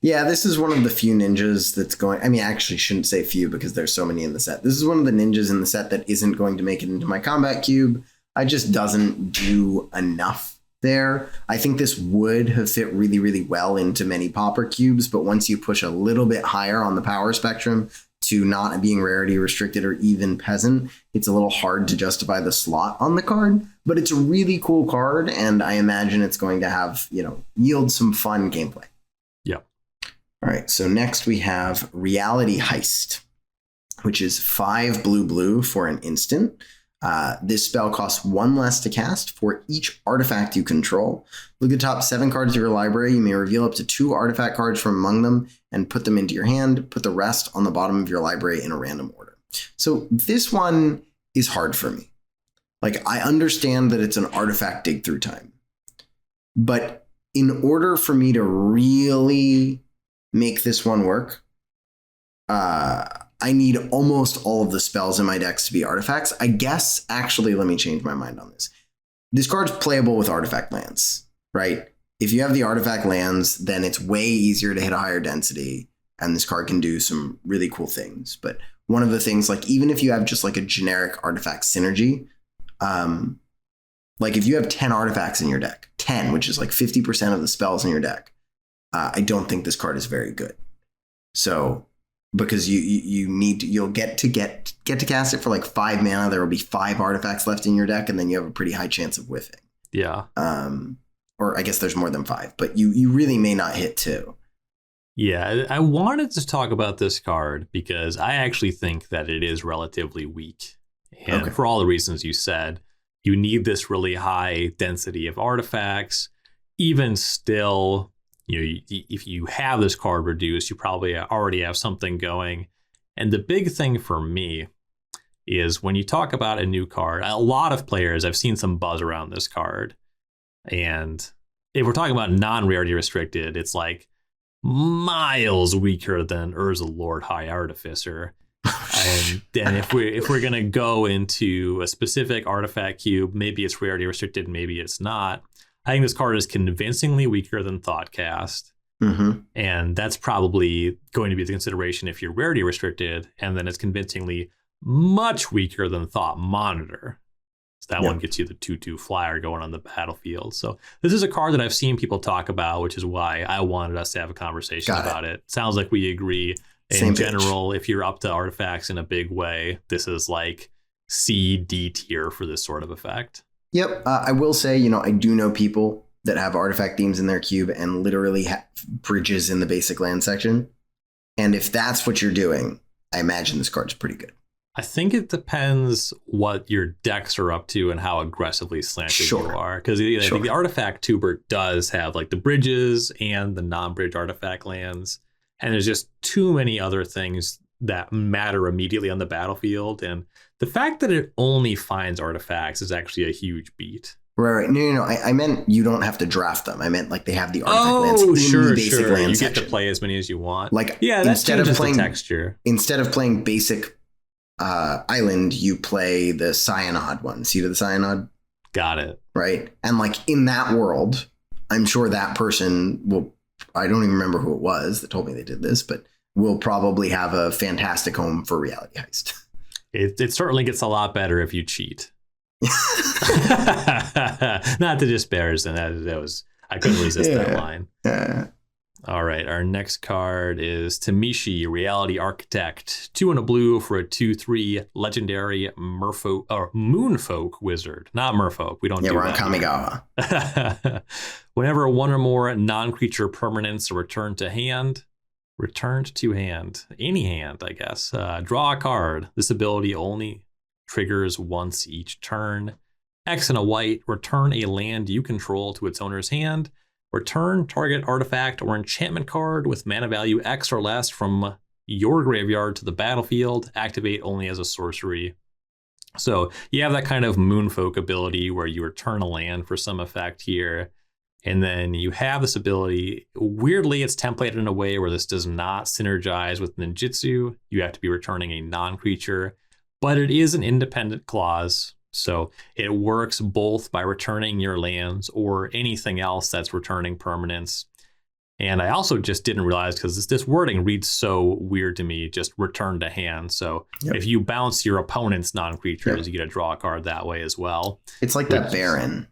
Yeah, this is one of the few ninjas that's going... I mean, I actually shouldn't say few because there's so many in the set. This is one of the ninjas in the set that isn't going to make it into my combat cube. I just doesn't do enough there. I think this would have fit really, really well into many pauper cubes, but once you push a little bit higher on the power spectrum to not being rarity restricted or even peasant, it's a little hard to justify the slot on the card, but it's a really cool card, and I imagine it's going to have, yield some fun gameplay. Yep. All right, so next we have Reality Heist, which is 5 blue for an instant. This spell costs 1 less to cast for each artifact you control. Look at the top 7 cards of your library. You may reveal up to 2 artifact cards from among them and put them into your hand. Put the rest on the bottom of your library in a random order. So this one is hard for me. I understand that it's an artifact dig through time, but in order for me to really make this one work, I need almost all of the spells in my decks to be artifacts. I guess, actually, let me change my mind on this. This card's playable with artifact lands, right? If you have the artifact lands, then it's way easier to hit a higher density, and this card can do some really cool things. But one of the things, even if you have just a generic artifact synergy, if you have 10 artifacts in your deck, 10, which is 50% of the spells in your deck, I don't think this card is very good. So... because you'll get to cast it for 5 mana. There will be 5 artifacts left in your deck, and then you have a pretty high chance of whiffing. Yeah. Or I guess there's more than 5, but you really may not hit 2. Yeah, I wanted to talk about this card because I actually think that it is relatively weak. And for all the reasons you said, you need this really high density of artifacts. even still, if you have this card reduced, you probably already have something going. And the big thing for me is when you talk about a new card, a lot of players, I've seen some buzz around this card. And if we're talking about non-rarity restricted, it's like miles weaker than Urza Lord High Artificer. And then if we're gonna go into a specific artifact cube, maybe it's rarity restricted, maybe it's not. I think this card is convincingly weaker than Thoughtcast. Mm-hmm. And that's probably going to be the consideration if you're rarity restricted, and then it's convincingly much weaker than Thought Monitor. So that one gets you the 2/2 flyer going on the battlefield. So this is a card that I've seen people talk about, which is why I wanted us to have a conversation about it. Sounds like we agree. In general, if you're up to artifacts in a big way, this is like C, D tier for this sort of effect. Yep. I will say, I do know people that have artifact themes in their cube and literally have bridges in the basic land section. And if that's what you're doing, I imagine this card's pretty good. I think it depends what your decks are up to and how aggressively slanted you are. Because I think the artifact tuber does have like the bridges and the non-bridge artifact lands. And there's just too many other things that matter immediately on the battlefield. And the fact that it only finds artifacts is actually a huge beat. Right. No. I meant you don't have to draft them. I meant like they have the artifact lands in the basic land you section. Get to play as many as you want. Like that instead of playing the texture. Instead of playing basic island, you play the Cyanod one. Seed of the Cyanod. Got it. Right. And like in that world, I'm sure that person will. I don't even remember who it was that told me they did this, but will probably have a fantastic home for Reality Heist. It certainly gets a lot better if you cheat. Not to disparage them. That was I couldn't resist that line. All right, our next card is Tamishi, Reality Architect. 2 and a blue for a 2/3 legendary Moonfolk wizard. Not Merfolk. We don't do that. Yeah, we're on Kamigawa. Whenever one or more non-creature permanents are returned to hand, any hand, I guess. Draw a card. This ability only triggers once each turn. X and a white, return a land you control to its owner's hand. Return target artifact or enchantment card with mana value X or less from your graveyard to the battlefield. Activate only as a sorcery. So you have that kind of Moonfolk ability where you return a land for some effect here. And then you have this ability. Weirdly, it's templated in a way where this does not synergize with ninjutsu. You have to be returning a non-creature, but it is an independent clause. So it works both by returning your lands or anything else that's returning permanents. And I also just didn't realize, because this wording reads so weird to me, just return to hand. So if you bounce your opponent's non-creatures, you get to draw a card that way as well. It's like that Baron.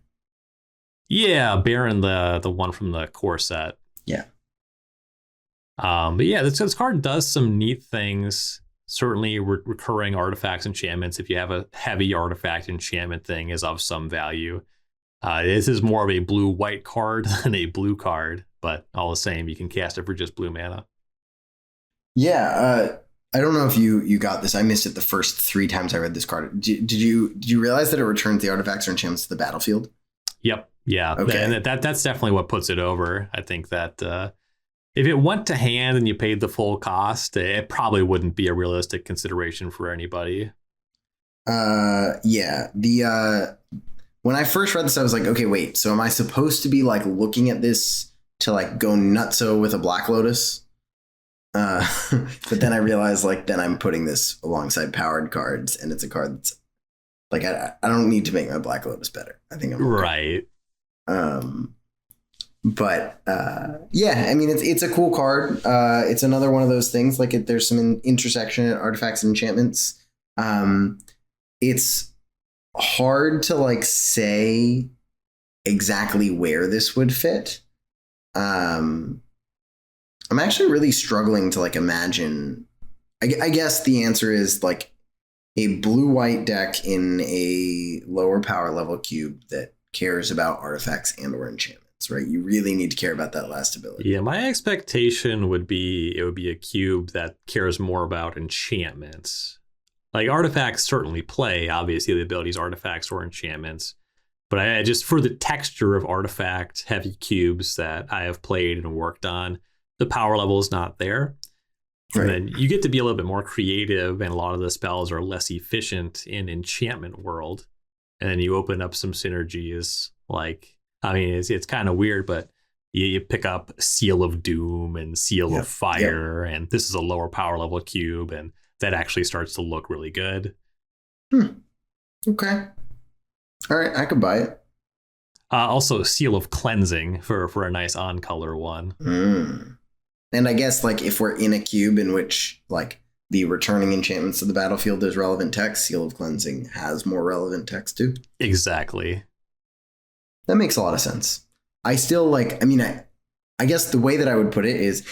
Yeah, Baron, the one from the core set. Yeah. But yeah, this card does some neat things. Certainly recurring artifacts, enchantments, if you have a heavy artifact enchantment thing, is of some value. This is more of a blue-white card than a blue card, but all the same, you can cast it for just blue mana. Yeah, I don't know if you got this. I missed it the first 3 times I read this card. Did you realize that it returns the artifacts or enchantments to the battlefield? Yep. Yeah. Okay. And that's definitely what puts it over. I think that if it went to hand and you paid the full cost, it probably wouldn't be a realistic consideration for anybody. Yeah. When I first read this, I was like, okay, wait. So am I supposed to be like looking at this to like go nutso with a Black Lotus? But then I realized then I'm putting this alongside powered cards, and it's a card that's like I don't need to make my Black Lotus better. I think I'm okay. Right. But yeah, I mean, it's a cool card. It's another one of those things. There's some intersection at artifacts and enchantments. It's hard to say exactly where this would fit. I'm actually really struggling to imagine. I guess the answer is a blue-white deck in a lower power level cube that cares about artifacts and or enchantments, right? You really need to care about that last ability. Yeah, my expectation would be it would be a cube that cares more about enchantments. Artifacts certainly play, obviously, the abilities artifacts or enchantments, But I just, for the texture of artifact heavy cubes that I have played and worked on, the power level is not there. And then you get to be a little bit more creative, and a lot of the spells are less efficient in Enchantment world. And then you open up some synergies. Like, I mean, it's kind of weird, but you pick up Seal of Doom and Seal of Fire, and this is a lower power level cube, and that actually starts to look really good. Okay. All right, I could buy it. Also, Seal of Cleansing for a nice on-color one. And I guess, like, if we're in a cube in which, like, the returning enchantments to the battlefield is relevant text, Seal of Cleansing has more relevant text too. Exactly. That makes a lot of sense. I still, like, I mean, I guess the way that I would put it is,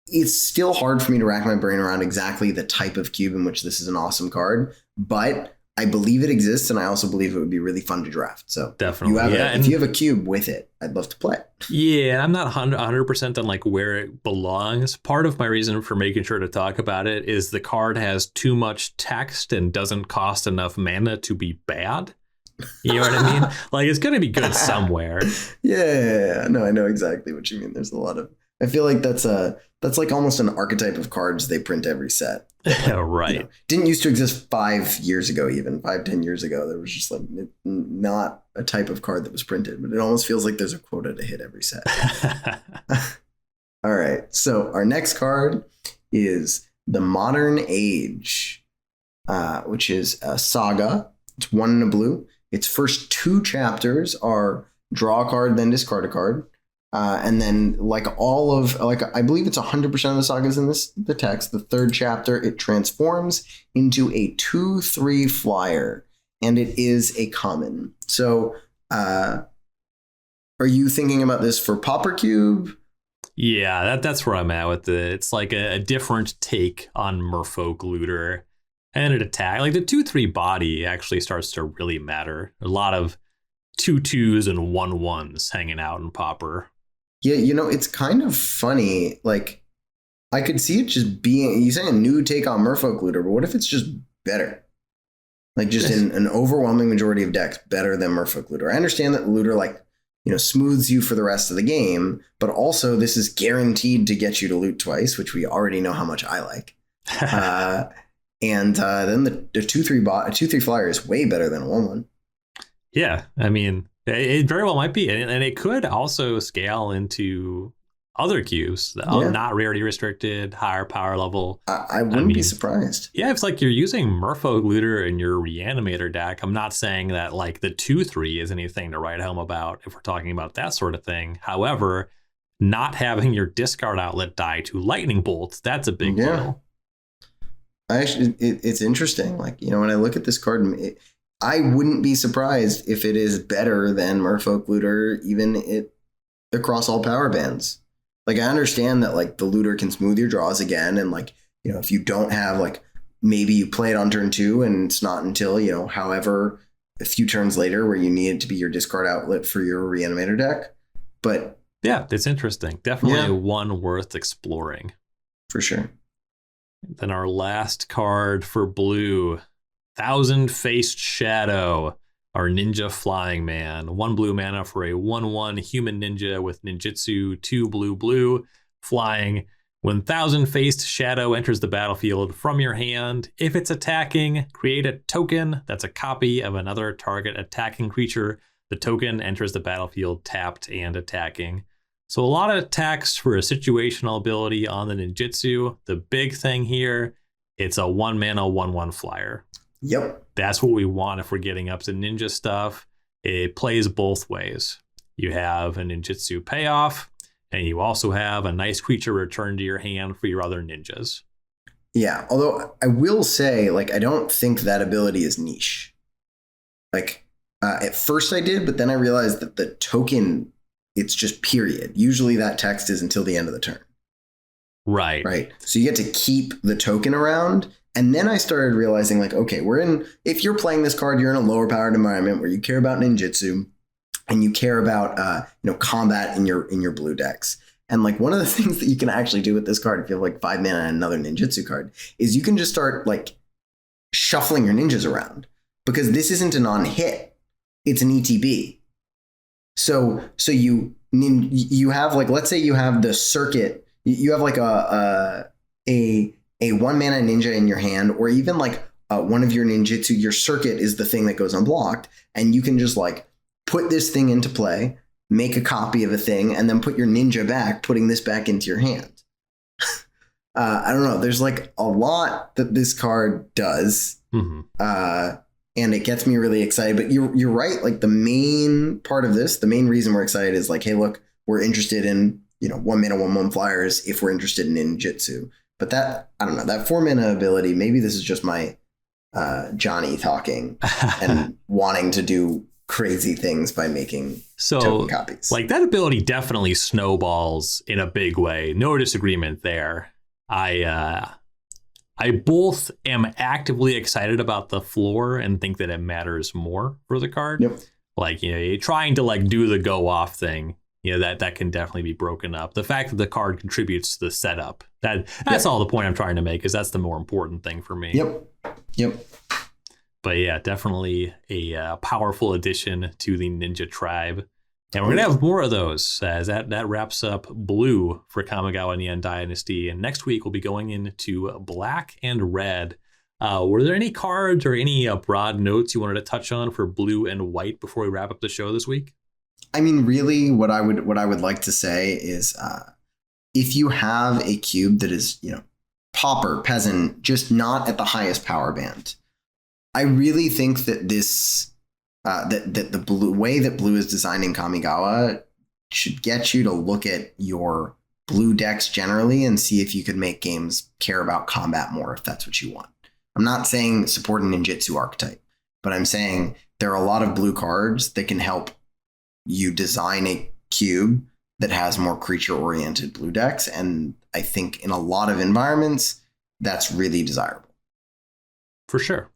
it's still hard for me to rack my brain around exactly the type of cube in which this is an awesome card, but I believe it exists, and I also believe it would be really fun to draft. So definitely, if you have a cube with it, I'd love to play it. Yeah, I'm not 100% on like where it belongs. Part of my reason for making sure to talk about it is the card has too much text and doesn't cost enough mana to be bad. You know what I mean? Like, it's going to be good somewhere. Yeah, no, I know exactly what you mean. There's a lot of, I feel like that's like almost an archetype of cards they print every set. Right. You know, didn't used to exist 5 years ago, even 5-10 years ago. There was just like not a type of card that was printed, but it almost feels like there's a quota to hit every set. All right. So our next card is the Modern Age, which is a Saga. It's 1 and a blue. Its first 2 chapters are draw a card, then discard a card. And then, like, I believe it's 100% of the sagas in the text. The 3rd chapter, it transforms into a 2/3 flyer, and it is a common. So, are you thinking about this for Pauper Cube? Yeah, that's where I'm at with it. It's like a different take on Merfolk Looter and an attack. Like, the 2/3 body actually starts to really matter. A lot of 2/2s and 1/1s hanging out in Pauper. Yeah, you know, it's kind of funny. Like, I could see it just being, you say a new take on Merfolk Looter, but what if it's just better? Like, just in an overwhelming majority of decks, better than Merfolk Looter. I understand that Looter, like, you know, smooths you for the rest of the game, but also this is guaranteed to get you to loot twice, which we already know how much I like. And then the 2/3 flyer is way better than a 1/1. Yeah, I mean, it very well might be, and it could also scale into other cubes that are not rarity restricted, higher power level. I wouldn't be surprised. Yeah, it's like you're using Merfolk Looter in your Reanimator deck. I'm not saying that like the 2/3 is anything to write home about if we're talking about that sort of thing. However, not having your discard outlet die to lightning bolts, that's a big deal. It's interesting. Like, you know, when I look at this card, I wouldn't be surprised if it is better than Merfolk Looter, even across all power bands. Like, I understand that, like, the Looter can smooth your draws again. And, like, you know, if you don't have, like, maybe you play it on turn 2 and it's not until, you know, however, a few turns later where you need it to be your discard outlet for your Reanimator deck. But yeah, it's interesting. Definitely one worth exploring. For sure. Then our last card for blue, Thousand-Faced Shadow, our ninja flying man. 1 blue mana for a 1/1 human ninja with ninjutsu, 2 blue, flying. When Thousand-Faced Shadow enters the battlefield from your hand, if it's attacking, create a token that's a copy of another target attacking creature. The token enters the battlefield tapped and attacking. So a lot of attacks for a situational ability on the ninjutsu. The big thing here, it's a 1 mana 1/1 flyer. Yep. That's what we want if we're getting up to ninja stuff. It plays both ways. You have a ninjutsu payoff, and you also have a nice creature returned to your hand for your other ninjas. Yeah, although I will say, like, I don't think that ability is niche. Like, at first I did, but then I realized that the token, it's just period. Usually that text is until the end of the turn. Right. Right. So you get to keep the token around. And then I started realizing, like, okay, if you're playing this card, you're in a lower powered environment where you care about ninjutsu and you care about, combat in your blue decks. And, like, one of the things that you can actually do with this card, if you have like 5 mana and another ninjutsu card, is you can just start, like, shuffling your ninjas around, because this isn't a non-hit. it's an ETB. So you have, like, let's say you have the circuit, you have like a 1-mana ninja in your hand, or even like one of your ninjutsu, your circuit is the thing that goes unblocked, and you can just like put this thing into play, make a copy of a thing, and then put your ninja back, putting this back into your hand. I don't know. There's like a lot that this card does. Mm-hmm. And it gets me really excited. But you're right. Like, the main part of this, the main reason we're excited is like, hey, look, we're interested in, 1-mana, 1/1 flyers if we're interested in ninjutsu. But that, I don't know, that 4-mana ability, maybe this is just my Johnny talking and wanting to do crazy things by making token copies. Like, that ability definitely snowballs in a big way. No disagreement there. I both am actively excited about the floor and think that it matters more for the card. Yep. Like, you're trying to like do the go off thing. That can definitely be broken up. The fact that the card contributes to the setup, that's all the point I'm trying to make, is that's the more important thing for me. Yep. But yeah, definitely a powerful addition to the Ninja Tribe. And we're going to have more of those, as that wraps up blue for Kamigawa Neon Dynasty. And next week, we'll be going into black and red. Were there any cards or any broad notes you wanted to touch on for blue and white before we wrap up the show this week? I mean, really, what I would like to say is, if you have a cube that is, pauper, peasant, just not at the highest power band, I really think that this that the blue way that blue is designed in Kamigawa should get you to look at your blue decks generally and see if you could make games care about combat more, if that's what you want. I'm not saying support a ninjutsu archetype, but I'm saying there are a lot of blue cards that can help you design a cube that has more creature-oriented blue decks, and I think in a lot of environments, that's really desirable. For sure.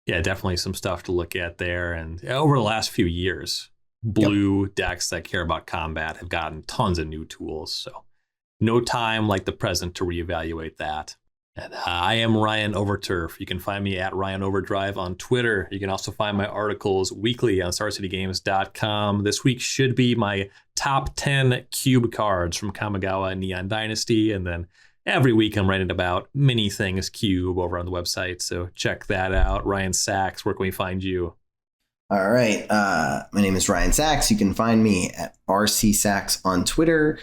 Yeah, definitely some stuff to look at there. And over the last few years, blue decks that care about combat have gotten tons of new tools. So no time like the present to reevaluate that. And I am Ryan Overturf. You can find me at Ryan Overdrive on Twitter. You can also find my articles weekly on StarCityGames.com. This week should be my top 10 cube cards from Kamigawa Neon Dynasty. And then every week I'm writing about many things cube over on the website. So check that out. Ryan Saxe, where can we find you? All right. My name is Ryan Saxe. You can find me at RC Saxe on Twitter.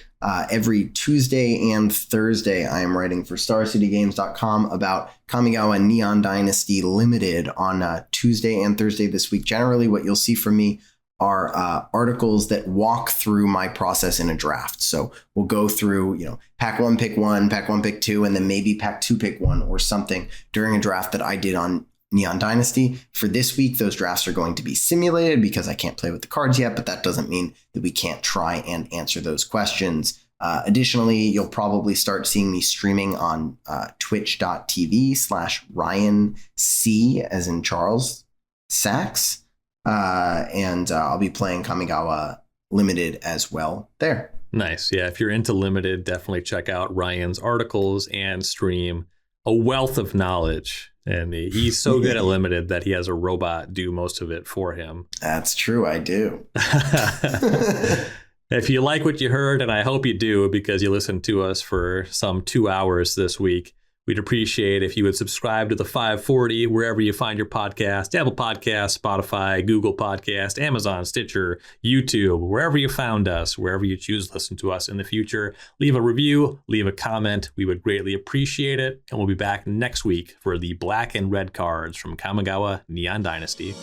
Every Tuesday and Thursday, I am writing for StarCityGames.com about Kamigawa Neon Dynasty Limited on Tuesday and Thursday this week. Generally, what you'll see from me are articles that walk through my process in a draft. So we'll go through, pack 1, pick 1, pack 1, pick 2, and then maybe pack 2, pick 1 or something during a draft that I did on Neon Dynasty. For this week, those drafts are going to be simulated because I can't play with the cards yet, but that doesn't mean that we can't try and answer those questions. Additionally, you'll probably start seeing me streaming on twitch.tv/Ryan C, as in Charles, Saxe. And I'll be playing Kamigawa Limited as well there. Nice. Yeah, if you're into Limited, definitely check out Ryan's articles and stream. A wealth of knowledge. And he's so good at Limited that he has a robot do most of it for him. That's true. I do. If you like what you heard, and I hope you do because you listened to us for some 2 hours this week, we'd appreciate if you would subscribe to the 540 wherever you find your podcast, Apple Podcasts, Spotify, Google Podcast, Amazon, Stitcher, YouTube, wherever you found us, wherever you choose to listen to us in the future. Leave a review, leave a comment. We would greatly appreciate it. And we'll be back next week for the black and red cards from Kamigawa Neon Dynasty.